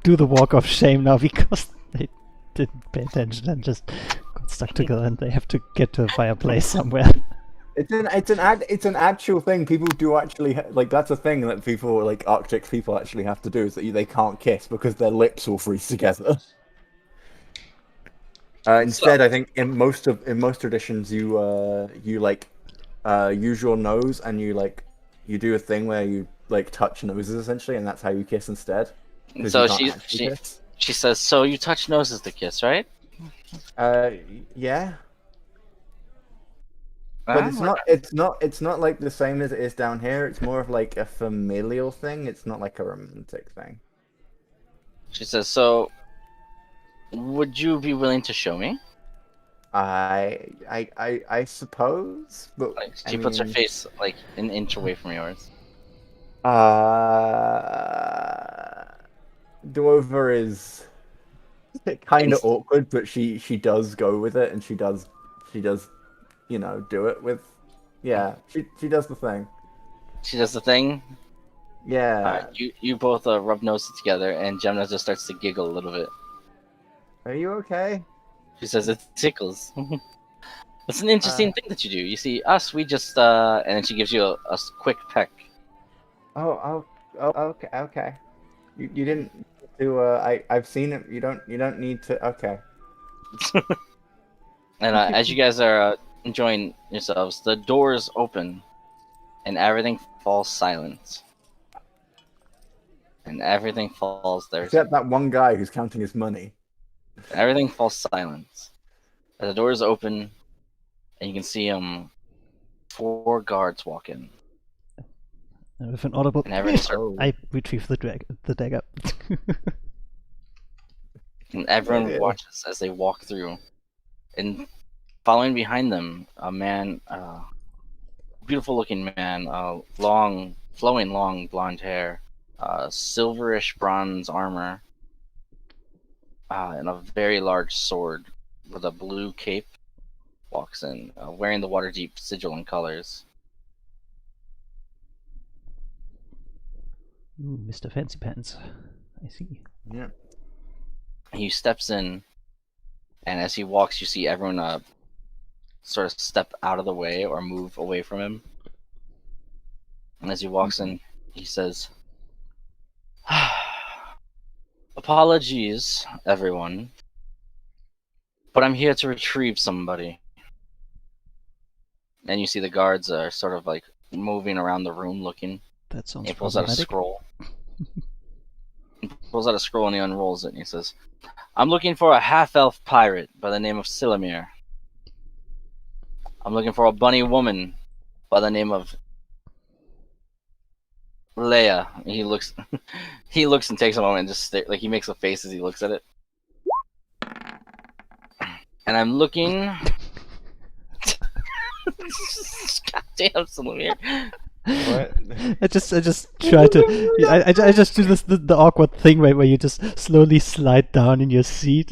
S1: do the walk of shame now because they didn't pay attention and just got stuck together and they have to get to a fireplace somewhere?
S4: It's an actual thing. People do actually like that's a thing that people like Arctic people actually have to do is that they can't kiss because their lips will freeze together. Instead, I think in most traditions you use your nose and you do a thing where you like touch noses essentially, and that's how you kiss instead. 'Cause
S3: So
S4: you can't actually kiss.
S3: she says, "So you touch noses to kiss, right?"
S4: Yeah. But it's not like the same as it is down here. It's more of like a familial thing. It's not like a romantic thing.
S3: She says, "So would you be willing to show me?"
S4: I suppose, but
S3: Like, she puts her face like an inch away from yours.
S4: Dwarver is kind of awkward, but she does go with it, and she does do it with she does the thing.
S3: She does the thing.
S4: Yeah.
S3: You both rub noses together, and Gemna just starts to giggle a little bit.
S4: Are you okay?
S3: She says it tickles. It's an interesting thing that you do. You see, us, we just and then she gives you a quick peck.
S4: Oh, okay. You didn't do I've seen it. You don't need to. Okay.
S3: And as you guys are enjoying yourselves, the doors open, and everything falls silent. And everything falls there.
S4: Except that one guy who's counting his money.
S3: Everything falls silent. As the doors open, and you can see 4 guards walk in.
S1: And with an audible,
S3: And everyone
S1: I retrieve the dagger.
S3: And everyone watches as they walk through. And following behind them, a man, beautiful looking man, flowing long blonde hair, silverish bronze armor, and a very large sword with a blue cape, walks in, wearing the Waterdeep sigil and colors.
S1: Ooh, Mr. Fancy Pants. I see.
S4: Yeah.
S3: He steps in, and as he walks, you see everyone sort of step out of the way or move away from him. And as he walks in, he says, "Apologies, everyone, but I'm here to retrieve somebody." And you see the guards are sort of like moving around the room looking.
S1: That sounds
S3: He pulls out a
S1: problematic.
S3: scroll. He pulls out a scroll and he unrolls it and he says, "I'm looking for a half-elf pirate by the name of Silamir. I'm looking for a bunny woman by the name of Leia." He looks, he looks and takes a moment and just like he makes a face as he looks at it. "And I'm looking." Goddamn, Silamir.
S4: What?
S1: I just try to. I just do this the awkward thing where you just slowly slide down in your seat.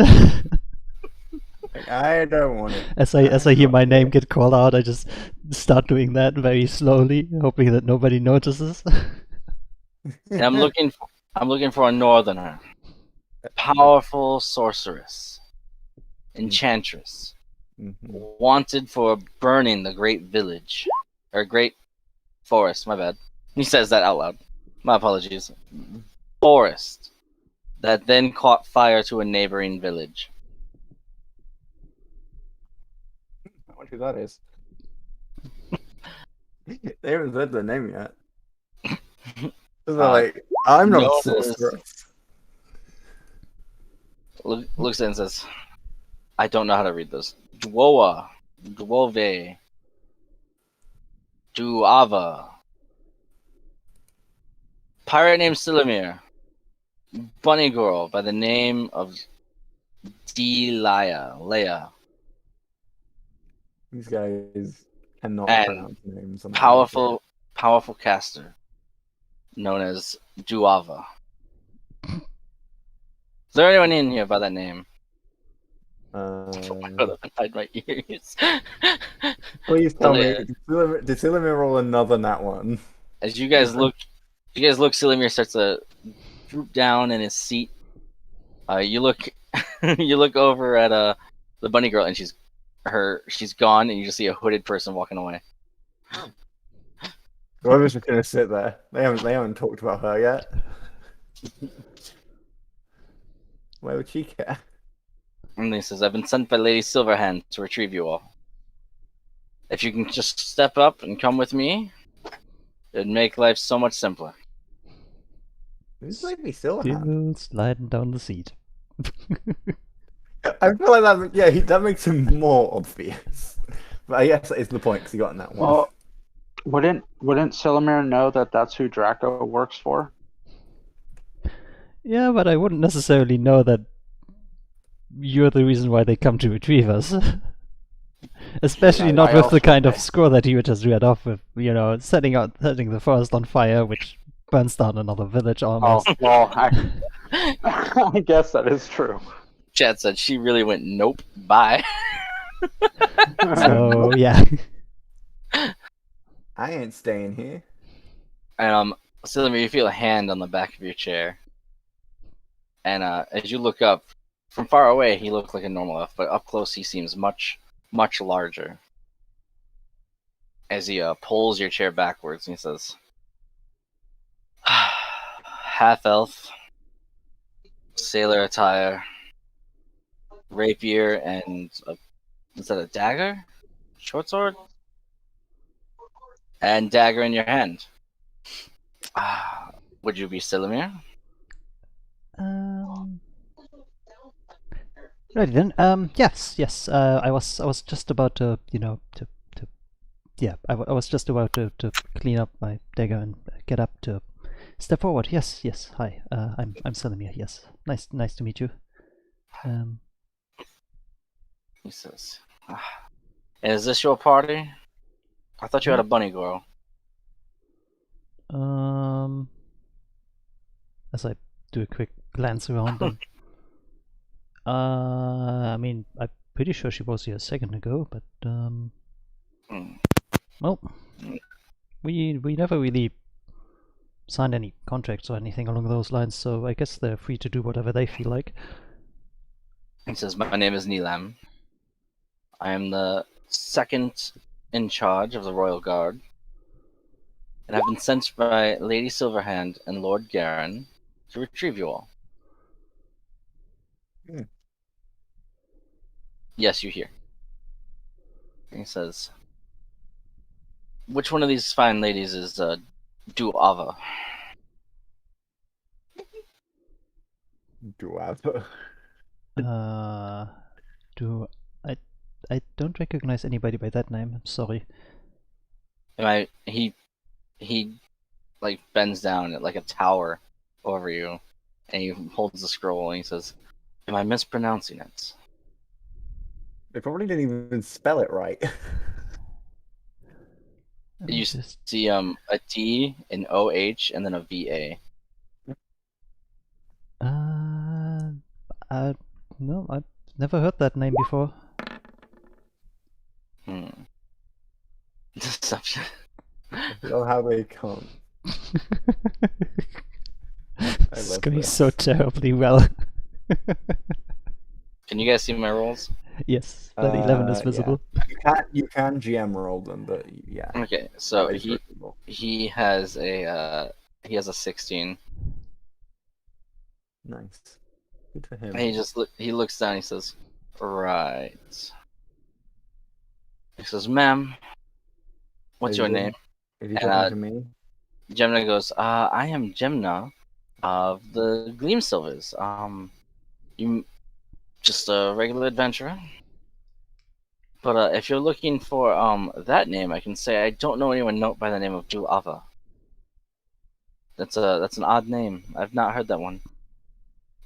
S4: I don't want it.
S1: As I hear my name get called out, I just start doing that very slowly, hoping that nobody notices.
S3: And I'm looking for a northerner, powerful sorceress, enchantress, wanted for burning the great village, or great forest. My bad. He says that out loud. My apologies. Forest that then caught fire to a neighboring village.
S4: I wonder who that is. They haven't said their name yet. So they're like, I'm not
S3: no,
S4: sorceress.
S3: looks at it and says, I don't know how to read this. Dwoa, Dwove, Duava. Pirate named Silamir. Bunny girl by the name of Leia.
S4: These guys cannot
S3: And
S4: pronounce names. I'm
S3: powerful caster known as Duava. Is there anyone in here by that name? Hide my ears.
S4: Please tell me,
S3: Leia.
S4: did Silamir roll another nat one?
S3: As you guys look, Silamir starts to droop down in his seat. You look, you look over at the bunny girl, and she's gone, and you just see a hooded person walking away.
S4: Whoever's just gonna sit there. They haven't talked about her yet. Where would she care?
S3: And he says, "I've been sent by Lady Silverhand to retrieve you all. If you can just step up and come with me, it'd make life so much simpler."
S4: Who's Lady Silverhand?
S1: Still sliding down the seat.
S4: I feel like that. Yeah, that makes him more obvious. But I guess that is the point because he got in that one.
S2: Well, wouldn't Silamir know that that's who Draco works for?
S1: Yeah, but I wouldn't necessarily know that you're the reason why they come to retrieve us. Especially
S2: Yeah,
S1: not
S2: I
S1: with the
S2: also
S1: kind of
S2: think-
S1: score that you just read off with, setting the forest on fire, which burns down another village
S2: Oh,
S1: almost.
S2: well, I guess that is true.
S3: Chad said she really went, nope, bye.
S1: So, yeah.
S4: I ain't staying here.
S3: And Silamir, you feel a hand on the back of your chair. And as you look up, from far away, he looks like a normal elf, but up close, he seems much, much larger. As he pulls your chair backwards, and he says, half elf, sailor attire, rapier, and is that a dagger? Short sword? And dagger in your hand. Would you be Silamir?
S1: Righty then. Yes. I was just about to, I was just about to clean up my dagger and get up to step forward. Yes. Hi. I'm Selimir. Yes. Nice to meet you.
S3: He says, is this your party? I thought you had a bunny girl.
S1: As I do a quick glance around and I mean, I'm pretty sure she was here a second ago, but well, we never really signed any contracts or anything along those lines, so I guess they're free to do whatever they feel like.
S3: He says, my name is Neelam. I am the second in charge of the Royal Guard, and I've been sent by Lady Silverhand and Lord Garen to retrieve you all. Yes, you hear. He says, which one of these fine ladies is Duava?
S4: Duava.
S1: I don't recognize anybody by that name. I'm sorry.
S3: He like bends down at like a tower over you, and he holds the scroll and he says, "Am I mispronouncing it?"
S4: They probably didn't even spell it right.
S3: You see a T, an OH, and then a VA.
S1: No, I've never heard that name before.
S3: Deception.
S4: I love how they can't.
S1: This is going so terribly well.
S3: Can you guys see my rolls?
S1: Yes, that 11 is visible.
S4: Yeah. You can GM roll them, but yeah.
S3: Okay, so
S4: That is
S3: he
S4: visible.
S3: he has a 16.
S4: Nice. Good for him.
S3: And he looks down. He says, "Right." He says, "Ma'am, what's your name?"
S4: If you talking to me,
S3: Gemna goes, "I am Gemna of the Gleam Silvers. just a regular adventurer. But if you're looking for that name, I can say I don't know anyone by the name of Duava. That's an odd name. I've not heard that one.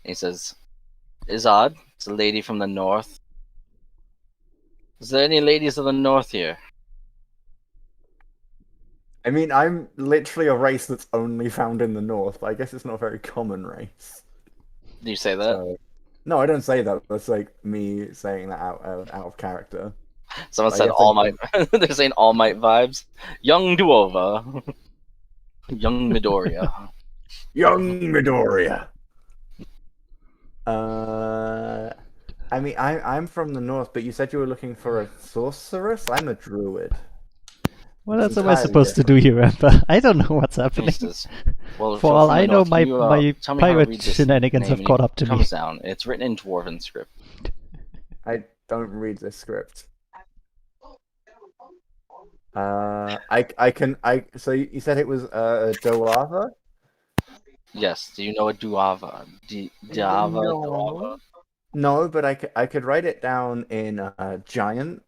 S3: He says, "Is odd. It's a lady from the north. Is there any ladies of the north here?"
S4: I mean, I'm literally a race that's only found in the north. I guess it's not a very common race.
S3: Do you say that?
S4: So, no, I don't say that. That's like me saying that out of character.
S3: Someone
S4: I
S3: said
S4: guess
S3: All Might. They're saying All Might vibes. Young Duova. Young Midoriya.
S4: Young Midoriya. I mean, I'm from the north, but you said you were looking for a sorceress. I'm a druid.
S1: What
S4: It's
S1: else am I
S4: entirely
S1: supposed to do here, Ember? I don't know what's
S3: He
S1: happening.
S3: says, "Well,
S1: For
S3: from
S1: all
S3: the
S1: I know,
S3: north,
S1: my
S3: can you, tell me how to
S1: pirate
S3: read this
S1: shenanigans
S3: name?"
S1: have caught up to
S3: It
S1: me.
S3: comes down. It's written in Dwarven script.
S4: I don't read this script. So you said it was Doava?
S3: Yes. Do you know a Duava? Duava.
S4: No. No, but I could write it down in Giant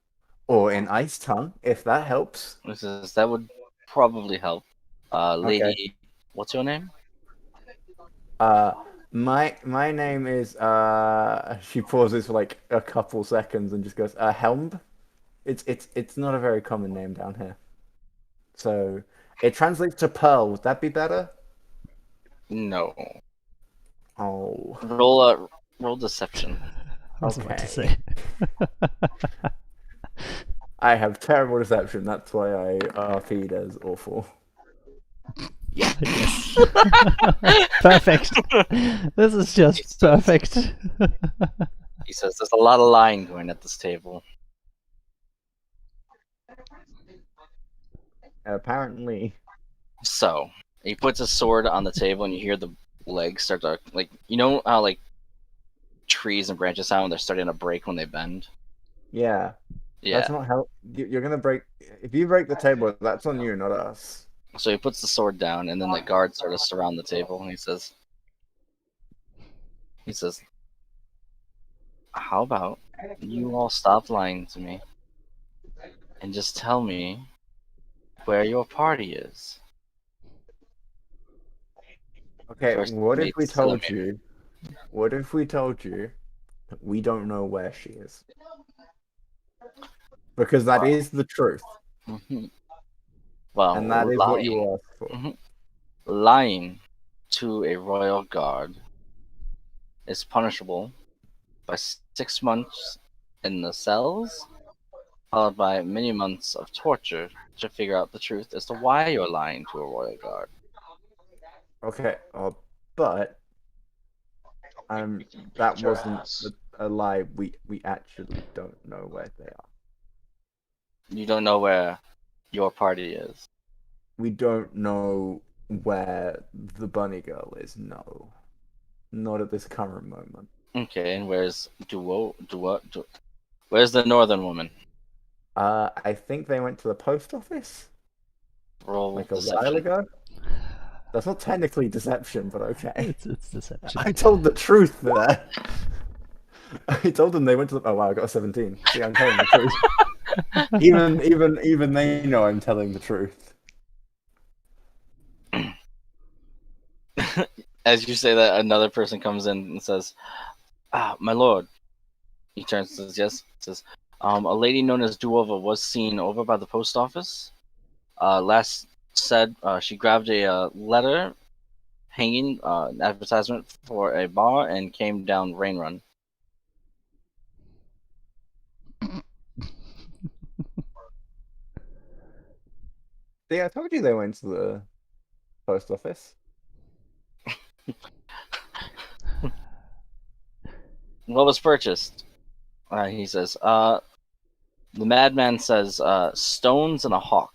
S4: or in Ice Tongue if that helps.
S3: That would probably help. Lady,
S4: Okay.
S3: what's your name?
S4: My name is she pauses for like a couple seconds and just goes Helm. It's not a very common name down here. So it translates to pearl. Would that be better?
S3: No.
S4: Oh,
S3: Roll deception.
S1: I was about to
S4: okay.
S1: say.
S4: I have terrible deception. That's why I RP'd as awful.
S1: Yes. Perfect. This is just perfect.
S3: He says, "There's a lot of lying going at this table."
S4: Apparently.
S3: So he puts his sword on the table, and you hear the legs start to you know how like trees and branches sound when they're starting to break when they bend.
S4: Yeah.
S3: Yeah.
S4: That's not how you're gonna break. If you break the table, that's on you, not us.
S3: So he puts the sword down, and then the guards sort of surround the table, and he says, "How about you all stop lying to me and just tell me where your party is?"
S4: Okay,
S3: First
S4: what if
S3: meets
S4: we told
S3: Sillimer.
S4: you? What if we told you that we don't know where she is? Because that is the truth,
S3: Mhm. Well,
S4: and that is what you asked for.
S3: Mhm. Lying to a royal guard is punishable by 6 months in the cells, followed by many months of torture to figure out the truth as to why you're lying to a royal guard.
S4: Okay, but that wasn't a lie. We actually don't know where they are.
S3: You don't know where your party is.
S4: We don't know where the bunny girl is. No, not at this current moment.
S3: Okay, and where's where's the northern woman?
S4: I think they went to the post office
S3: Roll
S4: like a
S3: deception.
S4: while ago. That's not technically deception, but okay.
S1: It's deception.
S4: I told the truth there. I told them they went to the. Oh wow, I got a 17. See, I'm telling the truth. even they know I'm telling the truth.
S3: As you say that, another person comes in and says, my lord." He turns and says, "Yes." Says, "A lady known as Duova was seen over by the post office. Last said she grabbed a letter hanging, an advertisement for a bar, and came down Rain Run."
S4: See, I told you they went to the post office.
S3: "What was purchased?" He says, "The madman says, stones and a hawk."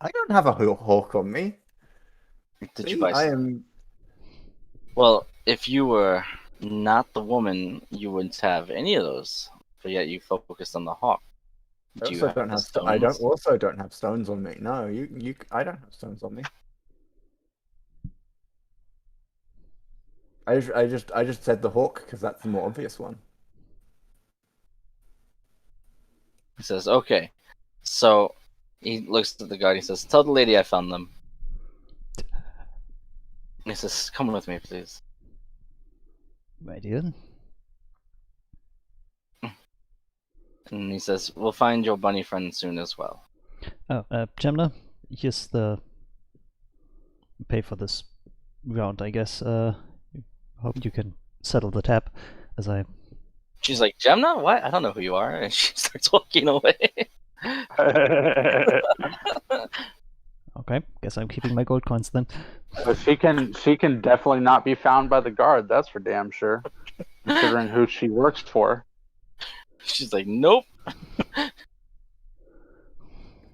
S4: I don't have a hawk on me.
S3: Did
S4: See,
S3: you buy
S4: I
S3: some?
S4: am.
S3: Well, if you were not the woman, you wouldn't have any of those. But yet you focused on the hawk.
S4: I
S3: Do you
S4: also
S3: have
S4: don't
S3: the
S4: have.
S3: stones?
S4: I don't have stones on me. No, I don't have stones on me. I just said the hook because that's the more obvious one.
S3: He says, okay. So he looks at the guard. He says, tell the lady I found them. He says, come with me, please.
S1: Right here.
S3: And he says, we'll find your bunny friend soon as well.
S1: Oh, Gemna, here's the pay for this round, I guess. Hope you can settle the tab as I.
S3: She's like, Gemna? What? I don't know who you are. And she starts walking away.
S1: Okay, guess I'm keeping my gold coins then.
S2: But she can definitely not be found by the guard. That's for damn sure. Considering who she works for.
S3: She's like, nope.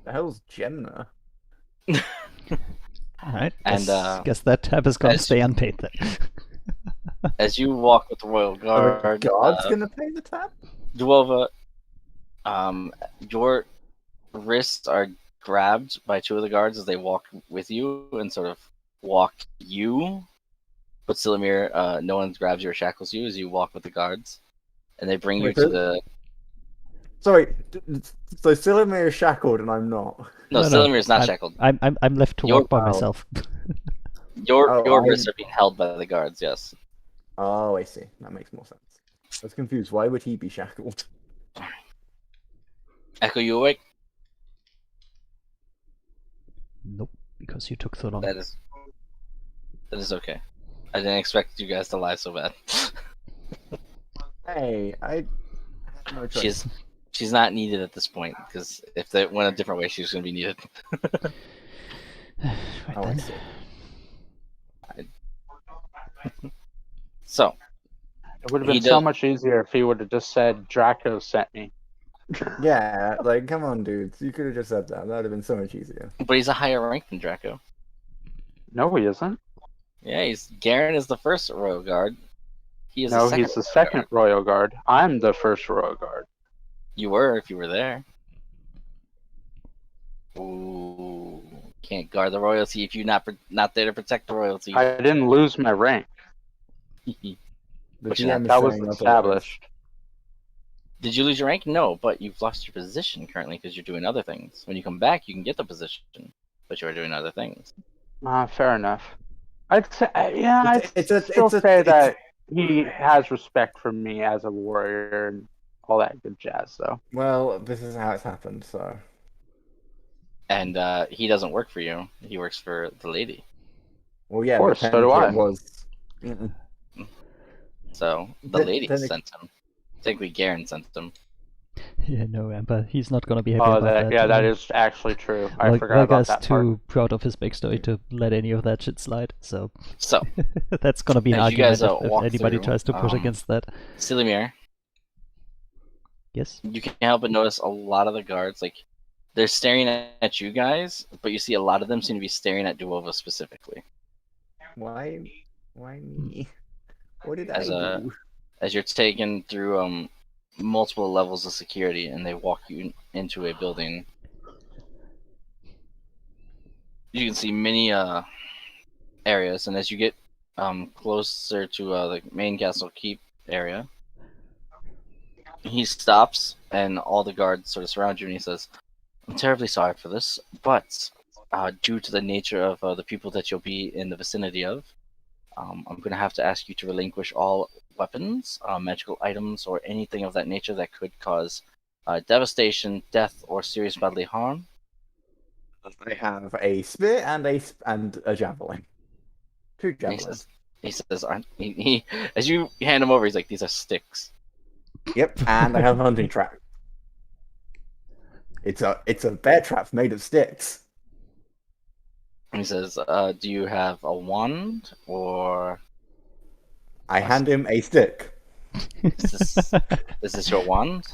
S4: The hell's Gemna?
S1: Alright,
S3: And,
S1: guess that tab is gonna
S3: as-
S1: stay unpaid then.
S3: As you walk with the royal
S4: Are the
S3: guard,
S4: guards gonna pay the tab?
S3: Duova, your wrists are grabbed by two of the guards as they walk with you and sort of walk you. But Silamir, no one grabs you or shackles you as you walk with the guards, and they bring you
S4: Wait,
S3: to
S4: so-
S3: the.
S4: Sorry, so Silamir is shackled and I'm not.
S3: No,
S1: No,
S3: Silamir is not
S1: I'm-
S3: shackled.
S1: I'm left to
S3: Your
S1: walk by
S4: power.
S1: myself.
S3: Your
S4: Oh,
S3: wrists are being held by the guards. Yes.
S4: Oh, I see. That makes more sense. I was confused. Why would he be shackled?
S3: Echo, you awake?
S1: Nope, because you took so long.
S3: That is okay. I didn't expect you guys to lie so bad.
S4: Hey, I had no choice.
S3: She's not needed at this point because if they went a different way, she was going to be needed.
S1: Right
S4: Oh, I
S1: then.
S4: see.
S3: So
S2: It would have
S3: He
S2: been so
S3: does-
S2: much easier if he would have just said Draco sent me.
S4: Yeah, like, come on, dudes. You could have just said that. That would have been so much easier.
S3: but he's a higher rank than Draco.
S2: No, he isn't.
S3: Yeah, Garen is the first royal guard. He is
S2: No,
S3: the
S2: he's the
S3: royal
S2: second
S3: guard.
S2: royal guard. I'm the first royal guard.
S3: You were if you were there. Ooh, can't guard the royalty if you're not there to protect the royalty.
S2: I didn't lose my rank.
S4: The
S3: But
S4: GM is
S2: That was
S4: saying otherwise.
S2: established.
S3: Did you lose your rank? No, but you've lost your position currently because you're doing other things. When you come back, you can get the position, but you are doing other things.
S2: Fair enough. I'd say, yeah,
S4: It's
S2: I'd
S4: a-
S2: still
S4: it's a-
S2: say
S4: it's-
S2: that he has respect for me as a warrior and all that good jazz, though.
S4: Well, this is how it's happened, so.
S3: And he doesn't work for you. He works for the lady.
S4: Well, yeah,
S2: Of course,
S4: but
S2: so do
S4: technically
S2: I.
S4: it was. Mm-mm.
S3: So the
S4: Then-
S3: lady
S4: then it-
S3: sent him. Technically, Garen sent him.
S1: Yeah, no, Amber, he's not gonna be happy
S2: Oh,
S1: about that.
S2: yeah, that is actually true. I forgot about
S1: Vega's
S2: that
S1: too
S2: part.
S1: proud of his backstory to let any of that shit slide, so
S3: So,
S1: that's gonna be an
S3: As you guys,
S1: argument if
S3: walk
S1: anybody
S3: through,
S1: tries to push against that.
S3: Silamir,
S1: Yes?
S3: you can't help but notice a lot of the guards, like, they're staring at you guys, but you see a lot of them seem to be staring at Duova specifically.
S4: Why me? What did
S3: As
S4: I
S3: a-
S4: do?
S3: As you're taken through multiple levels of security and they walk you into a building, you can see many areas, and as you get closer to the main castle keep area, he stops and all the guards sort of surround you and he says, I'm terribly sorry for this, but due to the nature of the people that you'll be in the vicinity of, I'm going to have to ask you to relinquish all weapons, magical items, or anything of that nature that could cause devastation, death, or serious bodily harm.
S4: I have a spear and a javelin. Two
S3: And
S4: javelins.
S3: he says, he as you hand him over, he's like, these are sticks.
S4: Yep, and I have a hunting trap. It's a bear trap made of sticks.
S3: And he says, do you have a wand, or
S4: I hand him a stick.
S3: is this your wand?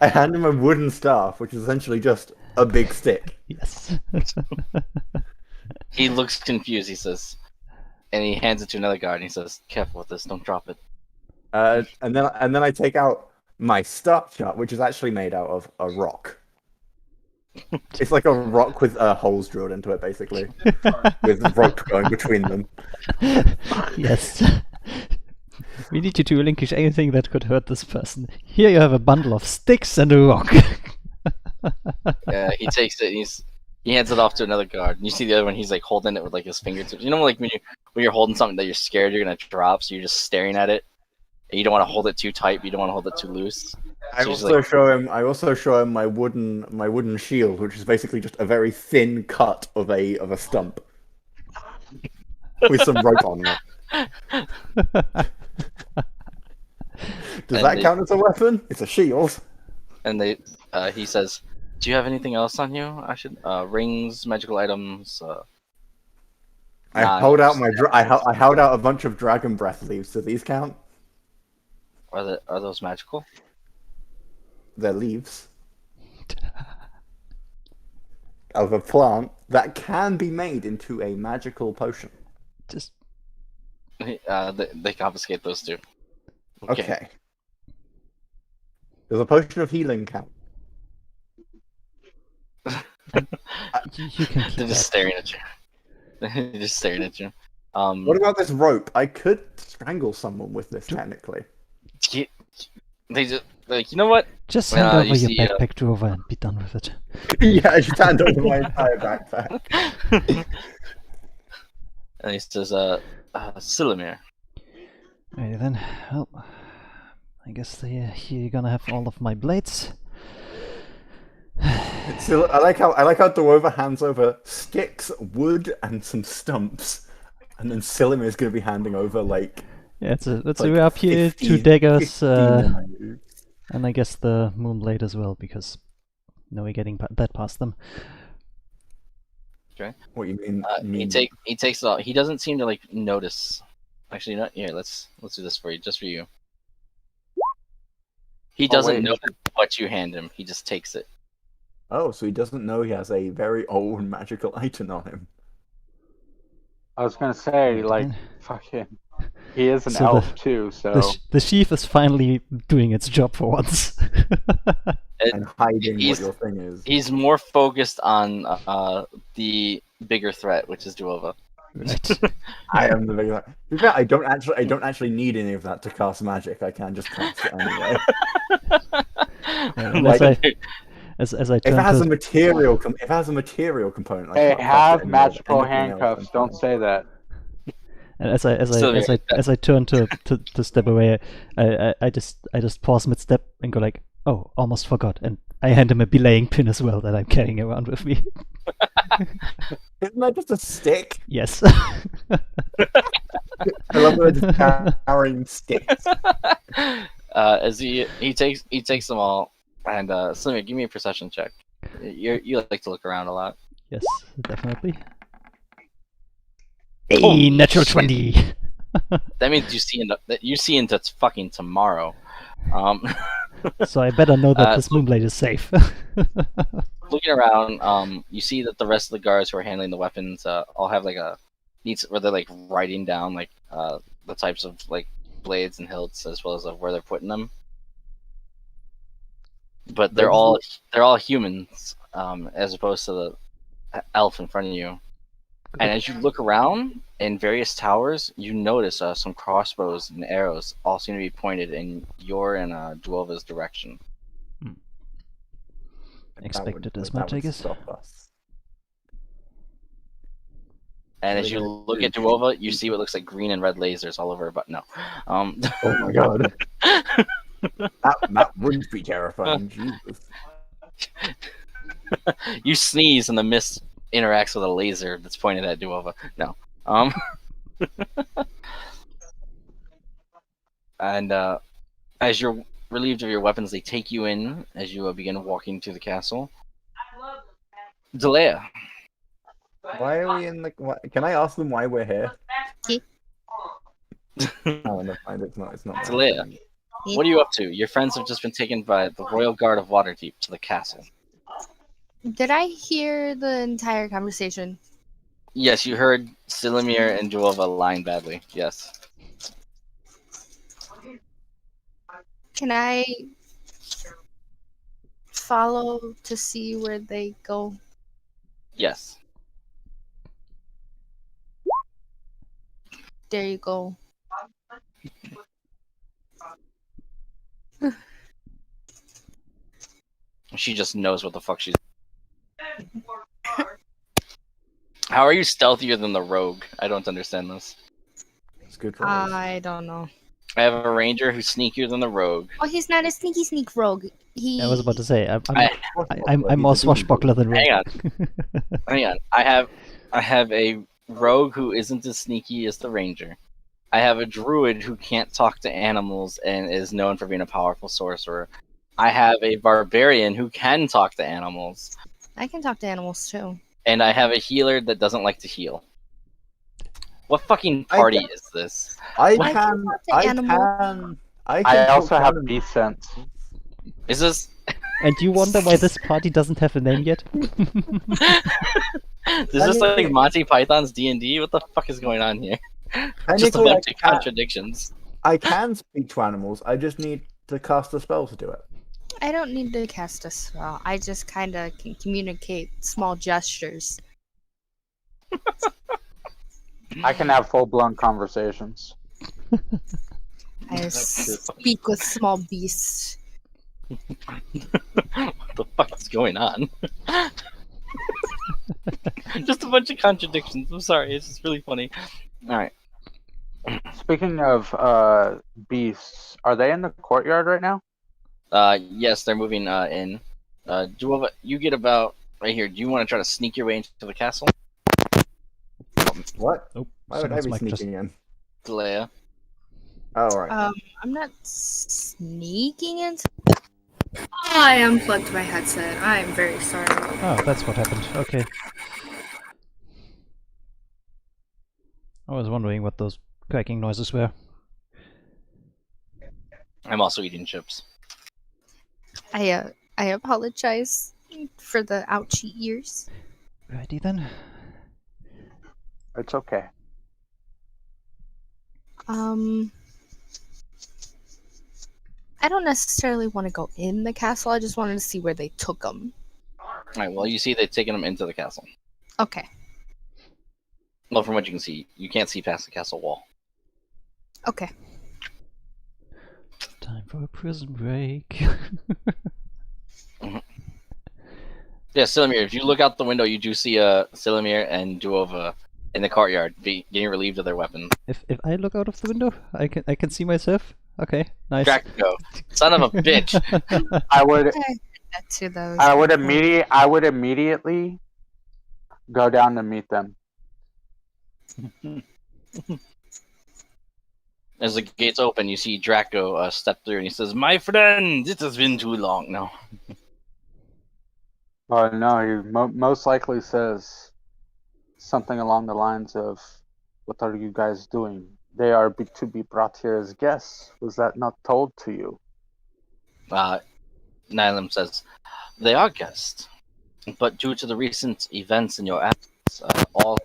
S4: I hand him a wooden staff, which is essentially just a big stick.
S1: Yes.
S3: He looks confused, he says, and he hands it to another guard, and he says, careful with this, don't drop it.
S4: And then I take out my start chart, which is actually made out of a rock. It's like a rock with holes drilled into it, basically, with rock going between them.
S1: Yes. We need you to relinquish anything that could hurt this person. Here you have a bundle of sticks and a rock.
S3: Yeah, he takes it. And he hands it off to another guard. And you see the other one. He's like holding it with like his fingertips. You know, like when you're holding something that you're scared you're gonna drop, so you're just staring at it. And you don't want to hold it too tight. But you don't want to hold it too loose.
S4: I
S3: So he's
S4: also
S3: like-
S4: show him my wooden shield, which is basically just a very thin cut of a stump with some rope on it. Does
S3: And
S4: that
S3: they-
S4: count as a weapon? It's a shield.
S3: And he says, "Do you have anything else on you? I should rings, magical items."
S4: I
S3: Nah,
S4: hold out I held out a bunch of dragon breath leaves. Do these count?
S3: Are those magical?
S4: They're leaves of a plant that can be made into a magical potion.
S1: Just
S3: They confiscate those two.
S4: Okay. Does a potion of healing count?
S1: you can keep
S3: They're just
S1: that.
S3: staring at you. They're just staring at you.
S4: What about this rope? I could strangle someone with this technically.
S3: They just like, you know what?
S1: Just hand
S3: you
S1: over your
S3: see,
S1: backpack to Over and be done with it.
S4: Yeah, I just hand over my entire backpack.
S3: And he says, Silamir.
S1: Alrighty then. Well, I guess you're gonna have all of my blades.
S4: So I like how Dwarva hands over sticks, wood, and some stumps, and then Silamir is going to be handing over like.
S1: Yeah, let's
S4: like
S1: up here,
S4: 15
S1: 2 daggers,
S4: 15 knives.
S1: and I guess the moonblade as well, because no way getting that past them.
S4: What you mean?
S3: He takes it all. He doesn't seem to like notice. Actually, not here. Let's do this for you, just for you. He doesn't
S2: wait.
S3: notice what you hand him. He just takes it.
S4: Oh, so he doesn't know he has a very old magical item on him.
S2: I was gonna say,
S1: Alrighty
S2: like,
S1: then.
S2: fucking, he is an
S1: So
S2: elf too, so
S1: The sheath is finally doing its job for once.
S4: And hiding what
S3: He's-
S4: your thing is.
S3: He's more focused on the bigger threat, which is Duova.
S1: Right.
S4: I am the big. To be fair, I don't actually need any of that to cast magic. I can just cast it anyway.
S1: And
S4: Like,
S1: as I
S4: If
S1: turn
S4: it has
S1: to
S4: a material, if it has a material component, I
S2: hey,
S4: can't cast it
S2: have
S4: anyway,
S2: magical
S4: anything else,
S2: handcuffs.
S4: I'm
S2: Don't
S4: fine.
S2: say that.
S1: and
S3: Still very good.
S1: as I turn to step away, I just pause mid step and go like, oh, almost forgot, and I hand him a belaying pin as well that I'm carrying around with me.
S4: Isn't that just a stick?
S1: Yes.
S4: I love that it's just carrying sticks.
S3: As he takes them all, and Slimmy, give me a perception check. You like to look around a lot.
S1: Yes, definitely.
S3: Holy
S1: Hey, natural
S3: shit.
S1: 20.
S3: That means you see into fucking tomorrow.
S1: So I better know that
S3: Uh,
S1: this moonblade is safe.
S3: Looking around, you see that the rest of the guards who are handling the weapons all have like where they're like writing down like the types of like blades and hilts as well as where they're putting them. But they're all humans, as opposed to the elf in front of you. And as you look around in various towers, you notice some crossbows and arrows all seem to be pointed in your and Duova's direction.
S1: Expected as
S4: That
S1: much, I
S4: would
S1: guess.
S4: stop us.
S3: And as
S4: Really
S3: you
S4: good.
S3: look at Duova, you see what looks like green and red lasers all over her butt. No.
S4: Oh my god. that wouldn't be terrifying. Jesus.
S3: You sneeze and the mist interacts with a laser that's pointed at Duova. No. And as you're relieved of your weapons, they take you in as you begin walking to the castle. Delea.
S4: Why are we in the? Can I ask them why we're here? Oh, no, fine, it's not. It's not.
S3: It's Leia. What are you up to? Your friends have just been taken by the Royal Guard of Waterdeep to the castle.
S6: Did I hear the entire conversation?
S3: Yes, you heard Silamir and Duova lying badly. Yes.
S6: Can I follow to see where they go?
S3: Yes.
S6: There you go.
S3: She just knows what the fuck she's. How are you stealthier than the rogue? I don't understand this.
S4: It's good rolls.
S6: I don't know.
S3: I have a ranger who's sneakier than the rogue.
S6: Oh, he's not a sneaky sneak rogue. He.
S1: I was about to say,
S3: I-
S1: I'm more swashbuckler than rogue.
S3: Hang on. Hang on. I have a rogue who isn't as sneaky as the ranger. I have a druid who can't talk to animals and is known for being a powerful sorcerer. I have a barbarian who can talk to animals.
S6: I can talk to animals too.
S3: And I have a healer that doesn't like to heal. What fucking party is this?
S4: I
S6: I
S4: can.
S6: talk to
S4: I
S6: animals.
S4: can. I
S2: I
S4: can
S2: also
S4: talk to
S2: have
S4: animals.
S2: beast sense.
S3: Is this
S1: And you wonder why this party doesn't have a name yet?
S3: is this like Monty Python's D&D? What the fuck is going on here? Just a
S4: Technically,
S3: bunch of contradictions.
S4: I can speak to animals. I just need to cast a spell to do it.
S6: I don't need to cast a spell. I just kind of can communicate small gestures.
S2: I can have full-blown conversations.
S6: I speak with small beasts.
S3: What the fuck is going on? Just a bunch of contradictions. I'm sorry, it's just really funny. Alright.
S2: Speaking of beasts, are they in the courtyard right now?
S3: Yes, they're moving in. Duova, you get about right here. Do you want to try to sneak your way into the castle?
S4: What?
S1: Oh,
S4: Why would I
S1: someone's
S4: be
S1: mic just-
S4: sneaking in?
S3: Leia.
S4: Oh, right.
S6: I'm not sneaking into. I unplugged my headset. I am very sorry.
S1: Oh, that's what happened. Okay. I was wondering what those cracking noises were.
S3: I'm also eating chips.
S6: I apologize for the ouchy ears.
S1: Righty then.
S2: It's okay.
S6: I don't necessarily want to go in the castle. I just wanted to see where they took them.
S3: Alright, well, you see they've taken them into the castle.
S6: Okay.
S3: Well, from what you can see, you can't see past the castle wall.
S6: Okay.
S1: Time for a prison break.
S3: Yeah, Silamir, if you look out the window, you do see Silamir and Duova in the courtyard getting relieved of their weapons.
S1: If I look out of the window, I can see myself. Okay, nice.
S3: Draco, son of a bitch!
S2: I would
S6: Get to those.
S2: I would immediately go down to meet them.
S3: As the gates open, you see Draco step through, and he says, "My friend, it has been too long now."
S2: Oh no, he most likely says something along the lines of, "What are you guys doing? They are to be brought here as guests. Was that not told to you?"
S3: Nylam says, "They are guests, but due to the recent events in your absence, all."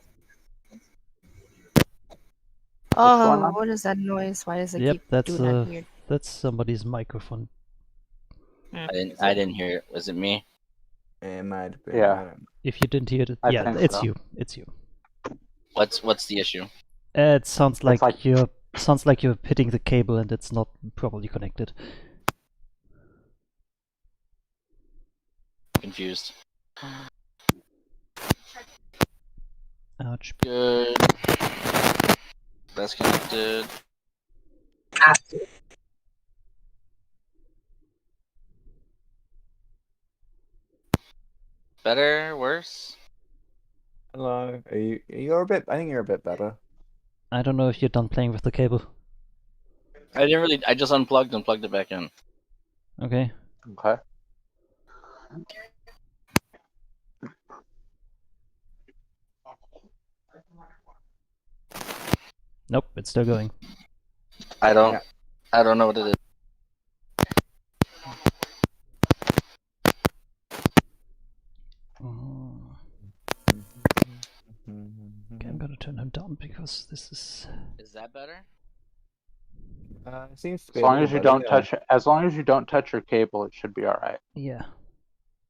S2: going
S6: Oh,
S2: on?
S6: what is that noise? Why does it
S1: Yep,
S6: keep
S1: that's
S6: doing that weird?
S1: that's somebody's microphone.
S3: I didn't hear it. Was it me?
S4: It might have been.
S2: Yeah.
S4: I don't know.
S1: If you didn't hear it,
S2: I
S1: yeah,
S2: think
S1: it's
S2: so.
S1: you. It's you.
S3: What's the issue?
S1: It sounds like,
S2: like-
S1: you're hitting the cable and it's not properly connected.
S3: Confused.
S1: Ouch.
S3: Good. That's connected. Better? Worse?
S4: Hello. You're a bit. I think you're a bit better.
S1: I don't know if you're done playing with the cable.
S3: I just unplugged and plugged it back in.
S1: Okay.
S2: Okay.
S1: Nope, it's still going.
S3: I don't know what it is.
S1: Okay, I'm gonna turn him down because this is.
S3: Is that better?
S4: It seems to be
S2: As
S4: a
S2: long
S4: little
S2: as you
S4: better,
S2: don't
S4: yeah.
S2: touch as long as you don't touch your cable, it should be all right.
S1: Yeah.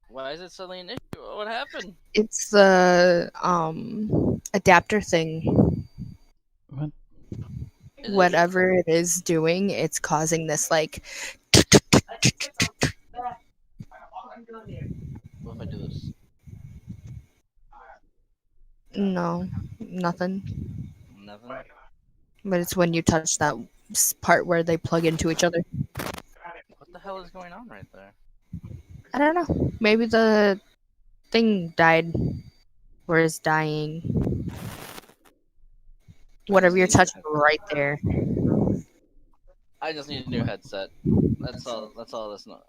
S3: Why is it suddenly an issue? What happened?
S6: It's the adapter thing.
S1: What?
S3: Is it-
S6: Whatever it is doing, it's causing this like
S3: What if I do this?
S6: No, nothing.
S3: Nothing.
S6: But it's when you touch that part where they plug into each other.
S3: What the hell is going on right there?
S6: I don't know. Maybe the thing died. Or is dying. Whatever you're touching right there.
S3: I just need a new headset. That's all. That's all. That's not.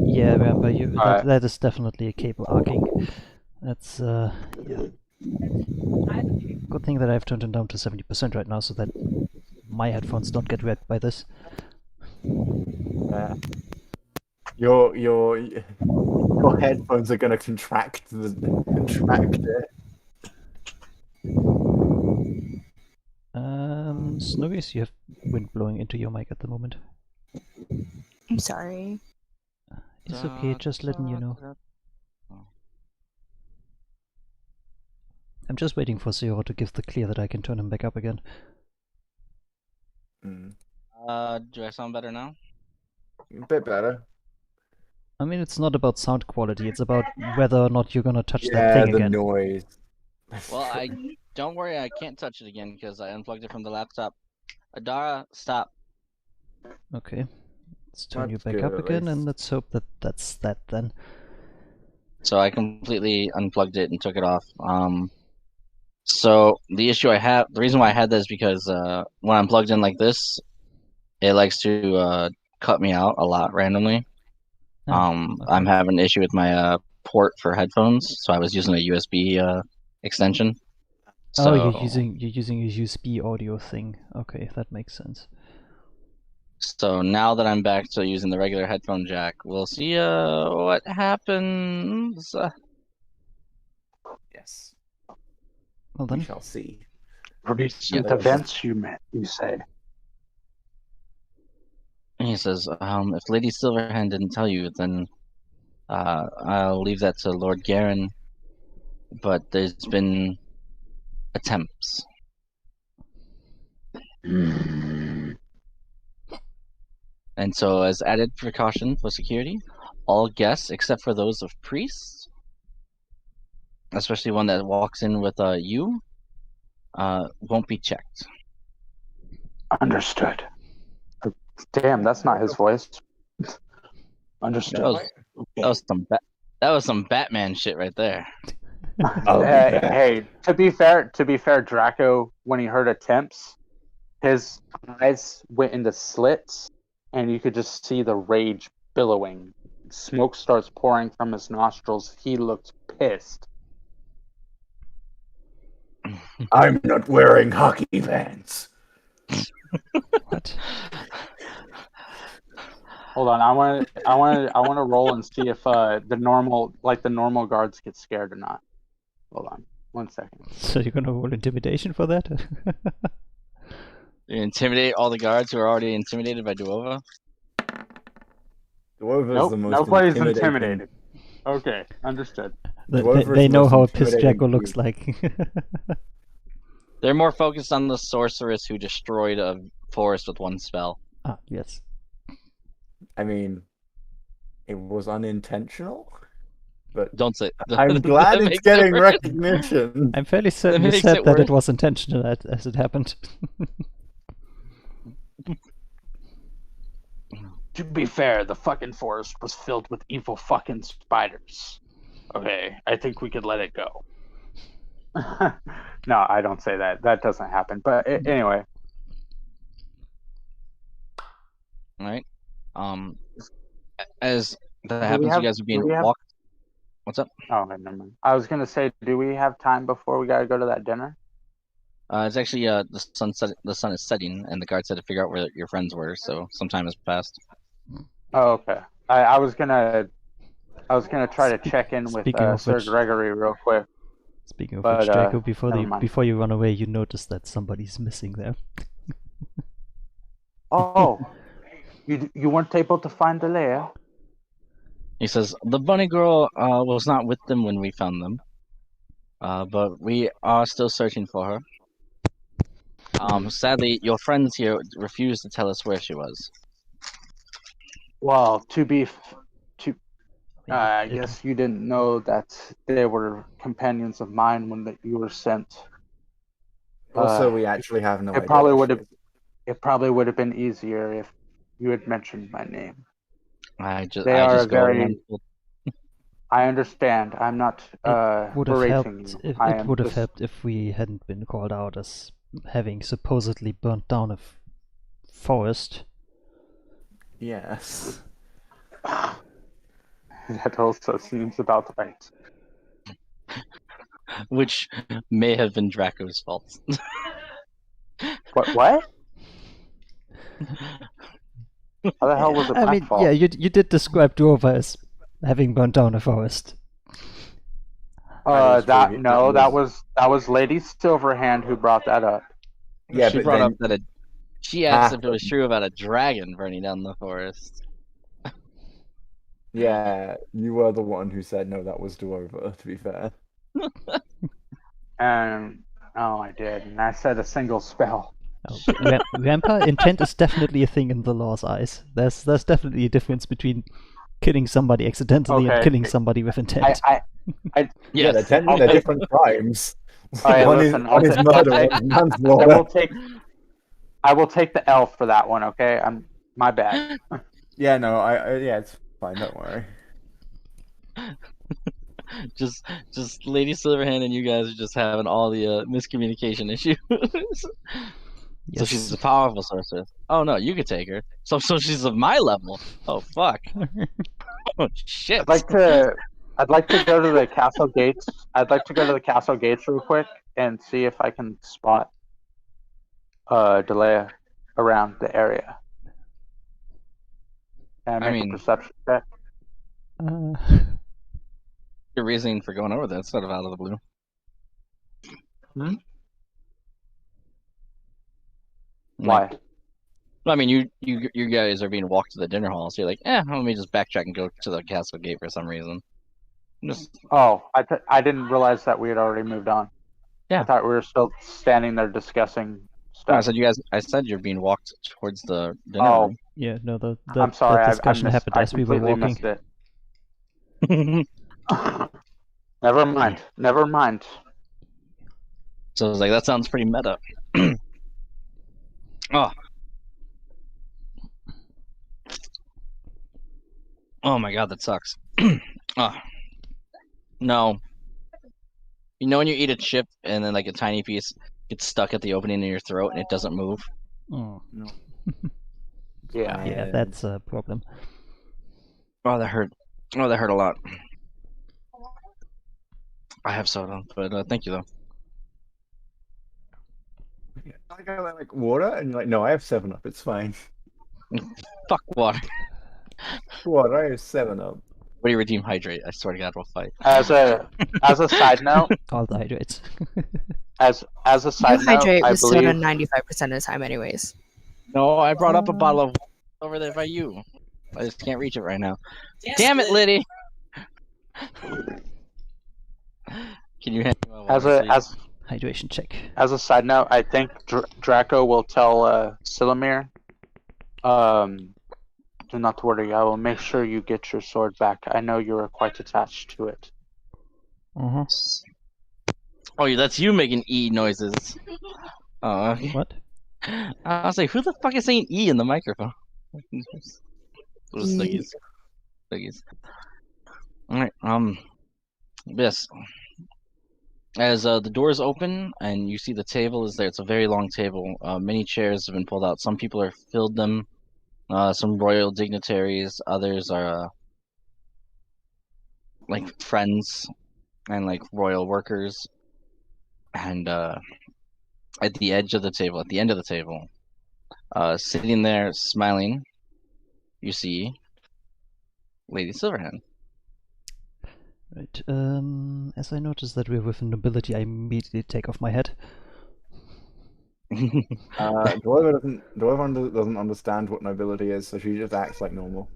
S1: Yeah, remember
S2: Alright.
S1: that is definitely a cable arcing. That's yeah. Good thing that I've turned it down to 70% right now, so that my headphones don't get wrecked by this.
S4: Your headphones are gonna contract it.
S1: Snuggies, you have wind blowing into your mic at the moment.
S6: I'm sorry.
S1: It's okay, just letting you know. I'm just waiting for Zero to give the clear that I can turn him back up again.
S4: Mm.
S3: Do I sound better now?
S4: A bit better.
S1: I mean, it's not about sound quality, it's about whether or not you're gonna touch that
S4: Yeah,
S1: thing
S4: the
S1: again.
S4: noise.
S3: Well, don't worry. I can't touch it again because I unplugged it from the laptop. Adara, stop.
S1: Okay. Let's turn you
S4: That's
S1: back
S4: good,
S1: up
S4: at
S1: again, and
S4: least.
S1: let's hope that that's that then.
S3: So I completely unplugged it and took it off. So the reason why I had that is because when I'm plugged in like this, it likes to cut me out a lot randomly. I'm
S1: Okay.
S3: having an issue with my port for headphones, so I was using a USB extension. So
S1: Oh, you're using a USB audio thing. Okay, that makes sense.
S3: So now that I'm back to using the regular headphone jack, we'll see what happens.
S4: Yes.
S1: Well
S4: We
S1: then.
S4: shall see.
S2: Recent
S3: Yeah.
S2: events, you say?
S3: He says, if Lady Silverhand didn't tell you, then I'll leave that to Lord Garen. But there's been attempts. And so, as added precaution for security, all guests, except for those of priests, especially one that walks in with you, won't be checked.
S2: Understood. Damn, that's not his voice. Understood.
S3: That was some Batman shit right there.
S2: Hey, to be fair, Draco, when he heard attempts, his eyes went into slits, and you could just see the rage billowing. Smoke starts pouring from his nostrils. He looked pissed.
S4: I'm not wearing hockey pants.
S1: What?
S2: Hold on, I want to roll and see if the normal guards get scared or not. Hold on, 1 second.
S1: So you're gonna roll intimidation for that?
S3: You intimidate all the guards who are already intimidated by Duova?
S4: Duova's the most
S2: nobody's
S4: intimidating.
S2: intimidated. Okay, understood.
S1: They know how pissed Jacko looks like.
S3: They're more focused on the sorceress who destroyed a forest with one spell.
S1: Ah, yes.
S4: I mean, it was unintentional, but
S3: Don't say.
S4: I'm glad it's getting recognition.
S1: I'm fairly certain
S3: That
S1: you
S3: makes
S1: said
S3: it
S1: that
S3: worse.
S1: it was intentional as it happened.
S2: To be fair, the fucking forest was filled with evil fucking spiders. Okay, I think we could let it go. No, I don't say that. That doesn't happen. But anyway.
S3: All right. As that happens, you guys are being walked. What's up?
S2: Oh, never mind. I was gonna say, do we have time before we gotta go to that dinner?
S3: It's actually the sun is setting, and the guards had to figure out where your friends were, so some time has passed.
S2: Oh, okay. I was gonna try to check in with Sir
S1: which-
S2: Gregory real quick.
S1: Speaking of
S2: But,
S1: which, Jaco,
S2: never mind.
S1: before you run away, you notice that somebody's missing there.
S2: Oh, you weren't able to find the lair?
S3: He says the bunny girl was not with them when we found them, but we are still searching for her. Sadly, your friends here refused to tell us where she was.
S2: Well,
S1: mean,
S2: I
S1: it-
S2: guess you didn't know that they were companions of mine when that you were sent.
S4: Also, we actually have no
S2: it
S4: idea.
S2: probably
S4: where
S2: would
S4: she
S2: have-
S4: is.
S2: It probably would have been easier if you had mentioned my name.
S3: I just
S2: They are
S3: go
S2: very.
S3: around.
S2: I understand. I'm not
S1: would have
S2: berating
S1: helped
S2: you.
S1: if
S2: I
S1: it
S2: am
S1: would have
S2: just.
S1: helped if we hadn't been called out as having supposedly burnt down a forest.
S4: Yes.
S2: That also seems about right.
S3: Which may have been Draco's fault.
S2: What? How the hell was it
S1: I
S2: my
S1: mean,
S2: fault?
S1: yeah, you did describe Dwarva as having burnt down a forest.
S4: That is true.
S2: That was Lady Silverhand who brought that up.
S4: Yeah,
S3: She
S4: but
S3: brought
S4: then
S3: up that she asked if it was true about a dragon burning down the forest.
S4: yeah, you were the one who said no. That was Duova. To be fair.
S2: And I did, and I said a single spell.
S1: Oh, Rampa intent is definitely a thing in the law's eyes. There's definitely a difference between killing somebody accidentally and
S2: Okay.
S1: killing somebody with intent.
S4: Yeah, they're
S3: Yes.
S4: technically they're different crimes.
S2: Alright,
S4: one
S2: listen,
S4: one is
S2: I'll
S4: murder,
S2: take-
S4: one is
S2: I
S4: manslaughter.
S2: will take the L for that one. Okay, my bad.
S4: Yeah, no, yeah, it's fine. Don't worry.
S3: just Lady Silverhand and you guys are just having all the miscommunication issues. So
S1: Yes.
S3: she's a powerful sorceress. Oh no, you could take her. So she's of my level. Oh fuck. Oh shit.
S2: I'd like to go to the castle gates. I'd like to go to the castle gates real quick and see if I can spot Delea around the area. Can I make
S3: mean-
S2: a perception check?
S3: Your reasoning for going over there, it's sort of out of the blue.
S2: Why?
S3: I mean, you guys are being walked to the dinner hall, so you're like, let me just backtrack and go to the castle gate for some reason. Just
S2: Oh, I didn't realize that we had already moved on.
S3: Yeah.
S2: I thought we were still standing there discussing
S3: I
S2: stuff.
S3: said I said you're being walked towards the dinner
S2: Oh,
S3: room.
S1: Yeah, no,
S2: I'm sorry.
S1: that discussion happened
S2: I
S1: as we were
S2: completely
S1: walking.
S2: missed it. Never mind. Never mind.
S3: So I was like, that sounds pretty meta. Oh. Oh my god, that sucks. Oh. No. You know when you eat a chip and then like a tiny piece gets stuck at the opening in your throat and it doesn't move?
S1: Oh.
S2: Yeah.
S1: Yeah, that's a problem.
S3: Oh, that hurt. Oh, that hurt a lot. I have soda, but thank you though.
S4: I go like water, and you're like, no, I have 7-Up. It's fine.
S3: Fuck water.
S4: Water, I have 7-Up.
S3: What do you redeem hydrate? I swear to God, we'll fight.
S2: As a side note,
S1: All the hydrates.
S2: as a side
S6: You
S2: note,
S6: hydrate
S2: I
S6: with soda
S2: believe
S6: 95% of the time, anyways.
S3: No, I brought up a bottle of over there by you. I just can't reach it right now. Damn it, Liddy! Can you hand me my water, please?
S1: Hydration check.
S2: As a side note, I think Draco will tell Silamir, do not worry. I will make sure you get your sword back. I know you are quite attached to it.
S1: Uh-huh.
S3: Oh, yeah, that's you making E noises. Oh, okay.
S1: What?
S3: I was like, who the fuck is saying E in the microphone? Those thuggies. Alright, yes. As the doors open and you see the table is there, it's a very long table. Many chairs have been pulled out. Some people are filled them. Some royal dignitaries. Others are like friends and like royal workers. And at the edge of the table, at the end of the table, sitting there smiling, you see Lady Silverhand.
S1: Right. As I notice that we're with nobility, I immediately take off my hat.
S4: Dwarven doesn't understand what nobility is, so she just acts like normal.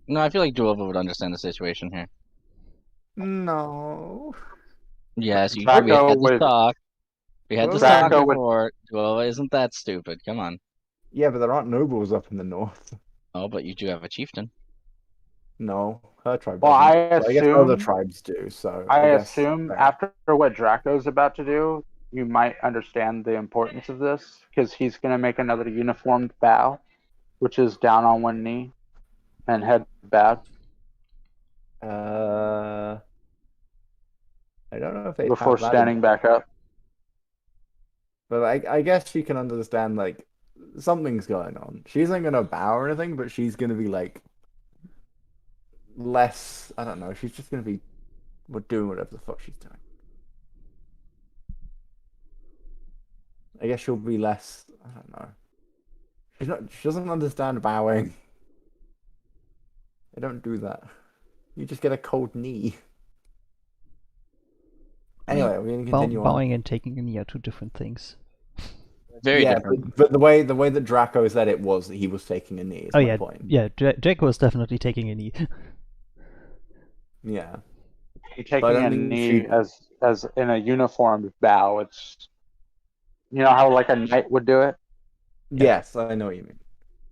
S3: No, I feel like Duova would understand the situation here.
S4: No.
S3: Yes, we
S2: Draco
S3: had this
S2: would-
S3: talk. We had this
S4: Draco
S3: talk
S2: would-
S3: before. Duova isn't that stupid. Come on.
S4: Yeah, but there aren't nobles up in the north.
S3: Oh, but you do have a chieftain.
S4: No, her tribe
S2: Well,
S4: doesn't. So I guess other tribes do. So I guess
S2: assume
S4: fair.
S2: after what Draco's about to do, you might understand the importance of this because he's going to make another uniformed bow, which is down on one knee and head bowed
S4: I don't know if they
S2: before
S4: have that in
S2: standing back up.
S4: But I guess she can understand, like, something's going on. She isn't gonna bow or anything, but she's gonna be like less. I don't know. She's just gonna be doing whatever the fuck she's doing. I guess she'll be less. I don't know. She's not. She doesn't understand bowing. I don't do that. You just get a cold knee. Anyway, we're gonna continue on.
S1: Bowing and taking a knee are two different things.
S3: Very
S4: yeah,
S3: different.
S4: but the way that Draco said it was that he was taking a knee. Is my point.
S1: Yeah. Draco was definitely taking a knee.
S4: Yeah.
S2: You're taking a knee as in a uniformed bow. It's how like a knight would do it.
S4: Yes, I know what you mean.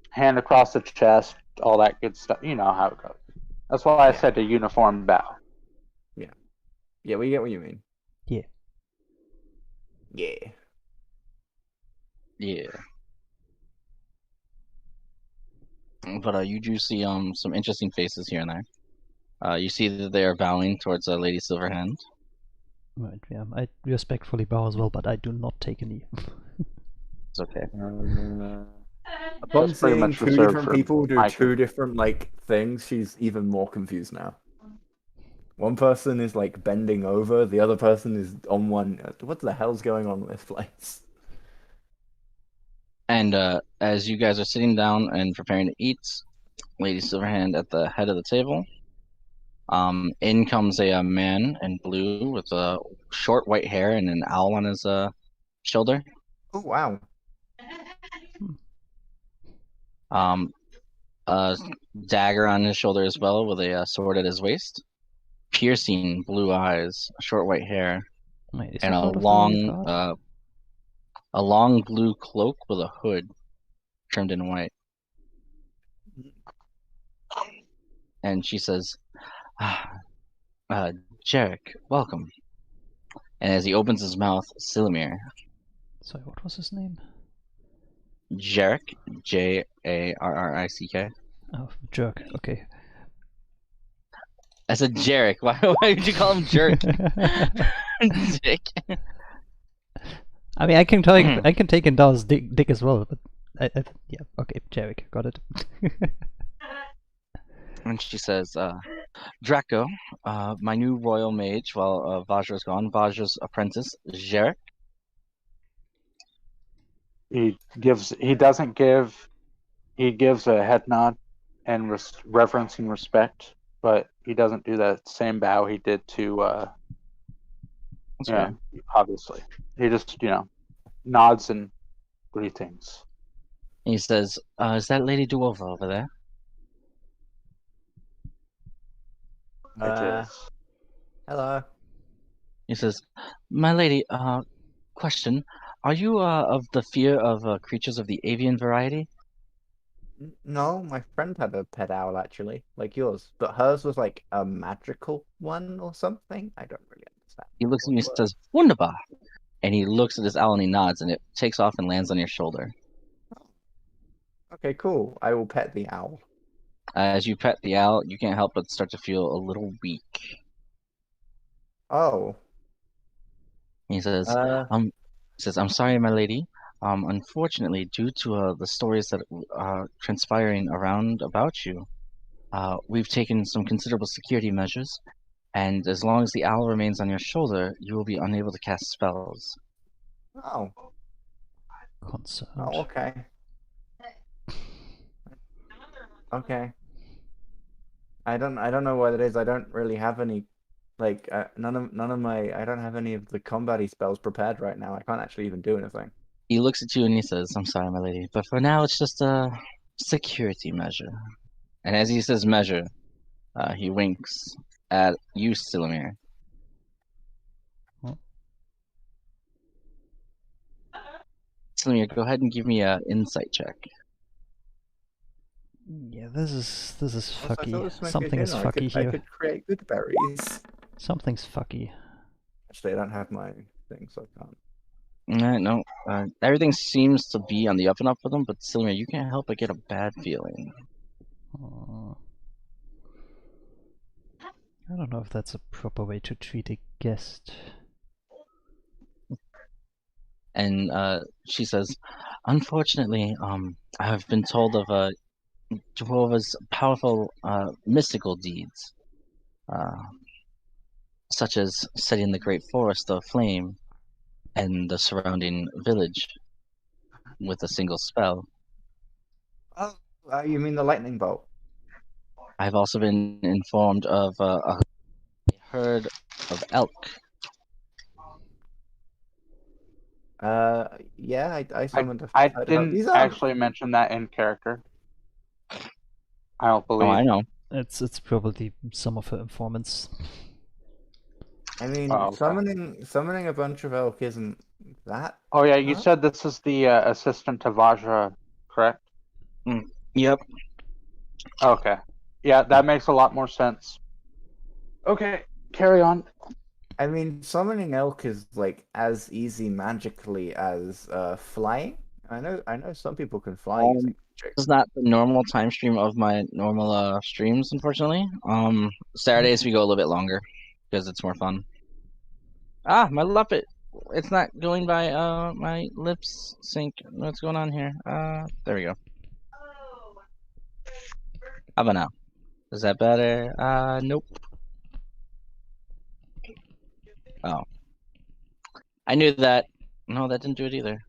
S2: Hand across the chest, all that good stuff. You know how it goes. That's why I said a uniformed bow.
S4: Yeah, we get what you mean.
S1: Yeah.
S4: Yeah.
S3: Yeah. But you do see some interesting faces here and there. You see that they are bowing towards Lady Silverhand.
S1: Right, yeah. I respectfully bow as well, but I do not take a knee.
S3: It's okay.
S4: Upon
S2: pretty
S4: seeing
S2: much
S4: two
S2: reserved
S4: different
S2: for
S4: people do
S2: Mike.
S4: two different things, she's even more confused now. One person is like bending over, the other person is on one. What the hell's going on in this place?
S3: And as you guys are sitting down and preparing to eat, Lady Silverhand at the head of the table. In comes a man in blue with short white hair and an owl on his shoulder.
S4: Oh wow!
S3: A dagger on his shoulder as well, with a sword at his waist. Piercing blue eyes, short white hair,
S1: Wait,
S3: and a long blue cloak with a hood trimmed in white. And she says, Jarek, welcome. And as he opens his mouth, Silmir.
S1: Sorry, what was his name?
S3: Jarek, Jarrick.
S1: Oh, jerk. Okay.
S3: I said Jarek. Why would you call him Jerk? Dick.
S1: I mean, I can take him down as Dick as well, but yeah, okay, Jarek, got it.
S3: And she says, Draco, my new royal mage while Vajra's gone, Vajra's apprentice, Jarek.
S2: He gives a head nod and reverencing respect, but he doesn't do that same bow he did to obviously. He just, nods and greetings.
S3: He says, is that Lady Duova over there?
S2: It is.
S4: Hello.
S3: He says, my lady, question, are you of the fear of creatures of the avian variety?
S4: No, my friend had a pet owl actually, like yours, but hers was like a magical one or something. I don't really understand.
S3: He looks at me and says, Wunderbar. And he looks at his owl and he nods, and it takes off and lands on your shoulder.
S4: Okay, cool. I will pet the owl.
S3: As you pet the owl, you can't help but start to feel a little weak.
S4: Oh.
S3: He says, I'm sorry, my lady. Unfortunately, due to the stories that are transpiring around about you, we've taken some considerable security measures, and as long as the owl remains on your shoulder, you will be unable to cast spells.
S4: Oh.
S1: Concerned.
S4: Oh, okay. Okay. I don't know what it is. I don't really have any, like, none of my. I don't have any of the combat-y spells prepared right now. I can't actually even do anything.
S3: He looks at you and he says, I'm sorry, my lady, but for now it's just a security measure. And as he says measure, he winks at you, Silmir. Selena, go ahead and give me a insight check.
S1: Yeah, this is
S4: Also, I thought
S1: fucky.
S4: this might be
S1: Something
S4: a
S1: is
S4: dinner. I
S1: fucky
S4: I
S1: here.
S4: could create good berries.
S1: Something's fucky.
S4: Actually, I don't have my thing, so I can't.
S3: No, everything seems to be on the up and up for them, but Selena, you can't help but get a bad feeling.
S1: Uh, I don't know if that's a proper way to treat a guest.
S3: And she says, "Unfortunately, I have been told of Jehovah's powerful mystical deeds, uh, such as setting the great forest aflame and the surrounding village with a single spell.
S4: Oh, you mean the lightning bolt?
S3: I've also been informed of a herd of elk.
S4: Yeah, I summoned a
S2: I
S4: herd of elk.
S2: didn't
S4: These aren't.
S2: actually mention that in character. I don't
S3: Oh,
S2: believe.
S3: I know.
S1: It's probably some of her informants.
S4: I mean,
S2: Oh, okay.
S4: summoning a bunch of elk isn't that.
S2: Oh yeah, you
S4: hard.
S2: said this is the assistant to Vajra, correct?
S3: Yep.
S2: Okay. Yeah, that makes a lot more sense. Okay, carry on.
S4: I mean, summoning elk is like as easy magically as flying. I know some people can fly using magic.
S3: This is not the normal time stream of my normal streams, unfortunately. Saturdays we go a little bit longer because it's more fun. Ah, my Muppet. It's not going by my lips sync. What's going on here? There we go. How about now? Is that better? Nope. Oh. I knew that. No, that didn't do it either.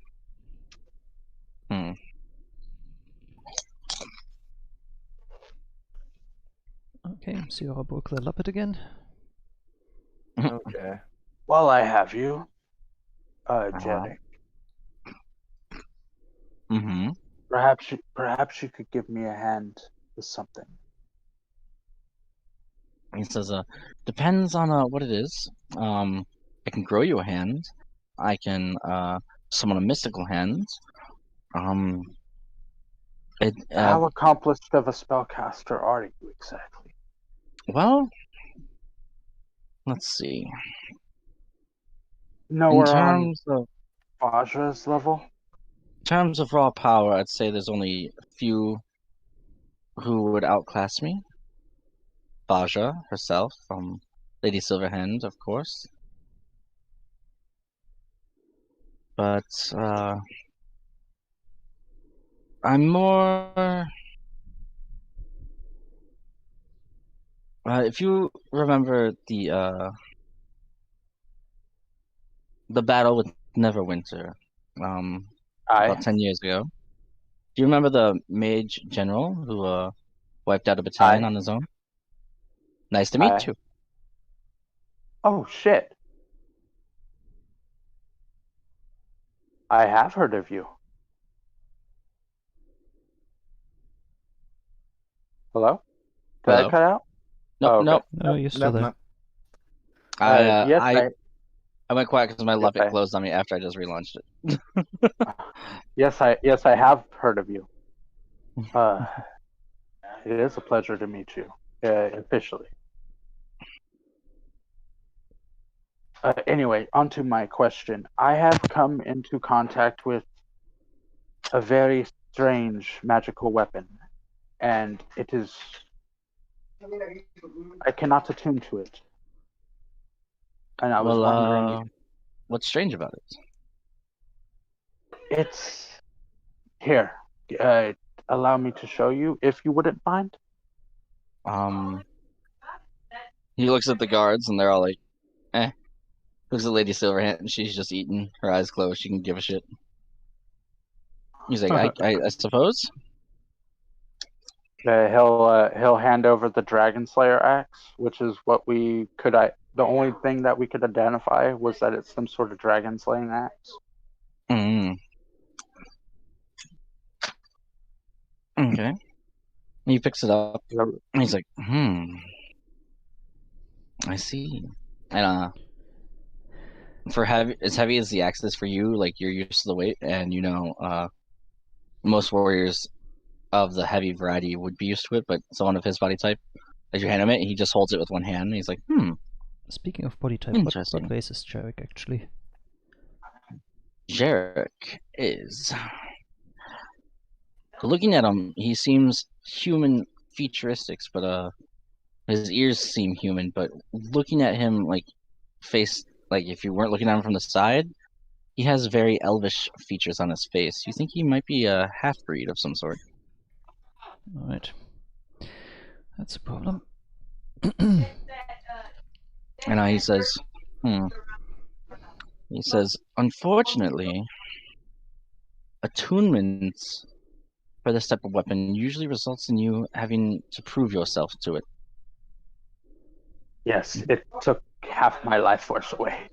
S1: Okay, Sierra broke the Luppet again.
S4: Okay.
S2: While I have you, Jenny,
S3: Mm-hmm.
S2: perhaps you could give me a hand with something.
S3: He says, depends on what it is. I can grow you a hand. I can summon a mystical hand.
S2: How accomplished of a spellcaster are you exactly?
S3: Well, let's see.
S2: Nowhere on
S3: terms of
S2: Vajra's level?
S3: In terms of raw power, I'd say there's only a few who would outclass me. Baja herself, from Lady Silverhand, of course. But I'm more. If you remember the battle with Neverwinter, about 10 years ago. Do you remember the mage general who wiped out a battalion on his own? Nice to meet you.
S2: Oh shit. I have heard of you. Hello? Did
S3: Hello?
S2: I cut out?
S3: Nope,
S2: Oh, okay.
S3: nope.
S1: No, you're still there.
S2: Yes,
S3: I went quiet because my
S2: Yes,
S3: Luppet closed on me after I just relaunched it.
S2: yes, I have heard of you. It is a pleasure to meet you, officially. Anyway, on to my question. I have come into contact with a very strange magical weapon, and it is. I cannot attune to it. And I was wondering.
S3: What's strange about it?
S2: It's. Here. Allow me to show you, if you wouldn't mind.
S3: He looks at the guards, and they're all like, eh. Looks at Lady Silverhand, and she's just eating, her eyes closed. She can give a shit. He's like, I suppose.
S2: He'll hand over the Dragon Slayer axe, which is what we could. The only thing that we could identify was that it's some sort of dragon slaying axe.
S3: Okay. He picks it up. And he's like, I see. And for heavy, as heavy as the axe is for you, like you're used to the weight, and most warriors of the heavy variety would be used to it, but someone of his body type, as you hand him it, he just holds it with one hand, and he's like,
S1: Speaking of body type,
S3: interesting.
S1: what race is Jarek actually?
S3: Jarek is. Looking at him, he seems human featuristics, but his ears seem human. But looking at him, like face, like if you weren't looking at him from the side, he has very elvish features on his face. You think he might be a half breed of some sort?
S1: All right, that's a problem.
S3: And he says, He says, unfortunately, attunements for this type of weapon usually results in you having to prove yourself to it.
S2: Yes, it took half my life force away.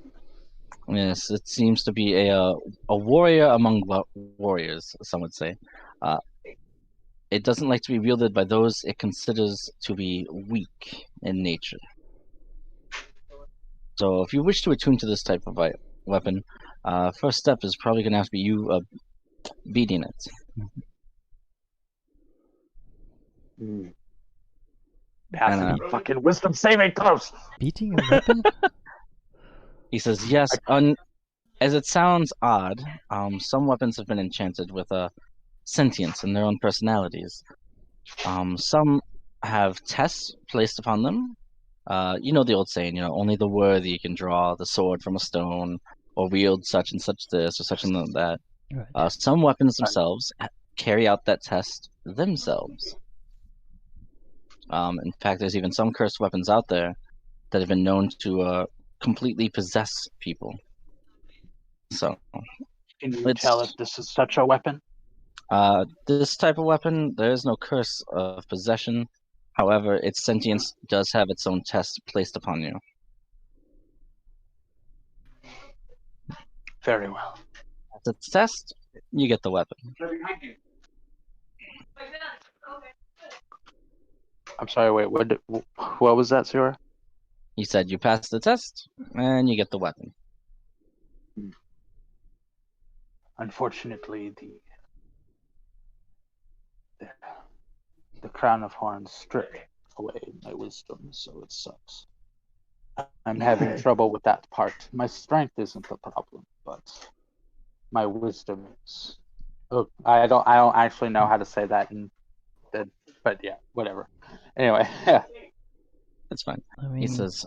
S3: Yes, it seems to be a warrior among warriors, some would say. It doesn't like to be wielded by those it considers to be weak in nature. So if you wish to attune to this type of weapon, first step is probably going to have to be you beating it.
S2: Passing fucking wisdom saving throws.
S1: Beating a weapon?
S3: He says, yes, as it sounds odd, some weapons have been enchanted with sentience and their own personalities. Some have tests placed upon them. You know the old saying, only the worthy can draw the sword from a stone, or wield such and such this, or such and that.
S1: Right.
S3: Some weapons themselves carry out that test themselves. In fact, there's even some cursed weapons out there that have been known to completely possess people. So,
S2: can you tell if this is such a weapon?
S3: This type of weapon, there is no curse of possession. However, its sentience does have its own test placed upon you.
S2: Very well.
S3: At the test, you get the weapon.
S2: I'm sorry, wait, what was that, Sarah?
S3: He said you pass the test, and you get the weapon.
S2: Unfortunately, the crown of horns stripped away my wisdom, so it sucks. I'm having trouble with that part. My strength isn't the problem, but my wisdom is. Oh, I don't actually know how to say that, but yeah, whatever. Anyway, yeah.
S3: That's fine.
S1: I mean,
S3: He says,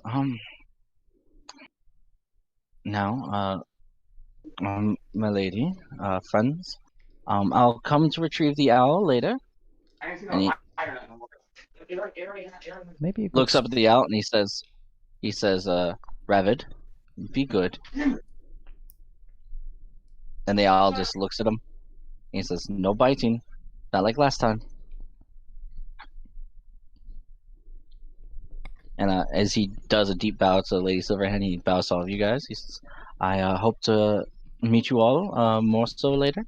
S3: now, my lady, friends, I'll come to retrieve the owl later. And he
S1: maybe
S3: looks up at the owl and he says, Ravid, be good. And the owl just looks at him. And he says, no biting, not like last time. And as he does a deep bow to Lady Silverhand, he bows to all of you guys. He says, I hope to meet you all more so later.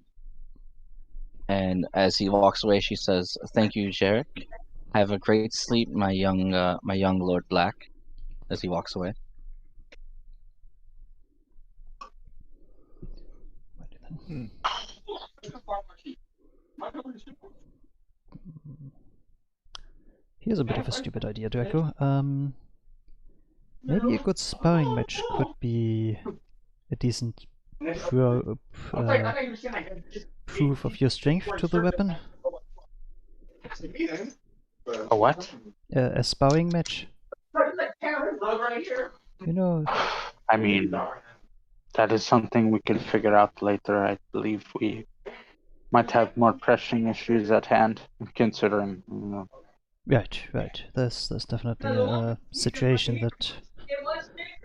S3: And as he walks away, she says, thank you, Jarek. Have a great sleep, my young Lord Black, as he walks away.
S1: Here's a bit of a stupid idea, Draco. Maybe a good sparring match could be a decent proof of your strength to the weapon.
S2: A what?
S1: A sparring match. You know.
S2: I mean, that is something we can figure out later. I believe we might have more pressing issues at hand, considering.
S1: Right. There's definitely a situation that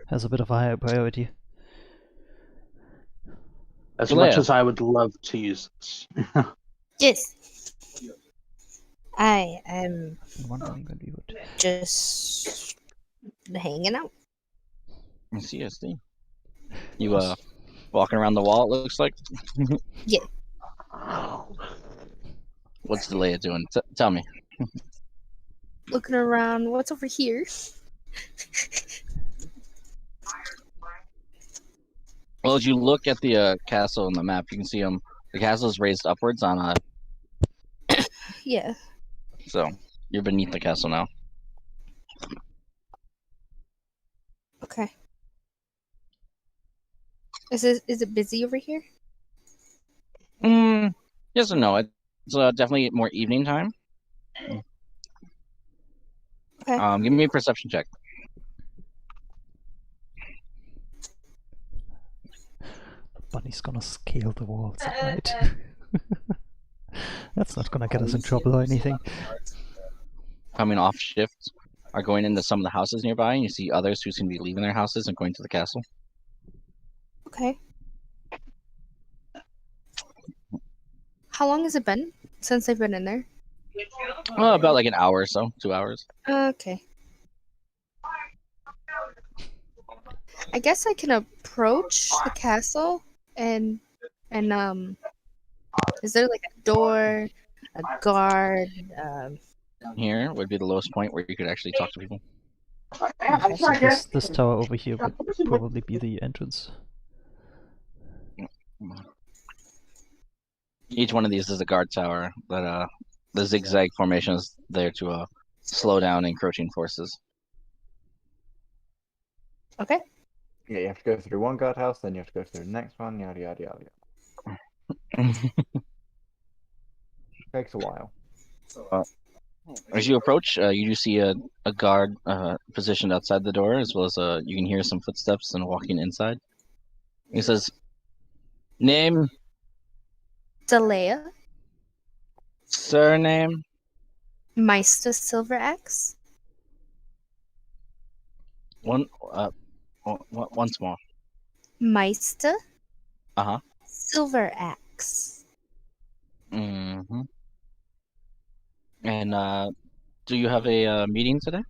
S1: has a bit of a higher priority.
S2: As much as I would love to use this.
S6: Yes. I am just hanging out.
S3: I see. You walking around the wall, it looks like?
S6: Yeah.
S3: What's the Leia doing? Tell me.
S6: Looking around. What's over here?
S3: Well, as you look at the castle on the map, you can see the castle is raised upwards on
S6: Yeah.
S3: so you're beneath the castle now.
S6: Okay. Is it busy over here?
S3: Yes and no. It's definitely more evening time.
S6: Okay.
S3: Give me a perception check.
S1: The bunny's gonna scale the walls at night. That's not gonna get us in trouble or anything.
S3: Coming off shift are going into some of the houses nearby, and you see others who seem to be leaving their houses and going to the castle.
S6: Okay. How long has it been since I've been in there?
S3: About like an hour or so, 2 hours.
S6: Okay. I guess I can approach the castle and is there like a door, a guard?
S3: Here would be the lowest point where you could actually talk to people.
S1: So this tower over here would probably be the entrance.
S3: Each one of these is a guard tower, but the zigzag formation is there to slow down encroaching forces.
S6: Okay.
S4: Yeah, you have to go through one guardhouse, then you have to go through the next one, yada yada yada. Takes a while.
S3: As you approach, you do see a guard positioned outside the door, as well as you can hear some footsteps and walking inside. He says, "Name,
S6: Delea,
S3: surname."
S6: Meister Silver Axe.
S3: Once more.
S6: Meister
S3: Uh-huh.
S6: Silver Axe.
S3: Mm-hmm. And do you have a meeting today?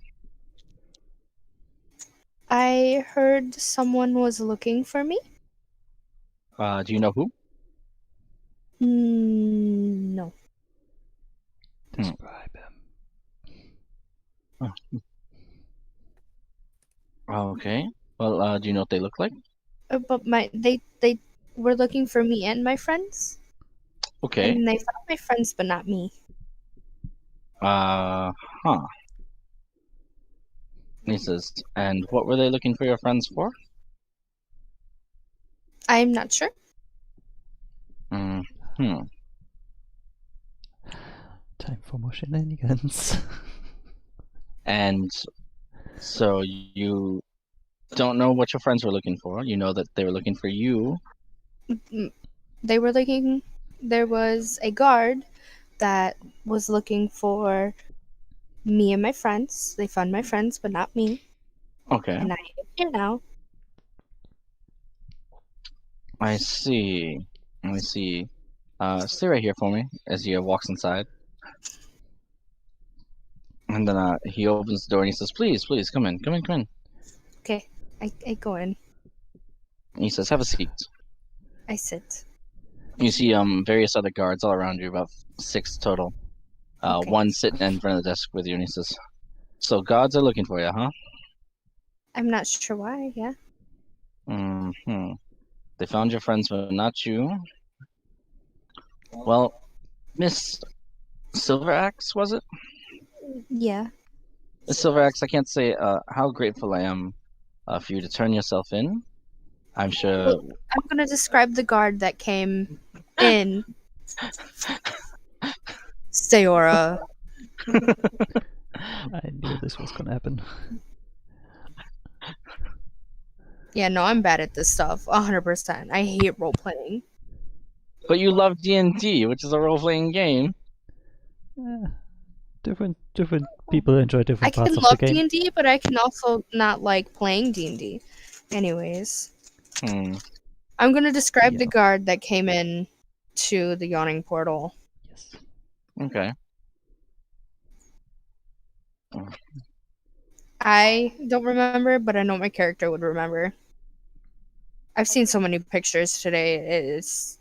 S6: I heard someone was looking for me.
S3: Do you know who?
S6: No.
S1: Describe him.
S3: Okay. Well, do you know what they look like?
S6: But they were looking for me and my friends.
S3: Okay.
S6: And they found my friends, but not me.
S3: Huh. He says, and what were they looking for your friends for?
S6: I'm not sure.
S1: Time for more shenanigans.
S3: And so you don't know what your friends were looking for. You know that they were looking for you.
S6: They were looking. There was a guard that was looking for me and my friends. They found my friends, but not me.
S3: Okay.
S6: And I am here now.
S3: I see. Let me see. Stay right here for me as he walks inside. And then he opens the door and he says, please, come in.
S6: Okay, I go in.
S3: And he says, have a seat.
S6: I sit.
S3: You see various other guards all around you, about 6 total.
S6: Okay.
S3: One sitting in front of the desk with you, and he says, so gods are looking for you, huh?
S6: I'm not sure why. Yeah.
S3: They found your friends, but not you. Well, Miss Silveraxe, was it?
S6: Yeah.
S3: Miss Silveraxe, I can't say how grateful I am for you to turn yourself in. I'm sure.
S6: I'm gonna describe the guard that came in. Sayora.
S1: I knew this was gonna happen.
S6: Yeah, no, I'm bad at this stuff. 100%. I hate role playing.
S3: But you love DnD, which is a role-playing game.
S1: Different people enjoy different
S6: I can
S1: parts of
S6: love
S1: the game.
S6: D&D, but I can also not like playing D&D. Anyways. I'm gonna describe the guard that came in to the yawning portal.
S1: Yes.
S3: Okay.
S6: I don't remember, but I know my character would remember. I've seen so many pictures today. It's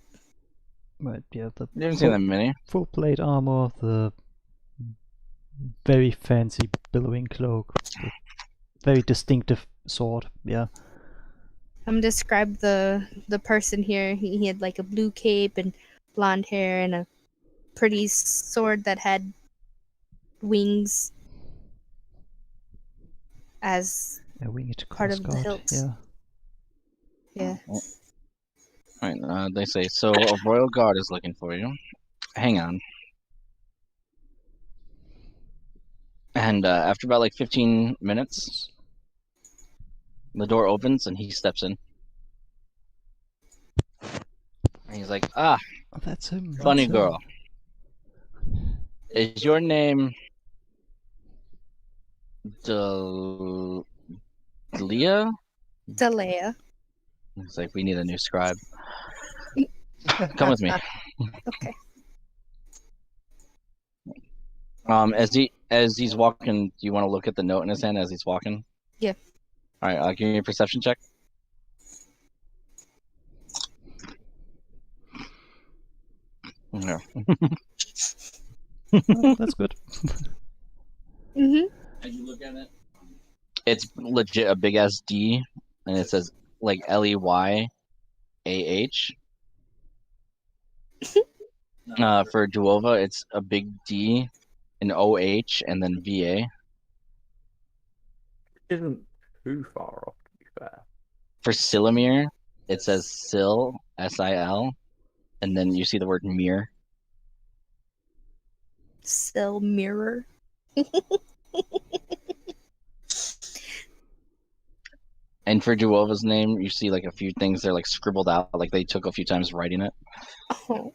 S1: Right, yeah, the
S3: You haven't seen that many.
S1: full plate armor, the very fancy billowing cloak, the very distinctive sword, yeah.
S6: I'm describe the person here. He had like a blue cape and blonde hair and a pretty sword that had wings as
S1: A winged
S6: part
S1: course
S6: of the
S1: guard.
S6: hilt.
S1: Yeah.
S6: Yeah.
S3: Right, they say, so a royal guard is looking for you. Hang on. And after about like 15 minutes, the door opens and he steps in. And he's like, ah,
S1: Oh, that's him.
S3: funny
S1: That's him.
S3: girl. Is your name Delia?
S6: Delea.
S3: It's like, we need a new scribe. Come with me.
S6: Okay.
S3: As he's walking, do you want to look at the note in his hand as he's walking?
S6: Yeah.
S3: All right, give me a perception check. Yeah.
S1: Oh, that's good.
S6: Mhm.
S3: As you look at it, it's legit a big ass D, and it says like Leyah. For Duova, it's a big D, an OH, and then VA.
S4: Isn't too far off, to be fair.
S3: For Silamir, it says Sil, SIL, and then you see the word mirror.
S6: Still mirror.
S3: And for Duova's name, you see like a few things they're like scribbled out, like they took a few times writing it.
S6: Oh.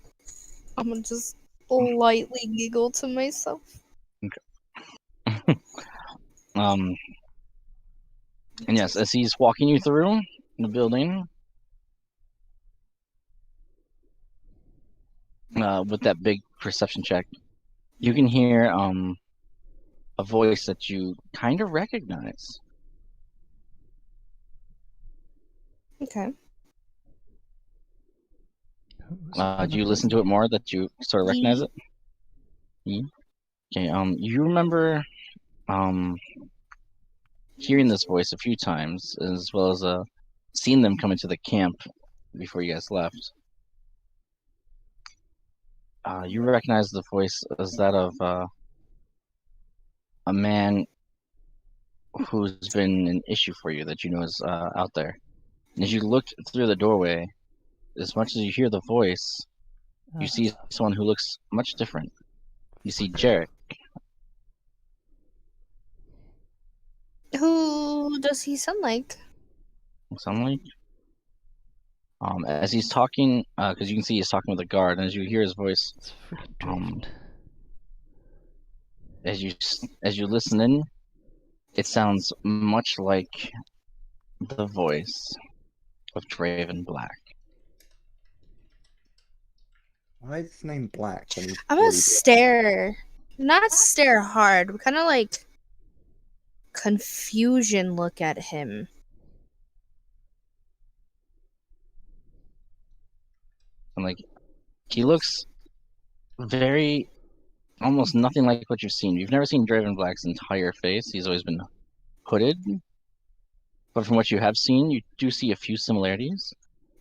S6: I'm gonna just lightly giggle to myself.
S3: And yes, as he's walking you through the building, with that big perception check, you can hear a voice that you kind of recognize.
S6: Okay.
S3: Do you listen to it more that you sort of recognize it? Okay. You remember hearing this voice a few times, as well as seeing them come into the camp before you guys left. You recognize the voice as that of a man who's been an issue for you that you know is out there. And as you look through the doorway, as much as you hear the voice, you see someone who looks much different. You see Jarek.
S6: Who does he sound like?
S3: Sound like? As he's talking, because you can see he's talking with a guard, and as you hear his voice,
S1: It's freaking Draven.
S3: as you listen in, it sounds much like the voice of Draven Black.
S4: Why is his name Black? When he's
S6: I'm gonna
S4: really
S6: stare. Not stare hard, but kind of like confusion look at him.
S3: And like, he looks very, almost nothing like what you've seen. You've never seen Draven Black's entire face. He's always been hooded. But from what you have seen, you do see a few similarities.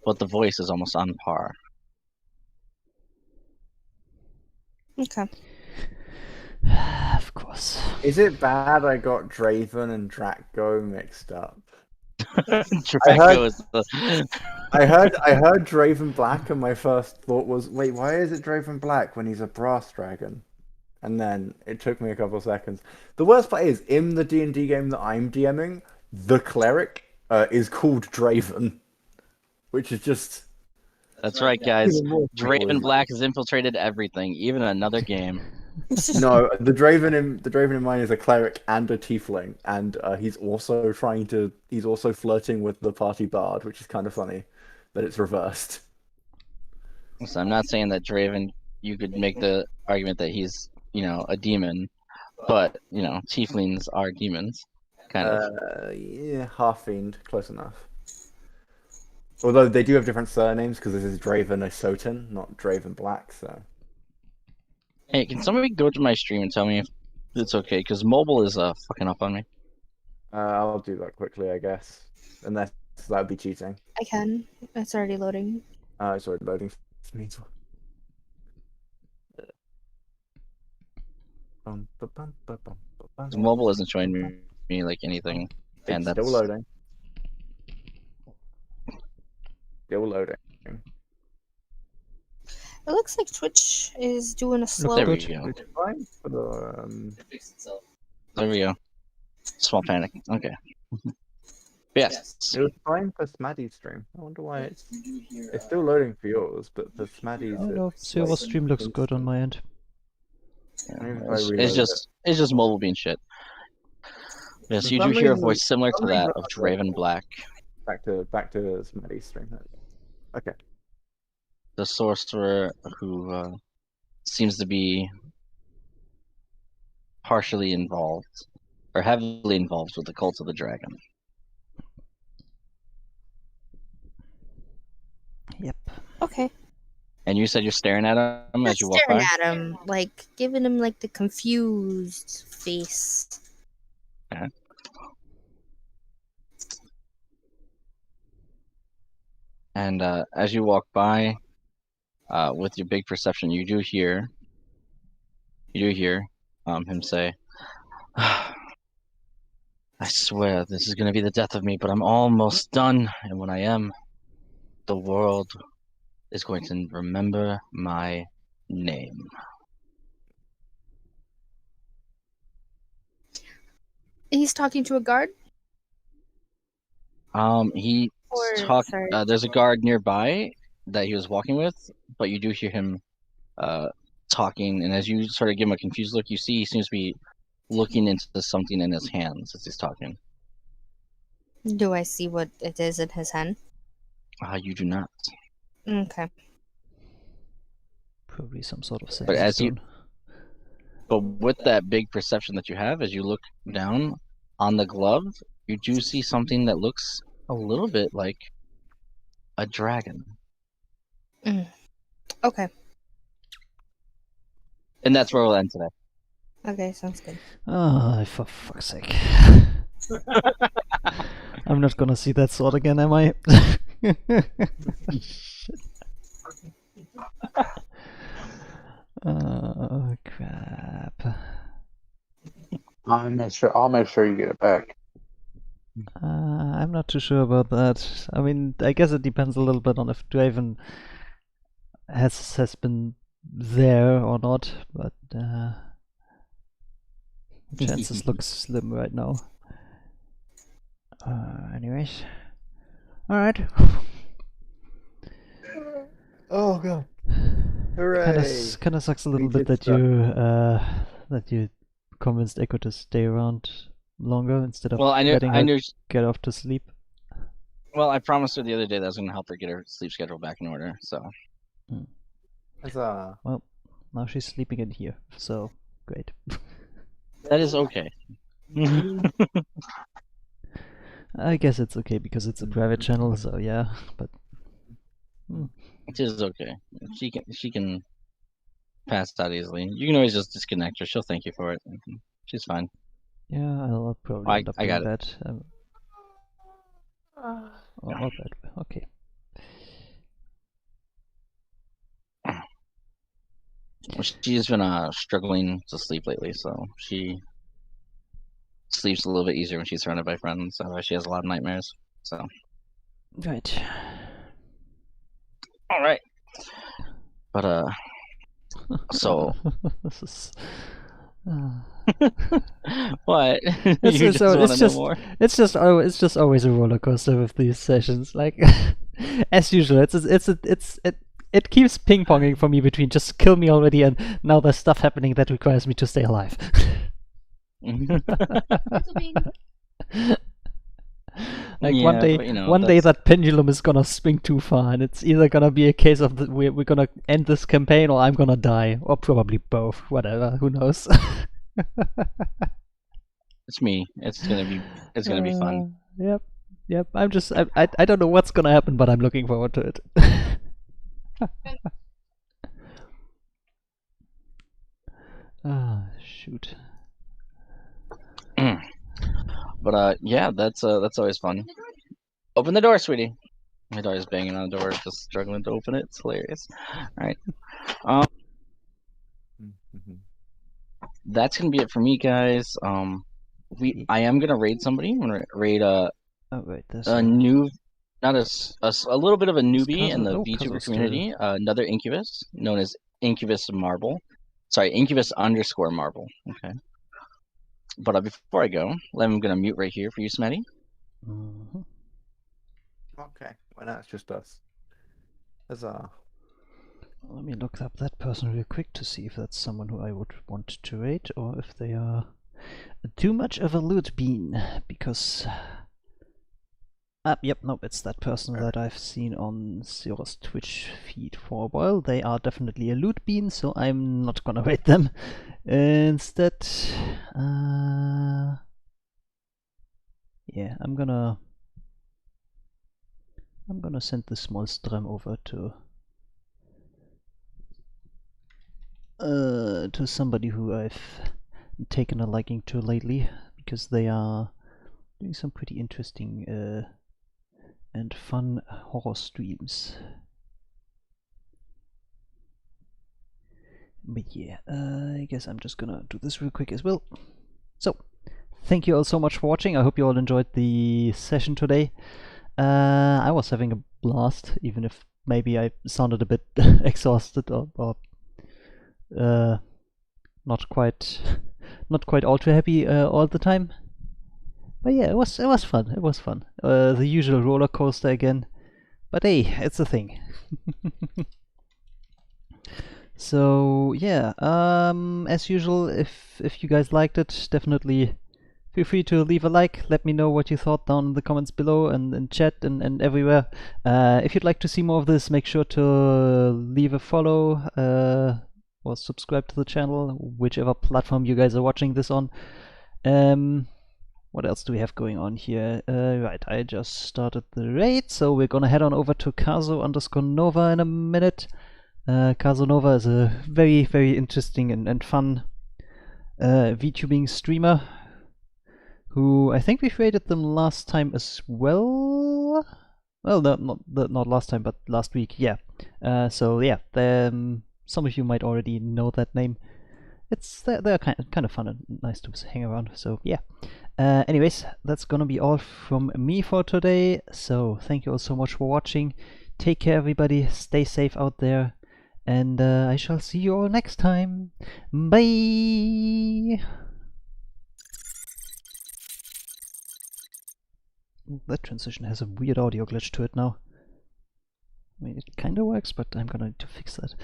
S3: But the voice is almost on par.
S6: Okay.
S1: Of course.
S4: Is it bad I got Draven and Draco mixed up?
S3: Draco is the...
S4: I heard Draven Black, and my first thought was, wait, why is it Draven Black when he's a brass dragon? And then it took me a couple of seconds. The worst part is, in the D&D game that I'm DMing, the cleric is called Draven, which is just...
S3: That's right, guys.
S4: even more
S3: Draven
S4: cool.
S3: Black has infiltrated everything, even another game.
S4: No, the Draven in mine is a cleric and a tiefling, and he's also flirting with the party bard, which is kind of funny that it's reversed.
S3: So I'm not saying that Draven, you could make the argument that he's, a demon, but, tieflings are demons, kind of.
S4: Yeah, half fiend, close enough. Although they do have different surnames, because this is Draven Asotin, not Draven Black, so...
S3: Hey, can somebody go to my stream and tell me if it's okay? Because mobile is fucking up on me.
S4: I'll do that quickly, I guess. Unless so that'd be cheating.
S6: I can. It's already loading.
S4: It's already loading for me as well.
S3: The mobile isn't showing me like anything, and
S4: It's
S3: that's
S4: still loading. Still loading.
S6: It looks like Twitch is doing a slow.
S3: there we
S1: good.
S3: go.
S4: It's fine, but
S3: There we go. Small panic. Okay. Yes.
S4: it was fine for Smaddy's stream. I wonder why it's still loading for yours, but for Smaddy's,
S1: Oh no,
S4: it's
S1: Silver
S4: like
S1: stream looks good on my end.
S4: Maybe if I
S3: It's
S4: reload
S3: it's just mobile being shit. Yes,
S4: For
S3: you do
S4: some
S3: hear a
S4: reason-
S3: voice similar to
S4: some
S3: that
S4: reason
S3: of
S4: I thought-
S3: Draven Black,
S4: back to Smaddy's stream. Okay.
S3: the sorcerer who seems to be partially involved or heavily involved with the cult of the dragon.
S1: Yep.
S6: Okay.
S3: And you said you're staring at him as
S6: Just
S3: you walk
S6: staring
S3: by?
S6: at him, like giving him like the confused face.
S3: And as you walk by, with your big perception, you do hear him say, "I swear this is going to be the death of me, but I'm almost done. And when I am, the world is going to remember my name."
S6: He's talking to a guard.
S3: He
S6: Or
S3: talk.
S6: sorry.
S3: There's a guard nearby that he was walking with, but you do hear him talking. And as you sort of give him a confused look, you see he seems to be looking into something in his hands as he's talking.
S6: Do I see what it is in his hand?
S3: You do not.
S6: Okay.
S1: Probably some sort of
S3: But as you-
S1: stone.
S3: But with that big perception that you have, as you look down on the glove, you do see something that looks a little bit like a dragon.
S6: Okay.
S3: And that's where we'll end today.
S6: Okay, sounds good.
S1: Oh, for fuck's sake. I'm not gonna see that sword again, am I? Shit. Oh, crap.
S2: I'll make sure you get it back.
S1: I'm not too sure about that. I mean, I guess it depends a little bit on if Draven has been there or not, but chances look slim right now. Anyways, all right.
S4: Oh god. Hooray.
S1: Kind of sucks a little
S4: We
S1: bit
S4: did
S1: that you convinced Echo to stay around longer instead of
S3: Well, I
S1: letting her
S3: knew.
S1: get off to sleep.
S3: Well, I promised her the other day that I was going to help her get her sleep schedule back in order. So
S4: Huzzah.
S1: Well, now she's sleeping in here, so great.
S3: that is okay.
S1: I guess it's okay because it's a private channel, so yeah. But
S3: It is okay. She can pass out easily. You can always just disconnect her. She'll thank you for it. She's fine.
S1: yeah, I'll probably end up
S3: I
S1: doing
S3: got it.
S1: that. Oh, not that. Okay.
S3: She's been struggling to sleep lately, so she sleeps a little bit easier when she's surrounded by friends. Otherwise, she has a lot of nightmares. So,
S1: Right.
S3: all right. But so
S1: This is.
S3: what?
S1: It's
S3: You
S1: just,
S3: just want to know
S1: just
S3: more?
S1: it's just always a roller coaster with these sessions. Like as usual, it keeps ping ponging for me between just kill me already and now there's stuff happening that requires me to stay alive. Like
S3: Yeah,
S1: one day,
S3: but, you know,
S1: one day
S3: that's-
S1: that pendulum is gonna swing too far, and it's either gonna be a case of we're gonna end this campaign, or I'm gonna die, or probably both. Whatever, who knows?
S3: It's me. It's gonna be fun.
S1: Yep. I don't know what's gonna happen, but I'm looking forward to it. Ah, shoot.
S3: But yeah, that's always fun. Open the door, sweetie. My daughter's banging on the door, just struggling to open it. It's hilarious. All right.
S4: Mhm.
S3: That's gonna be it for me, guys. I am gonna raid somebody. I'm gonna raid
S1: Oh wait, there's
S3: a new, not a little bit of a
S1: Is
S3: newbie in
S1: Kazu-
S3: the
S1: oh,
S3: VTuber
S1: Kazu's
S3: community. Another Incubus known as Incubus Marble. Sorry, Incubus _ Marble. Okay. But before I go, I'm gonna mute right here for you, Smetty.
S1: Mhm.
S4: Okay, well now it's just us. Huzzah.
S1: Let me look up that person real quick to see if that's someone who I would want to raid, or if they are too much of a loot bean, because... yep, nope, it's that person that I've seen on Zero's Twitch feed for a while. They are definitely a loot bean, so I'm not gonna raid them. Instead, yeah, I'm gonna send the small strum over to somebody who I've taken a liking to lately, because they are doing some pretty interesting and fun horror streams. But yeah, I guess I'm just gonna do this real quick as well. So, thank you all so much for watching. I hope you all enjoyed the session today. I was having a blast, even if maybe I sounded a bit exhausted or not quite all too happy all the time. But yeah, it was fun. It was fun. The usual roller coaster again. But hey, it's a thing. So yeah, as usual, if you guys liked it, definitely feel free to leave a like. Let me know what you thought down in the comments below and in chat and everywhere. If you'd like to see more of this, make sure to leave a follow or subscribe to the channel, whichever platform you guys are watching this on. What else do we have going on here? Right, I just started the raid, so we're gonna head on over to Kazo_Nova in a minute. Kazo_Nova is a very, very interesting and fun VTubing streamer who I think we've raided them last time as well. Well, no, not last time, but last week. Yeah. So yeah, some of you might already know that name. They're kind of fun and nice to hang around. So yeah. Anyways, that's gonna be all from me for today. So thank you all so much for watching. Take care, everybody. Stay safe out there, and I shall see you all next time. Bye. That transition has a weird audio glitch to it now. I mean, it kind of works, but I'm gonna need to fix that.